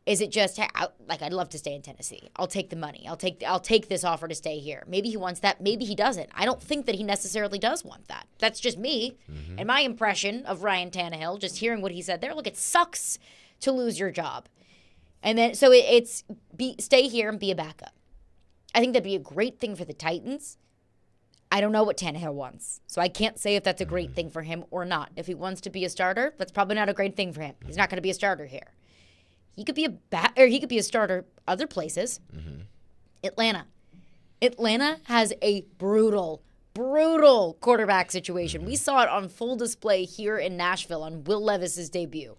Is it just, hey, I'd love to stay in Tennessee. I'll take the money. I'll take this offer to stay here. Maybe he wants that. Maybe he doesn't. I don't think that he necessarily does want that. That's just me and my impression of Ryan Tannehill, just hearing what he said there. Look, it sucks to lose your job. And then, so it's stay here and be a backup. I think that'd be a great thing for the Titans. I don't know what Tannehill wants, so I can't say if that's a great thing for him or not. If he wants to be a starter, that's probably not a great thing for him. He's not going to be a starter here. He could be he could be a starter other places. Atlanta has a brutal quarterback situation. We saw it on full display here in Nashville on Will Levis's debut.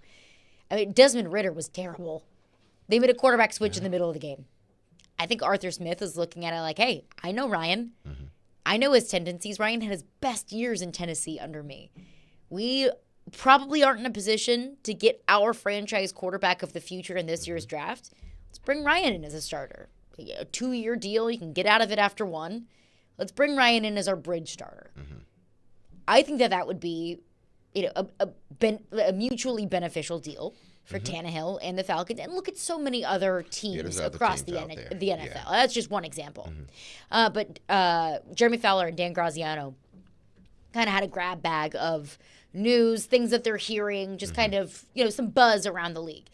I mean, Desmond Ridder was terrible. They made a quarterback switch in the middle of the game. I think Arthur Smith is looking at it like, hey, I know Ryan. I know his tendencies. Ryan had his best years in Tennessee under me. We probably aren't in a position to get our franchise quarterback of the future in this year's draft. Let's bring Ryan in as a starter. A 2-year deal. You can get out of it after one. Let's bring Ryan in as our bridge starter. I think that would be a mutually beneficial deal for Tannehill and the Falcons. And look at so many other teams across the NFL. Yeah. That's just one example. But Jeremy Fowler and Dan Graziano kind of had a grab bag of news, things that they're hearing, just kind of, some buzz around the league.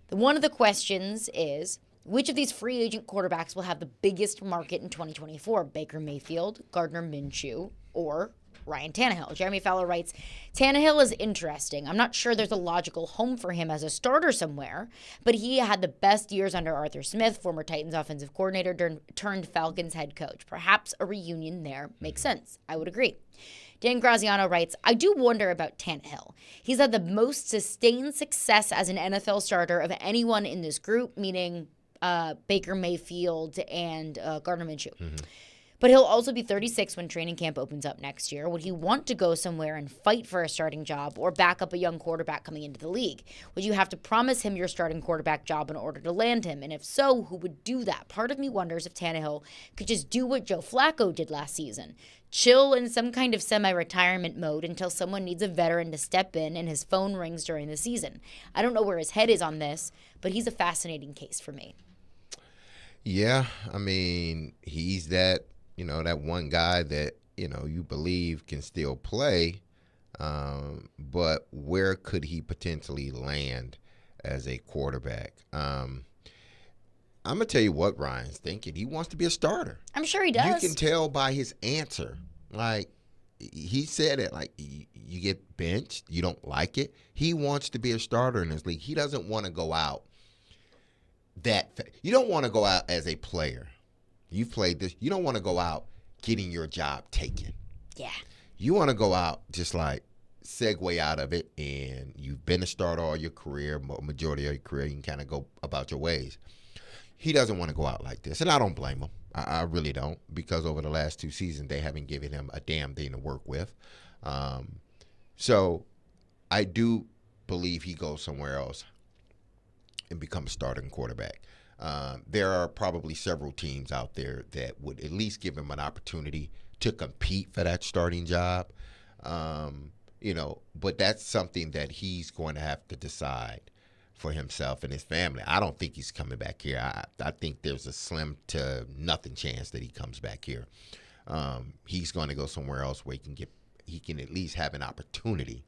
One of the questions is, which of these free agent quarterbacks will have the biggest market in 2024? Baker Mayfield, Gardner Minshew, or Ryan Tannehill? Jeremy Fowler writes, Tannehill is interesting. I'm not sure there's a logical home for him as a starter somewhere, but he had the best years under Arthur Smith, former Titans offensive coordinator turned Falcons head coach. Perhaps a reunion there makes sense. I would agree. Dan Graziano writes, I do wonder about Tannehill. He's had the most sustained success as an NFL starter of anyone in this group, meaning Baker Mayfield and Gardner Minshew. But he'll also be 36 when training camp opens up next year. Would he want to go somewhere and fight for a starting job or back up a young quarterback coming into the league? Would you have to promise him your starting quarterback job in order to land him? And if so, who would do that? Part of me wonders if Tannehill could just do what Joe Flacco did last season. Chill in some kind of semi-retirement mode until someone needs a veteran to step in and his phone rings during the season. I don't know where his head is on this, but he's a fascinating case for me. Yeah, I mean, he's that, that one guy that, you believe can still play, but where could he potentially land as a quarterback? I'm going to tell you what Ryan's thinking. He wants to be a starter. I'm sure he does. You can tell by his answer. Like, he said it, like, you get benched, you don't like it. He wants to be a starter in this league. He doesn't want to go out you don't want to go out as a player. You've played this. You don't want to go out getting your job taken. Yeah. You want to go out just like segue out of it, and you've been a starter all your career, majority of your career. You can kind of go about your ways. He doesn't want to go out like this, and I don't blame him. I really don't, because over the last 2 seasons, they haven't given him a damn thing to work with. So I do believe he goes somewhere else and becomes a starting quarterback. There are probably several teams out there that would at least give him an opportunity to compete for that starting job. But that's something that he's going to have to decide for himself and his family. I don't think he's coming back here. I think there's a slim to nothing chance that he comes back here. He's going to go somewhere else where he can at least have an opportunity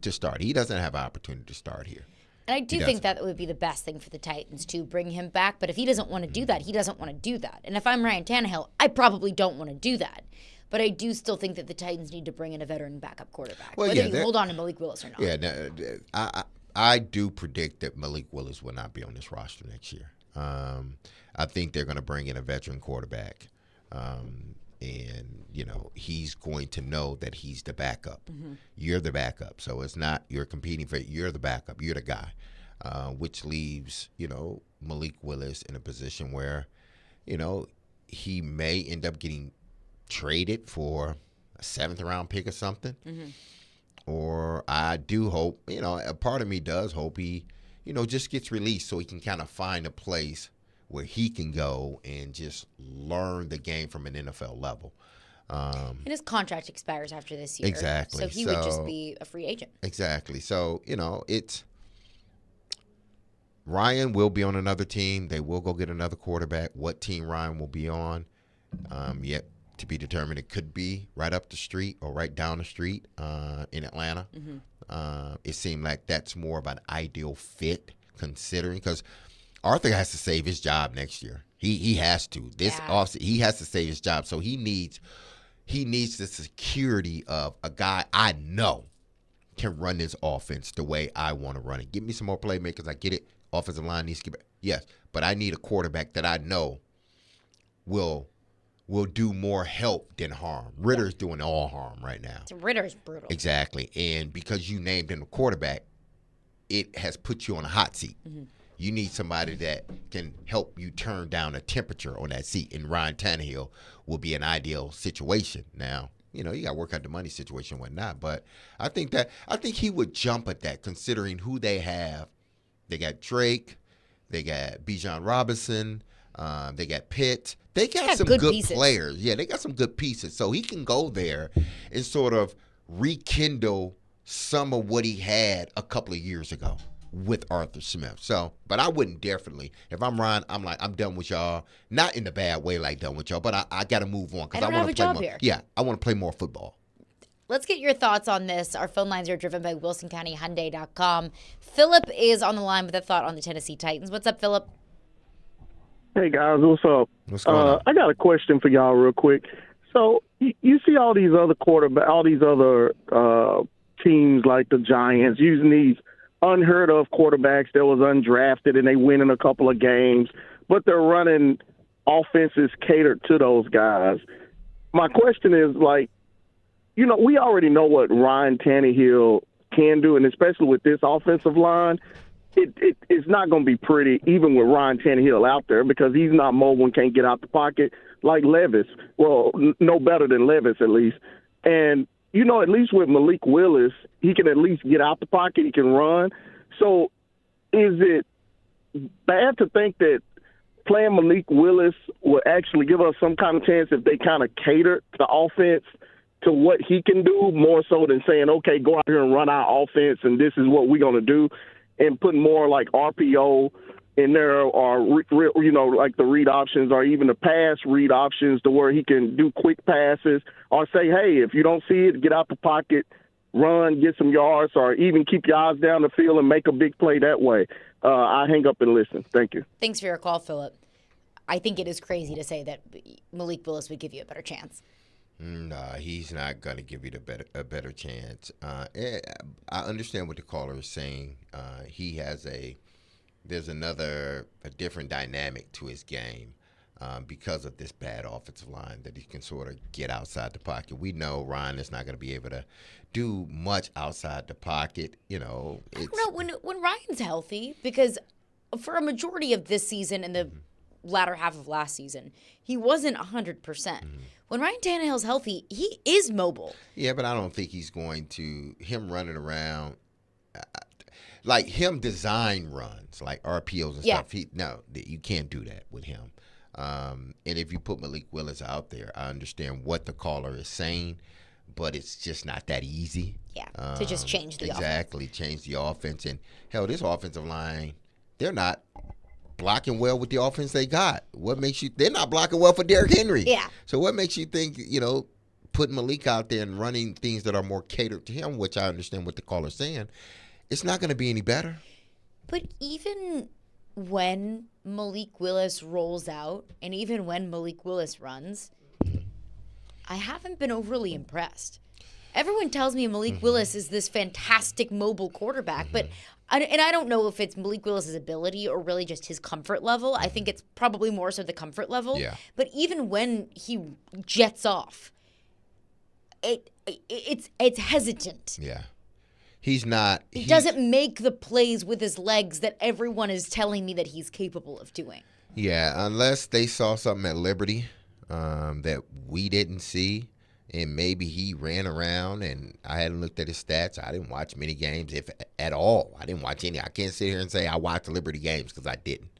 to start. He doesn't have an opportunity to start here. And I do think that would be the best thing for the Titans to bring him back. But if he doesn't want to do that, he doesn't want to do that. And if I'm Ryan Tannehill, I probably don't want to do that. But I do still think that the Titans need to bring in a veteran backup quarterback, whether you hold on to Malik Willis or not. Yeah, I do predict that Malik Willis will not be on this roster next year. I think they're going to bring in a veteran quarterback. And, he's going to know that he's the backup. Mm-hmm. You're the backup. So it's not you're competing for it. You're the backup. You're the guy, which leaves, Malik Willis in a position where, he may end up getting traded for a 7th-round pick or something. Mm-hmm. Or I do hope, a part of me does hope he, just gets released so he can kind of find a place where he can go and just learn the game from an NFL level. And his contract expires after this year. Exactly. So he would just be a free agent. Exactly. So, it's Ryan will be on another team. They will go get another quarterback. What team Ryan will be on, yet to be determined. It could be right up the street or right down the street in Atlanta. Mm-hmm. It seemed like that's more of an ideal fit, considering, because Arthur has to save his job next year. He has to. He has to save his job. So he needs the security of a guy I know can run this offense the way I want to run it. Give me some more playmakers. I get it. Offensive line needs to get back. Yes, but I need a quarterback that I know will do more help than harm. Ritter's doing all harm right now. Ritter's brutal. Exactly. And because you named him a quarterback, it has put you on a hot seat. Mm-hmm. You need somebody that can help you turn down the temperature on that seat. And Ryan Tannehill will be an ideal situation. Now, you got to work out the money situation and whatnot. But I think he would jump at that, considering who they have. They got Drake. They got Bijan Robinson. They got Pitt. They got some good players. Yeah, they got some good pieces. So he can go there and sort of rekindle some of what he had a couple of years ago with Arthur Smith. So, but I wouldn't definitely. If I'm Ryan, I'm like, I'm done with y'all. Not in a bad way, like done with y'all, but I got to move on because I want to play more. Here. Yeah, I want to play more football. Let's get your thoughts on this. Our phone lines are driven by WilsonCountyHyundai.com. Philip is on the line with a thought on the Tennessee Titans. What's up, Philip? Hey, guys. What's up? What's going on? I got a question for y'all real quick. So you see all these other teams like the Giants using these unheard of quarterbacks that was undrafted and they win in a couple of games, but they're running offenses catered to those guys. My question is, we already know what Ryan Tannehill can do, and especially with this offensive line, it's not going to be pretty, even with Ryan Tannehill out there, because he's not mobile and can't get out the pocket like Levis. Well, no better than Levis, at least. And at least with Malik Willis, he can at least get out the pocket. He can run. So is it bad to think that playing Malik Willis will actually give us some kind of chance if they kind of cater the offense to what he can do, more so than saying, okay, go out here and run our offense and this is what we're going to do, and put more like RPO in there, or like the read options, or even the pass read options, to where he can do quick passes, or say, hey, if you don't see it, get out the pocket, run, get some yards, or even keep your eyes down the field and make a big play that way. I hang up and listen. Thank you. Thanks for your call, Philip. I think it is crazy to say that Malik Willis would give you a better chance. No, he's not going to give you a better chance. I understand what the caller is saying. There's a different dynamic to his game because of this bad offensive line, that he can sort of get outside the pocket. We know Ryan is not going to be able to do much outside the pocket. I don't know when Ryan's healthy, because for a majority of this season and the latter half of last season, he wasn't 100%. When Ryan Tannehill's healthy, he is mobile. Yeah, but I don't think he's going to him running around like him design runs like RPOs and stuff. No, you can't do that with him. And if you put Malik Willis out there, I understand what the caller is saying, but it's just not that easy. Yeah, to just change the offense. Change the offense. And hell, this offensive line, they're not blocking well with the offense they got. They're not blocking well for Derrick Henry. Yeah. So what makes you think, putting Malik out there and running things that are more catered to him, which I understand what the caller's saying, it's not going to be any better. But even when Malik Willis rolls out and even when Malik Willis runs, I haven't been overly impressed. Everyone tells me Malik Willis is this fantastic mobile quarterback, but I don't know if it's Malik Willis's ability or really just his comfort level. I think it's probably more so the comfort level. Yeah. But even when he jets off, it's hesitant. Yeah. He doesn't make the plays with his legs that everyone is telling me that he's capable of doing. Yeah, unless they saw something at Liberty that we didn't see, and maybe he ran around and I hadn't looked at his stats. I didn't watch many games, if at all. I didn't watch any. I can't sit here and say I watched the Liberty games because I didn't.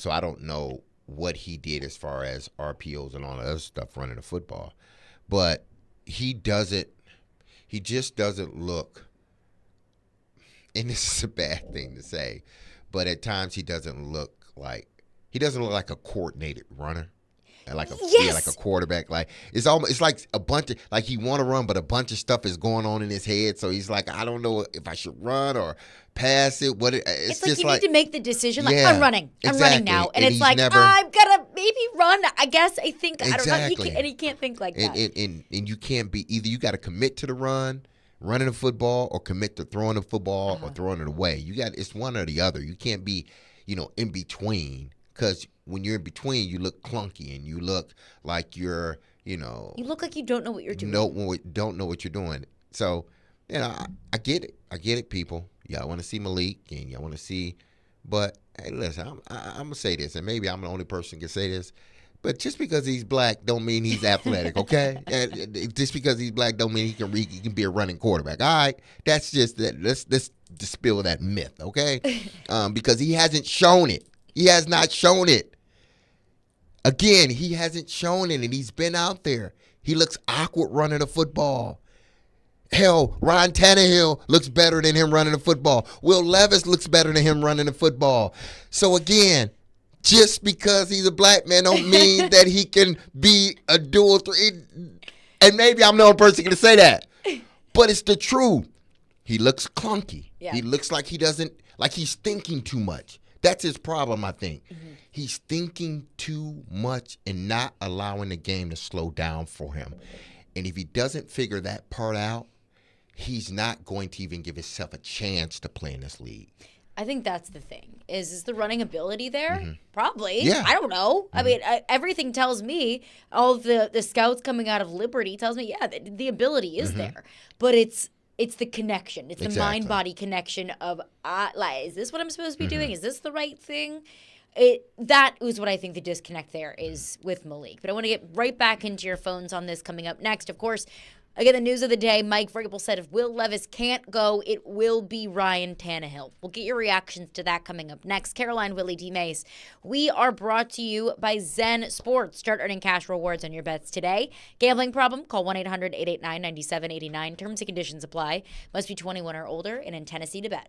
So I don't know what he did as far as RPOs and all the other stuff running the football. But he just doesn't look, and this is a bad thing to say, but at times he doesn't look like a coordinated runner. Like a quarterback. Like it's like a bunch of, like he want to run, but a bunch of stuff is going on in his head. So he's like, I don't know if I should run or pass it. It's like just you like, need to make the decision. Like, yeah, I'm running now, and it's like I'm gonna maybe run. I guess I think I don't know. He can't think like that. And you can't be either. You got to commit to the running the football, or commit to throwing the football or throwing it away. It's one or the other. You can't be, in between. Because when you're in between, you look clunky and you look like you're, You look like you don't know what you're doing. Don't know what you're doing. So, I get it. I get it, people. Y'all want to see Malik and y'all want to see. But, hey, listen, I'm going to say this, and maybe I'm the only person who can say this. But just because he's black don't mean he's athletic, okay? Just because he's black don't mean he can be a running quarterback. All right? That's just that. Let's dispel that myth, okay? Because he hasn't shown it. He has not shown it. Again, he hasn't shown it, and he's been out there. He looks awkward running the football. Hell, Ryan Tannehill looks better than him running the football. Will Levis looks better than him running the football. So again, just because he's a black man don't mean that he can be a dual three. And maybe I'm the only person going to say that. But it's the truth. He looks clunky. Yeah. He looks like he's thinking too much. That's his problem, I think. He's thinking too much and not allowing the game to slow down for him. And if he doesn't figure that part out, he's not going to even give himself a chance to play in this league. I think that's the thing. Is the running ability there? Probably. Yeah. I don't know. I mean, everything tells me, all of the scouts coming out of Liberty tells me, yeah, the ability is there. But it's the connection. It's the mind-body connection of, is this what I'm supposed to be doing? Is this the right thing? That is what I think the disconnect there is with Malik. But I want to get right back into your phones on this coming up next. Of course, again, the news of the day, Mike Vrabel said if Will Levis can't go, it will be Ryan Tannehill. We'll get your reactions to that coming up next. Caroline, Willy, D-Mase. We are brought to you by Zen Sports. Start earning cash rewards on your bets today. Gambling problem? Call 1-800-889-9789. Terms and conditions apply. Must be 21 or older and in Tennessee to bet.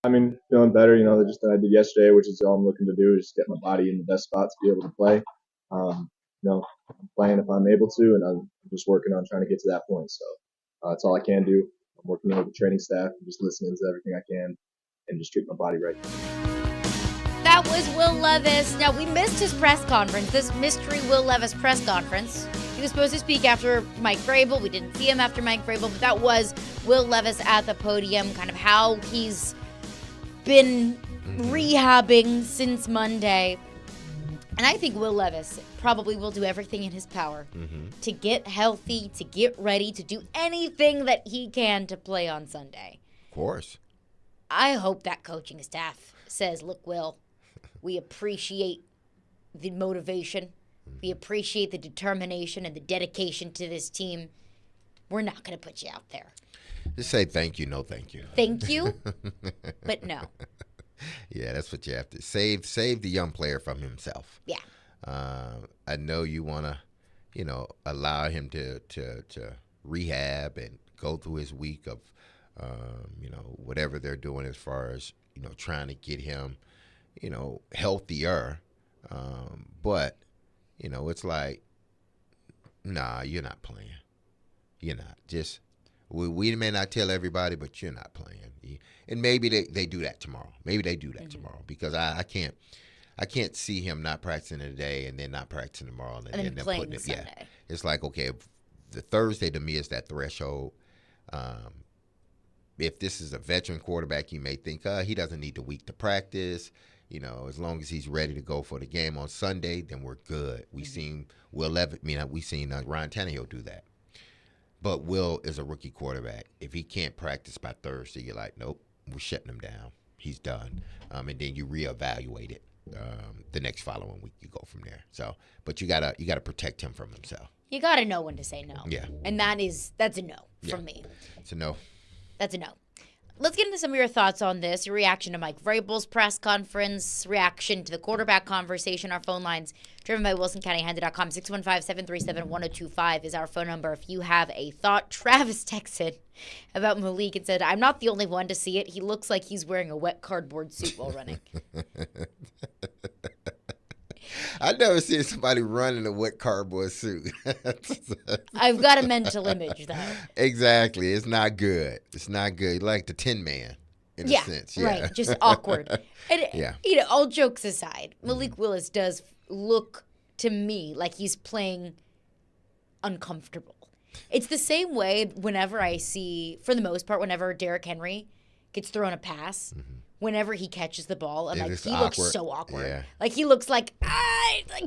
I mean, feeling better, just than I did yesterday, which is all I'm looking to do is just get my body in the best spot to be able to play. I'm playing if I'm able to, and I'm just working on trying to get to that point. So that's all I can do. I'm working with the training staff and just listening to everything I can and just treat my body right. That was Will Levis. Now, we missed his press conference, this mystery Will Levis press conference. He was supposed to speak after Mike Vrabel. We didn't see him after Mike Vrabel, but that was Will Levis at the podium, kind of how he's been rehabbing since Monday. And I think Will Levis probably will do everything in his power to get healthy, to get ready, to do anything that he can to play on Sunday. Of course. I hope that coaching staff says, look, Will, we appreciate the motivation. We appreciate the determination and the dedication to this team. We're not going to put you out there. Just say thank you, no thank you. Thank you, but no. Yeah, that's what you have to save the young player from himself. Yeah. I know you want to, allow him to rehab and go through his week of, whatever they're doing as far as, trying to get him, healthier. But, it's like, nah, you're not playing. You're not. Just, we may not tell everybody, but you're not playing. And maybe they do that tomorrow. Maybe they do that tomorrow because I can't see him not practicing today and then not practicing tomorrow and then playing putting it. Sunday. Yeah, it's like okay, the Thursday to me is that threshold. If this is a veteran quarterback, you may think he doesn't need the week to practice. As long as he's ready to go for the game on Sunday, then we're good. We've seen Will Levis. We've seen Ryan Tannehill do that. But Will is a rookie quarterback. If he can't practice by Thursday, you're like, nope, we're shutting him down. He's done. And then you reevaluate it the next following week. You go from there. So, but you gotta protect him from himself. You got to know when to say no. Yeah. And that's a no from me. It's a no. That's a no. Let's get into some of your thoughts on this. Your reaction to Mike Vrabel's press conference, reaction to the quarterback conversation. Our phone lines, driven by WilsonCountyHonda.com. 615-737-1025 is our phone number. If you have a thought, Travis texted about Malik and said, I'm not the only one to see it. He looks like he's wearing a wet cardboard suit while running. I've never seen somebody run in a wet cardboard suit. I've got a mental image, though. Exactly. It's not good. It's not good. Like the Tin Man, in a sense. Yeah, right. Just awkward. And, yeah. All jokes aside, Malik Willis does look to me like he's playing uncomfortable. It's the same way whenever I see, for the most part, whenever Derrick Henry gets thrown a pass, whenever he catches the ball, I'm like, he looks so awkward. Yeah. Like, he looks like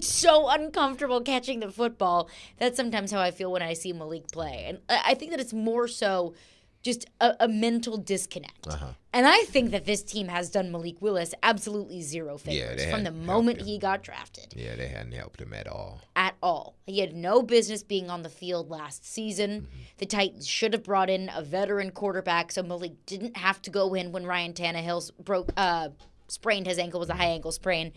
so uncomfortable catching the football. That's sometimes how I feel when I see Malik play. And I think that it's more so just a mental disconnect. And I think that this team has done Malik Willis absolutely zero favors from the moment he got drafted. Yeah, they hadn't helped him at all. At all. He had no business being on the field last season. The Titans should have brought in a veteran quarterback so Malik didn't have to go in when Ryan Tannehill sprained his ankle. It was a high ankle sprain.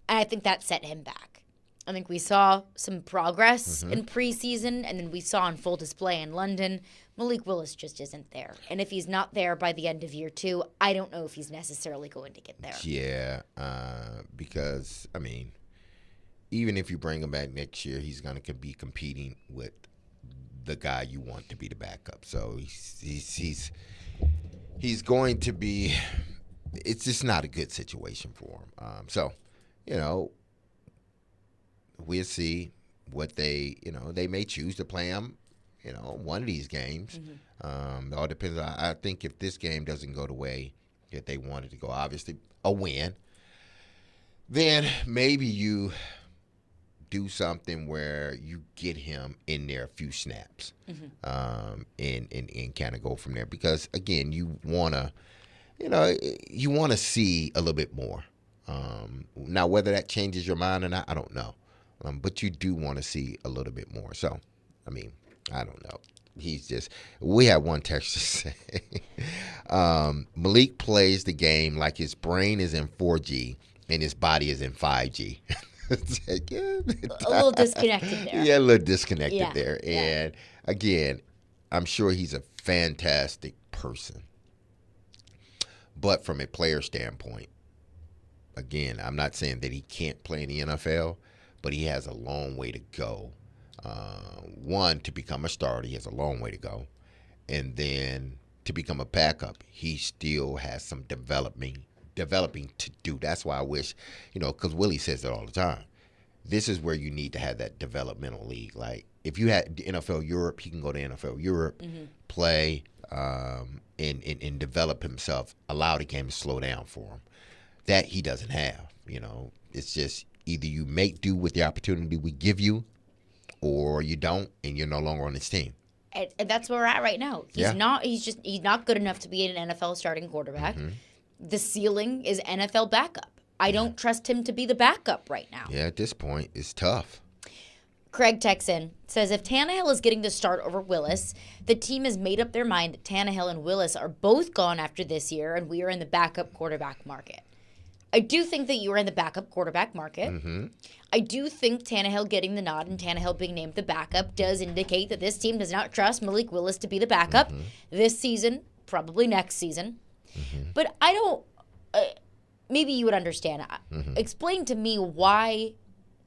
And I think that set him back. I think we saw some progress in preseason, and then we saw on full display in London. Malik Willis just isn't there. And if he's not there by the end of year 2, I don't know if he's necessarily going to get there. Yeah, because, even if you bring him back next year, he's going to be competing with the guy you want to be the backup. So he's going to be – it's just not a good situation for him. We'll see what they may choose to play him, one of these games. It all depends. I think if this game doesn't go the way that they wanted to go, obviously a win, then maybe you do something where you get him in there a few snaps and kind of go from there. Because, again, you want to see a little bit more. Now, whether that changes your mind or not, I don't know. But you do want to see a little bit more. So, I don't know. We had one texter say, Malik plays the game like his brain is in 4G and his body is in 5G. Like, a little disconnected there. Yeah, a little disconnected there. And, again, I'm sure he's a fantastic person. But from a player standpoint, again, I'm not saying that he can't play in the NFL, but he has a long way to go. One, to become a starter, he has a long way to go. And then to become a backup, he still has some developing to do. That's why I wish, because Willie says it all the time. This is where you need to have that developmental league. Like, if you had NFL Europe, he can go to NFL Europe, play, and develop himself, allow the game to slow down for him. That he doesn't have, It's just either you make do with the opportunity we give you, or you don't, and you're no longer on this team. And that's where we're at right now. He's not good enough to be an NFL starting quarterback. The ceiling is NFL backup. I don't trust him to be the backup right now. Yeah, at this point, it's tough. Craig Texan says, if Tannehill is getting the start over Willis, the team has made up their mind that Tannehill and Willis are both gone after this year, and we are in the backup quarterback market. I do think that you are in the backup quarterback market. I do think Tannehill getting the nod and Tannehill being named the backup does indicate that this team does not trust Malik Willis to be the backup this season, probably next season. But I don't... maybe you would understand. Explain to me why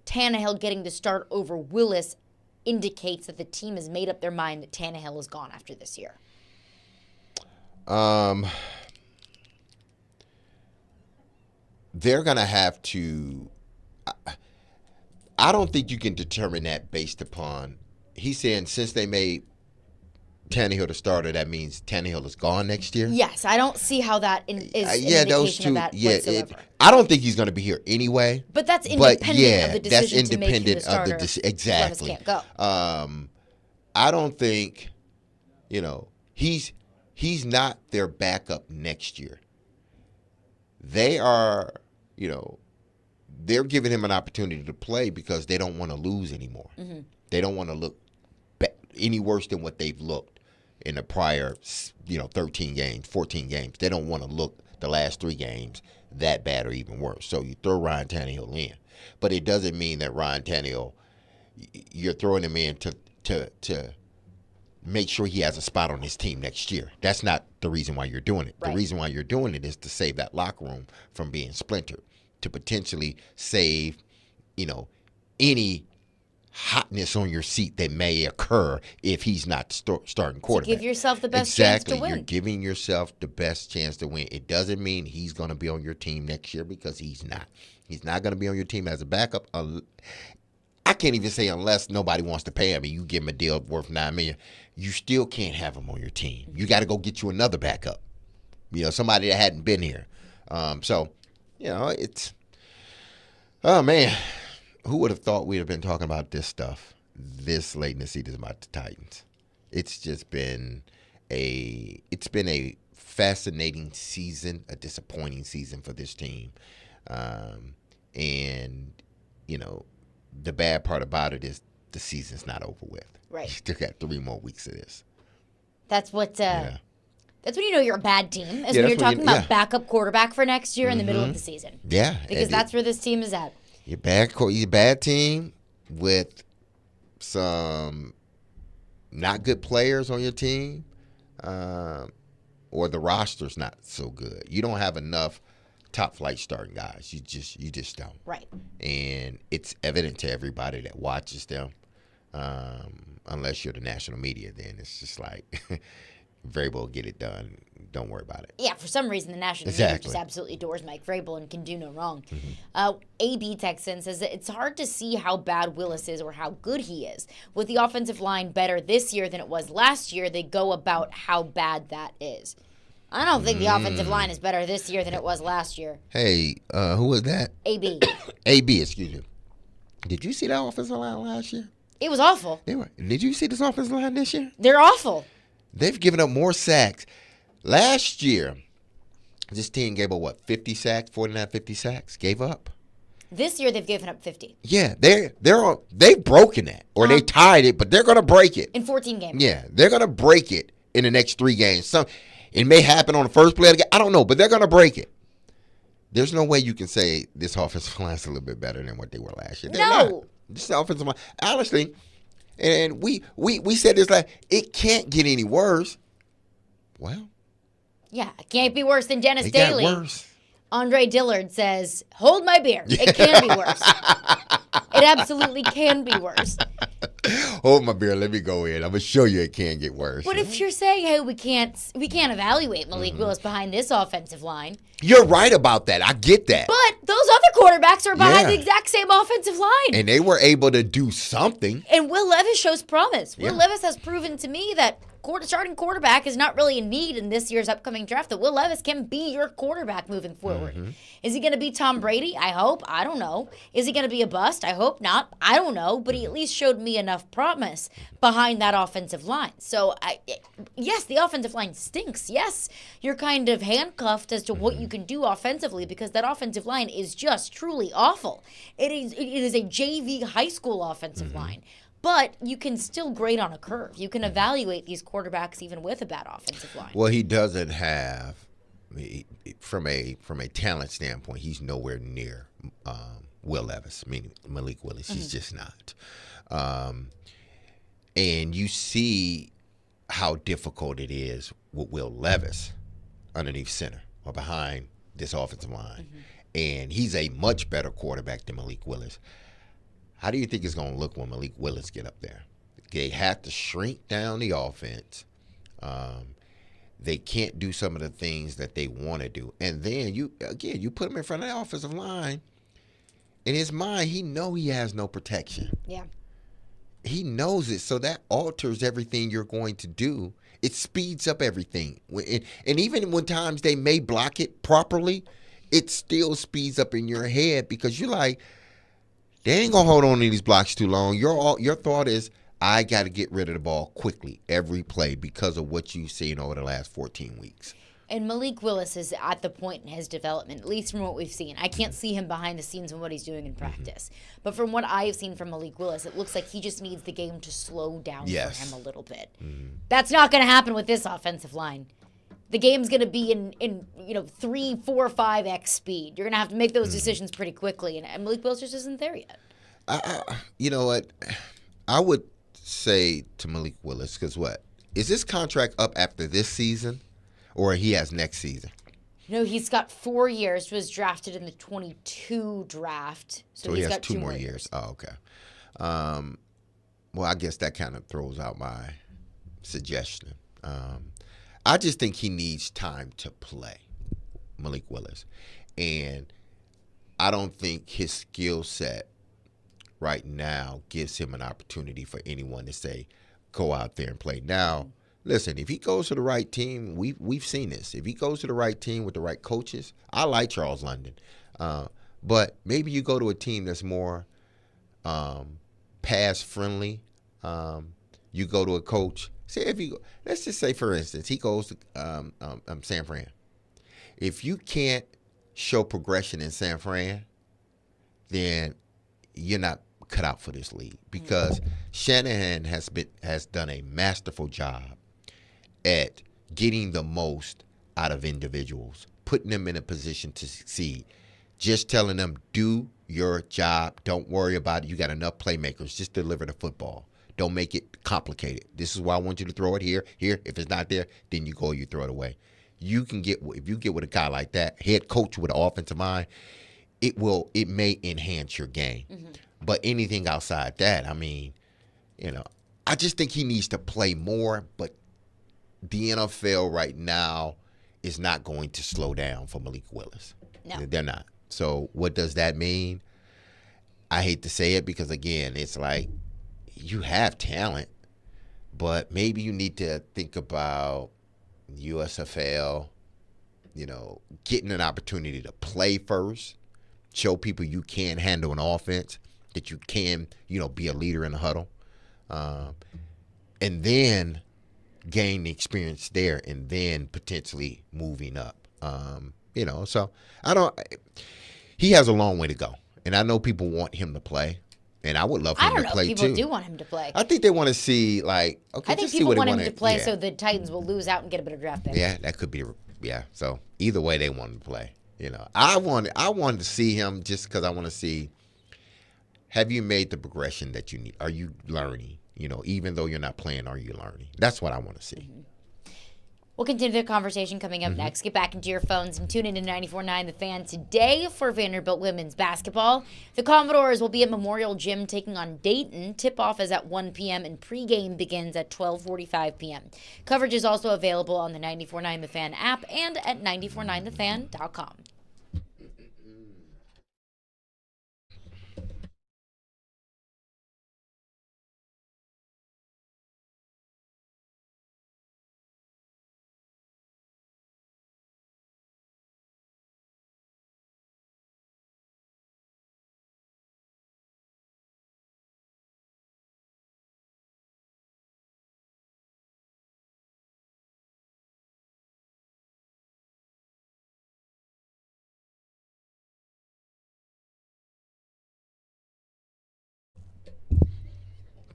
Tannehill getting the start over Willis indicates that the team has made up their mind that Tannehill is gone after this year. They're going to have to... I don't think you can determine that based upon... He's saying since they made Tannehill the starter, that means Tannehill is gone next year? Yes, I don't see how that is an indication those two, of that whatsoever. I don't think he's going to be here anyway. But that's independent of the decision that's independent to make him the starter. of the exactly. Can't go. I don't think, he's not their backup next year. They are, they're giving him an opportunity to play because they don't want to lose anymore. They don't want to look any worse than what they've looked in the prior, 13 games, 14 games. They don't want to look the last 3 games that bad or even worse. So you throw Ryan Tannehill in. But it doesn't mean that Ryan Tannehill, you're throwing him in to make sure he has a spot on his team next year. That's not the reason why you're doing it. Right. The reason why you're doing it is to save that locker room from being splintered, to potentially save, any hotness on your seat that may occur if he's not starting quarterback. To give yourself the best chance to win. You're giving yourself the best chance to win. It doesn't mean he's going to be on your team next year, because he's not. He's not going to be on your team as a backup. I can't even say unless nobody wants to pay him and you give him a deal worth $9 million. You still can't have him on your team. You got to go get you another backup. Somebody that hadn't been here. It's, oh man. Who would have thought we'd have been talking about this stuff this late in the season about the Titans? It's just been a fascinating season, a disappointing season for this team. The bad part about it is the season's not over with. Right. You still got 3 more weeks of this. That's what that's when you know you're a bad team, is when you're talking about backup quarterback for next year in the middle of the season. Yeah. Because that's where this team is at. You're a bad team with some not good players on your team, or the roster's not so good. You don't have enough top flight starting guys. You just don't. Right. And it's evident to everybody that watches them. Unless you're the national media, then it's just like Vrabel, get it done. Don't worry about it. Yeah, for some reason the national media just absolutely adores Mike Vrabel and can do no wrong. AB Texan says that it's hard to see how bad Willis is or how good he is. With the offensive line better this year than it was last year, they go about how bad that is. I don't think the offensive line is better this year than it was last year. Hey, who was that? AB. AB, excuse me. Did you see that offensive line last year? It was awful. Did you see this offensive line this year? They're awful. They've given up more sacks. Last year, this team gave up, 50 sacks, 49, 50 sacks, gave up. This year, they've given up 50. Yeah, they've broken that, or they tied it, but they're going to break it. In 14 games. Yeah, they're going to break it in the next 3 games. It may happen on the first play of the game. I don't know, but they're going to break it. There's no way you can say this offensive line is a little bit better than what they were last year. They're not. This offensive line, honestly, and we said this, like, it can't get any worse. Well, Yeah, it can't be worse than Dennis It Daly. got worse. Andre Dillard says, hold my beer. It can be worse. It absolutely can be worse. Hold my beer. Let me go in. I'm gonna show you it can get worse. But if you're saying, hey, we can't evaluate Malik Willis behind this offensive line. You're right about that. I get that. But those other quarterbacks are behind Yeah. the exact same offensive line. And they were able to do something. And Will Levis shows promise. Will Yeah. Levis has proven to me that starting quarterback is not really a need in this year's upcoming draft, that Will Levis can be your quarterback moving forward. Is he going to be Tom Brady? I hope. I don't know. Is he going to be a bust? I hope not. I don't know. But he at least showed me enough promise behind that offensive line. So, yes, the offensive line stinks. Yes, you're kind of handcuffed as to what you can do offensively because that offensive line is just truly awful. It is a JV high school offensive line. But you can still grade on a curve. You can evaluate these quarterbacks even with a bad offensive line. Well, he doesn't have, from a talent standpoint, he's nowhere near Will Levis, meaning Malik Willis. He's just not. And you see how difficult it is with Will Levis underneath center or behind this offensive line. And he's a much better quarterback than Malik Willis. How do you think it's going to look when Malik Willis get up there? They have to shrink down the offense. They can't do some of the things that they want to do. And then, you put him in front of the offensive line. In his mind, he has no protection. Yeah. He knows it, so that alters everything you're going to do. It speeds up everything. And even when times they may block it properly, it still speeds up in your head because you're like, they ain't gonna hold on to these blocks too long. Your thought is, I got to get rid of the ball quickly every play because of what you've seen over the last 14 weeks. And Malik Willis is at the point in his development, at least from what we've seen. I can't see him behind the scenes and what he's doing in practice. But from what I have seen from Malik Willis, it looks like he just needs the game to slow down for him a little bit. That's not going to happen with this offensive line. The game's going to be in 3, 4, 5x speed. You're going to have to make those decisions pretty quickly, and Malik Willis just isn't there yet. You know what? I would say to Malik Willis, because what? Is this contract up after this season, or he has next season? No, he's got 4 years. Was drafted in the 22 draft, so he he's has got 2 more years. Oh, okay. Well, I guess that kind of throws out my suggestion. I just think he needs time to play, Malik Willis. And I don't think his skill set right now gives him an opportunity for anyone to say, go out there and play. Now, listen, if he goes to the right team, we've seen this. If he goes to the right team with the right coaches, I like Charles London. But maybe you go to a team that's more pass-friendly. You go to a coach. Let's just say, for instance, he goes to San Fran. If you can't show progression in San Fran, then you're not cut out for this league, because Shanahan has done a masterful job at getting the most out of individuals, putting them in a position to succeed, just telling them, do your job, don't worry about it, you got enough playmakers, just deliver the football. Don't make it complicated. This is why I want you to throw it here. If it's not there, then you go, you throw it away. If you get with a guy like that, head coach with an offensive mind, it may enhance your game. But anything outside that, I just think he needs to play more, but the NFL right now is not going to slow down for Malik Willis. No. They're not. So what does that mean? I hate to say it because, again, it's like you have talent, but maybe you need to think about USFL, getting an opportunity to play first, show people you can handle an offense, that you can, be a leader in the huddle, and then gain the experience there, and then potentially moving up. So he has a long way to go, and I know people want him to play, and I would love for him to play too. People do want him to play. I think they want to see, I think people want him to play so the Titans will lose out and get a better draft pick. Yeah, that could be. Yeah, so either way, they want him to play. I wanted to see him just because I want to see, have you made the progression that you need? Are you learning? Even though you're not playing, are you learning? That's what I want to see. We'll continue the conversation coming up Mm-hmm. next. Get back into your phones and tune in to 94.9 The Fan today for Vanderbilt women's basketball. The Commodores will be at Memorial Gym taking on Dayton. Tip-off is at 1 p.m. and pregame begins at 12:45 p.m. Coverage is also available on the 94.9 The Fan app and at 949thefan.com.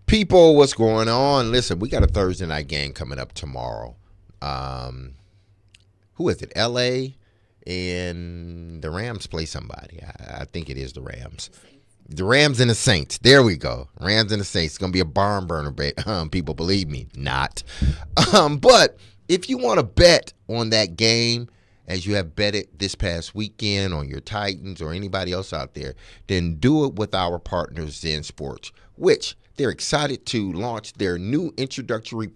People, what's going on? Listen, we got a Thursday night game coming up tomorrow. Who is it? L.A. and the Rams play somebody. I think it is the Rams. The Rams and the Saints. There we go. Rams and the Saints. It's going to be a barn burner, people. Believe me, not. But if you want to bet on that game, as you have betted this past weekend on your Titans or anybody else out there, then do it with our partners, Zen Sports, which they're excited to launch their new introductory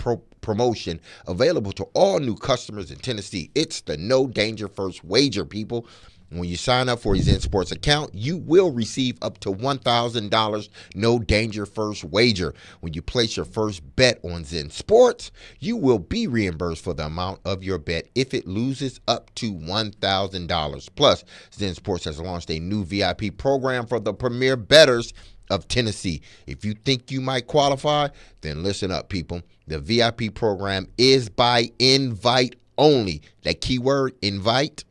promotion available to all new customers in Tennessee. It's the No Danger First Wager, people. When you sign up for a Zen Sports account, you will receive up to $1,000 No Danger First Wager. When you place your first bet on Zen Sports, you will be reimbursed for the amount of your bet if it loses up to $1,000. Plus, Zen Sports has launched a new VIP program for the premier bettors of Tennessee. If you think you might qualify, then listen up, people. The VIP program is by invite only. That keyword, invite.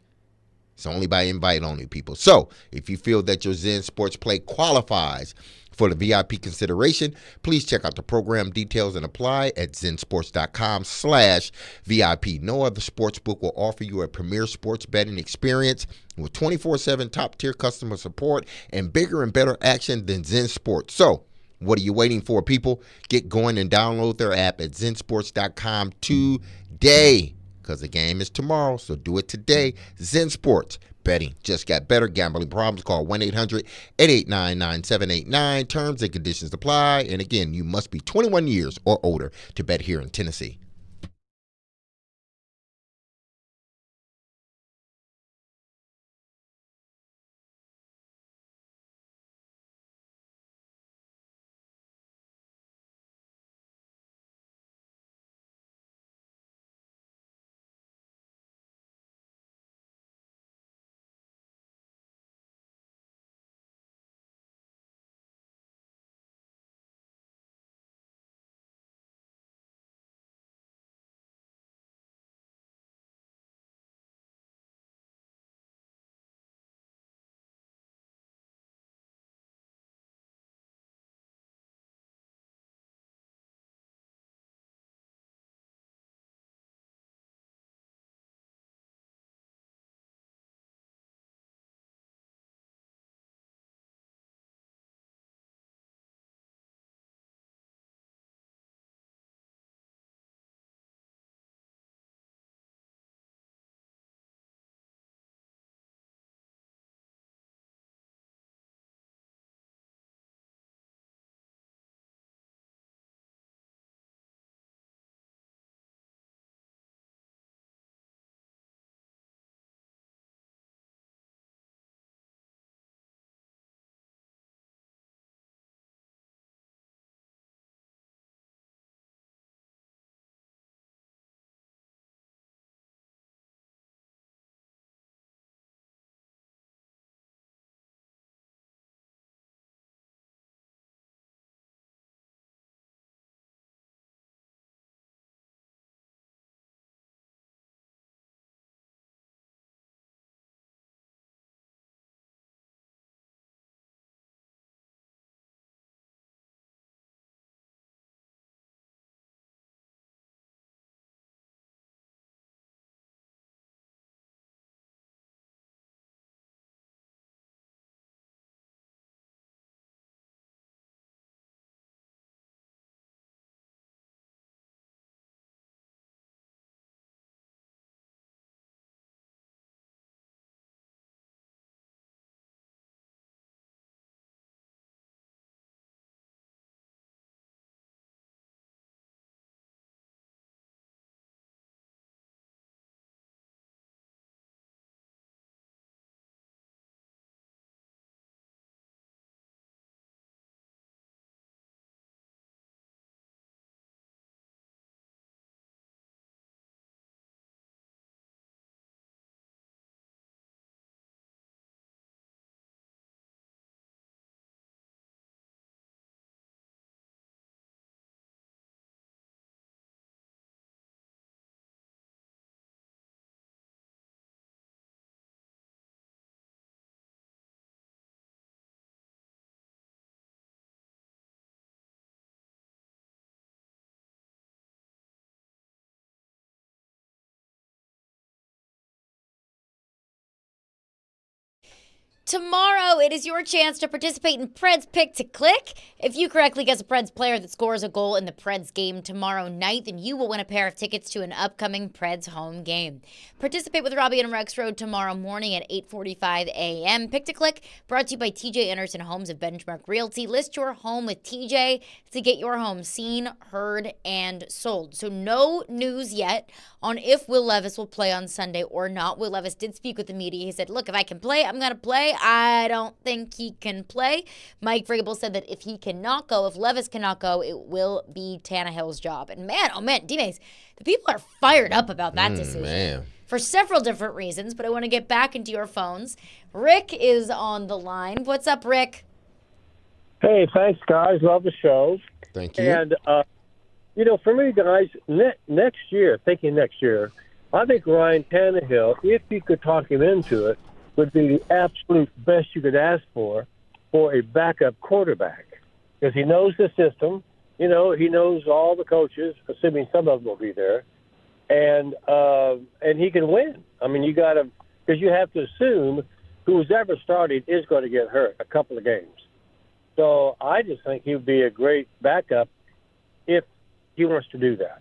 It's only by invite only, people. So if you feel that your Zen Sports play qualifies for the VIP consideration, please check out the program details and apply at zensports.com/VIP. No other sports book will offer you a premier sports betting experience with 24/7 top-tier customer support and bigger and better action than Zen Sports. So what are you waiting for, people? Get going and download their app at zensports.com today. Because the game is tomorrow, so do it today. Zen Sports. Betting just got better. Gambling problems, call 1-800-889-9789. Terms and conditions apply. And again, you must be 21 years or older to bet here in Tennessee. Tomorrow, it is your chance to participate in Preds Pick to Click. If you correctly guess a Preds player that scores a goal in the Preds game tomorrow night, then you will win a pair of tickets to an upcoming Preds home game. Participate with Robbie and Rex Road tomorrow morning at 8:45 a.m. Pick to Click, brought to you by TJ Anderson Homes of Benchmark Realty. List your home with TJ to get your home seen, heard, and sold. So no news yet on if Will Levis will play on Sunday or not. Will Levis did speak with the media. He said, look, if I can play, I'm going to play. I don't think he can play. Mike Vrabel said that if he cannot go, if Levis cannot go, it will be Tannehill's job. And man, oh man, D-Mase, the people are fired up about that decision. Man. For several different reasons, but I want to get back into your phones. Rick is on the line. What's up, Rick? Hey, thanks, guys. Love the show. Thank you. And, for me, guys, next year, I think Ryan Tannehill, if you could talk him into it, would be the absolute best you could ask for a backup quarterback. Because he knows the system. He knows all the coaches, assuming some of them will be there. And he can win. I mean, because you have to assume who's ever started is going to get hurt a couple of games. So I just think he would be a great backup if he wants to do that.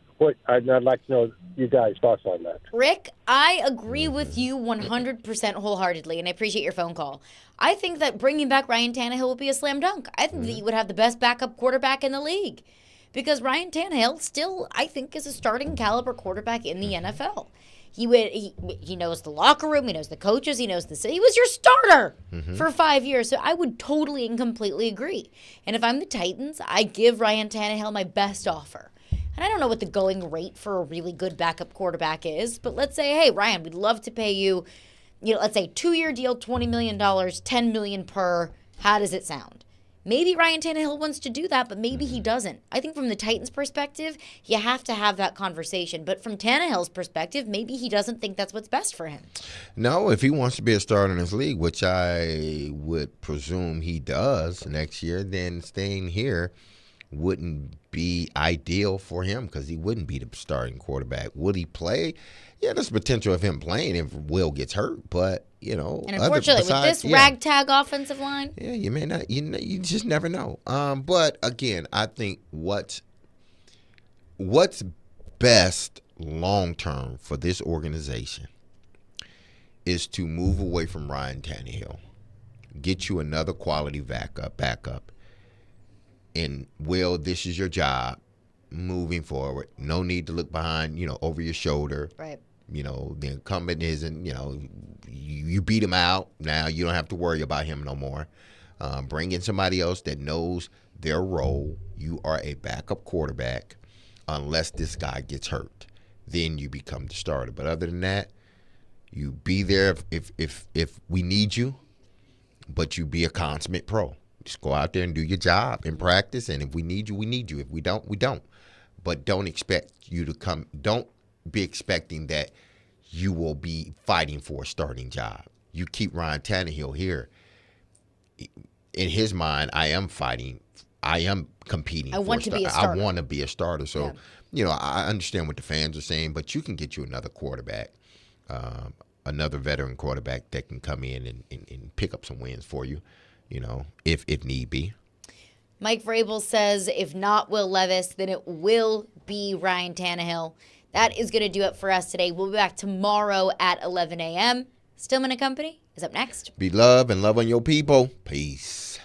I'd like to know you guys' thoughts on that. Rick, I agree with you 100% wholheartedly, and I appreciate your phone call. I think that bringing back Ryan Tannehill will be a slam dunk. I think that you would have the best backup quarterback in the league because Ryan Tannehill still, I think, is a starting caliber quarterback in the NFL. He knows the locker room, he knows the coaches, he knows the city. He was your starter for 5 years, so I would totally and completely agree. And if I'm the Titans, I give Ryan Tannehill my best offer. And I don't know what the going rate for a really good backup quarterback is, but let's say, hey, Ryan, we'd love to pay you, let's say 2-year deal, $20 million, $10 million per. How does it sound? Maybe Ryan Tannehill wants to do that, but maybe he doesn't. I think from the Titans' perspective, you have to have that conversation. But from Tannehill's perspective, maybe he doesn't think that's what's best for him. No, if he wants to be a starter in this league, which I would presume he does next year, then staying here wouldn't be ideal for him because he wouldn't be the starting quarterback. Would he play? Yeah, there's potential of him playing if Will gets hurt, but And unfortunately, with this ragtag offensive line, you may not. You just never know. But again, I think what's best long term for this organization is to move away from Ryan Tannehill, get you another quality backup. And Will, this is your job moving forward. No need to look behind, over your shoulder. Right. The incumbent isn't, you beat him out. Now you don't have to worry about him no more. Bring in somebody else that knows their role. You are a backup quarterback unless this guy gets hurt. Then you become the starter. But other than that, you be there if we need you, but you be a consummate pro. Just go out there and do your job in practice, and if we need you, we need you. If we don't, we don't. But don't expect you to come. Don't be expecting that you will be fighting for a starting job. You keep Ryan Tannehill here. In his mind, I am fighting. I am competing. I want to be a starter. I want to be a starter. So, I understand what the fans are saying, but you can get you another quarterback, another veteran quarterback that can come in and pick up some wins for you. If need be. Mike Vrabel says if not Will Levis, then it will be Ryan Tannehill. That is going to do it for us today. We'll be back tomorrow at 11 a.m. Stillman & Company is up next. Be love and love on your people. Peace.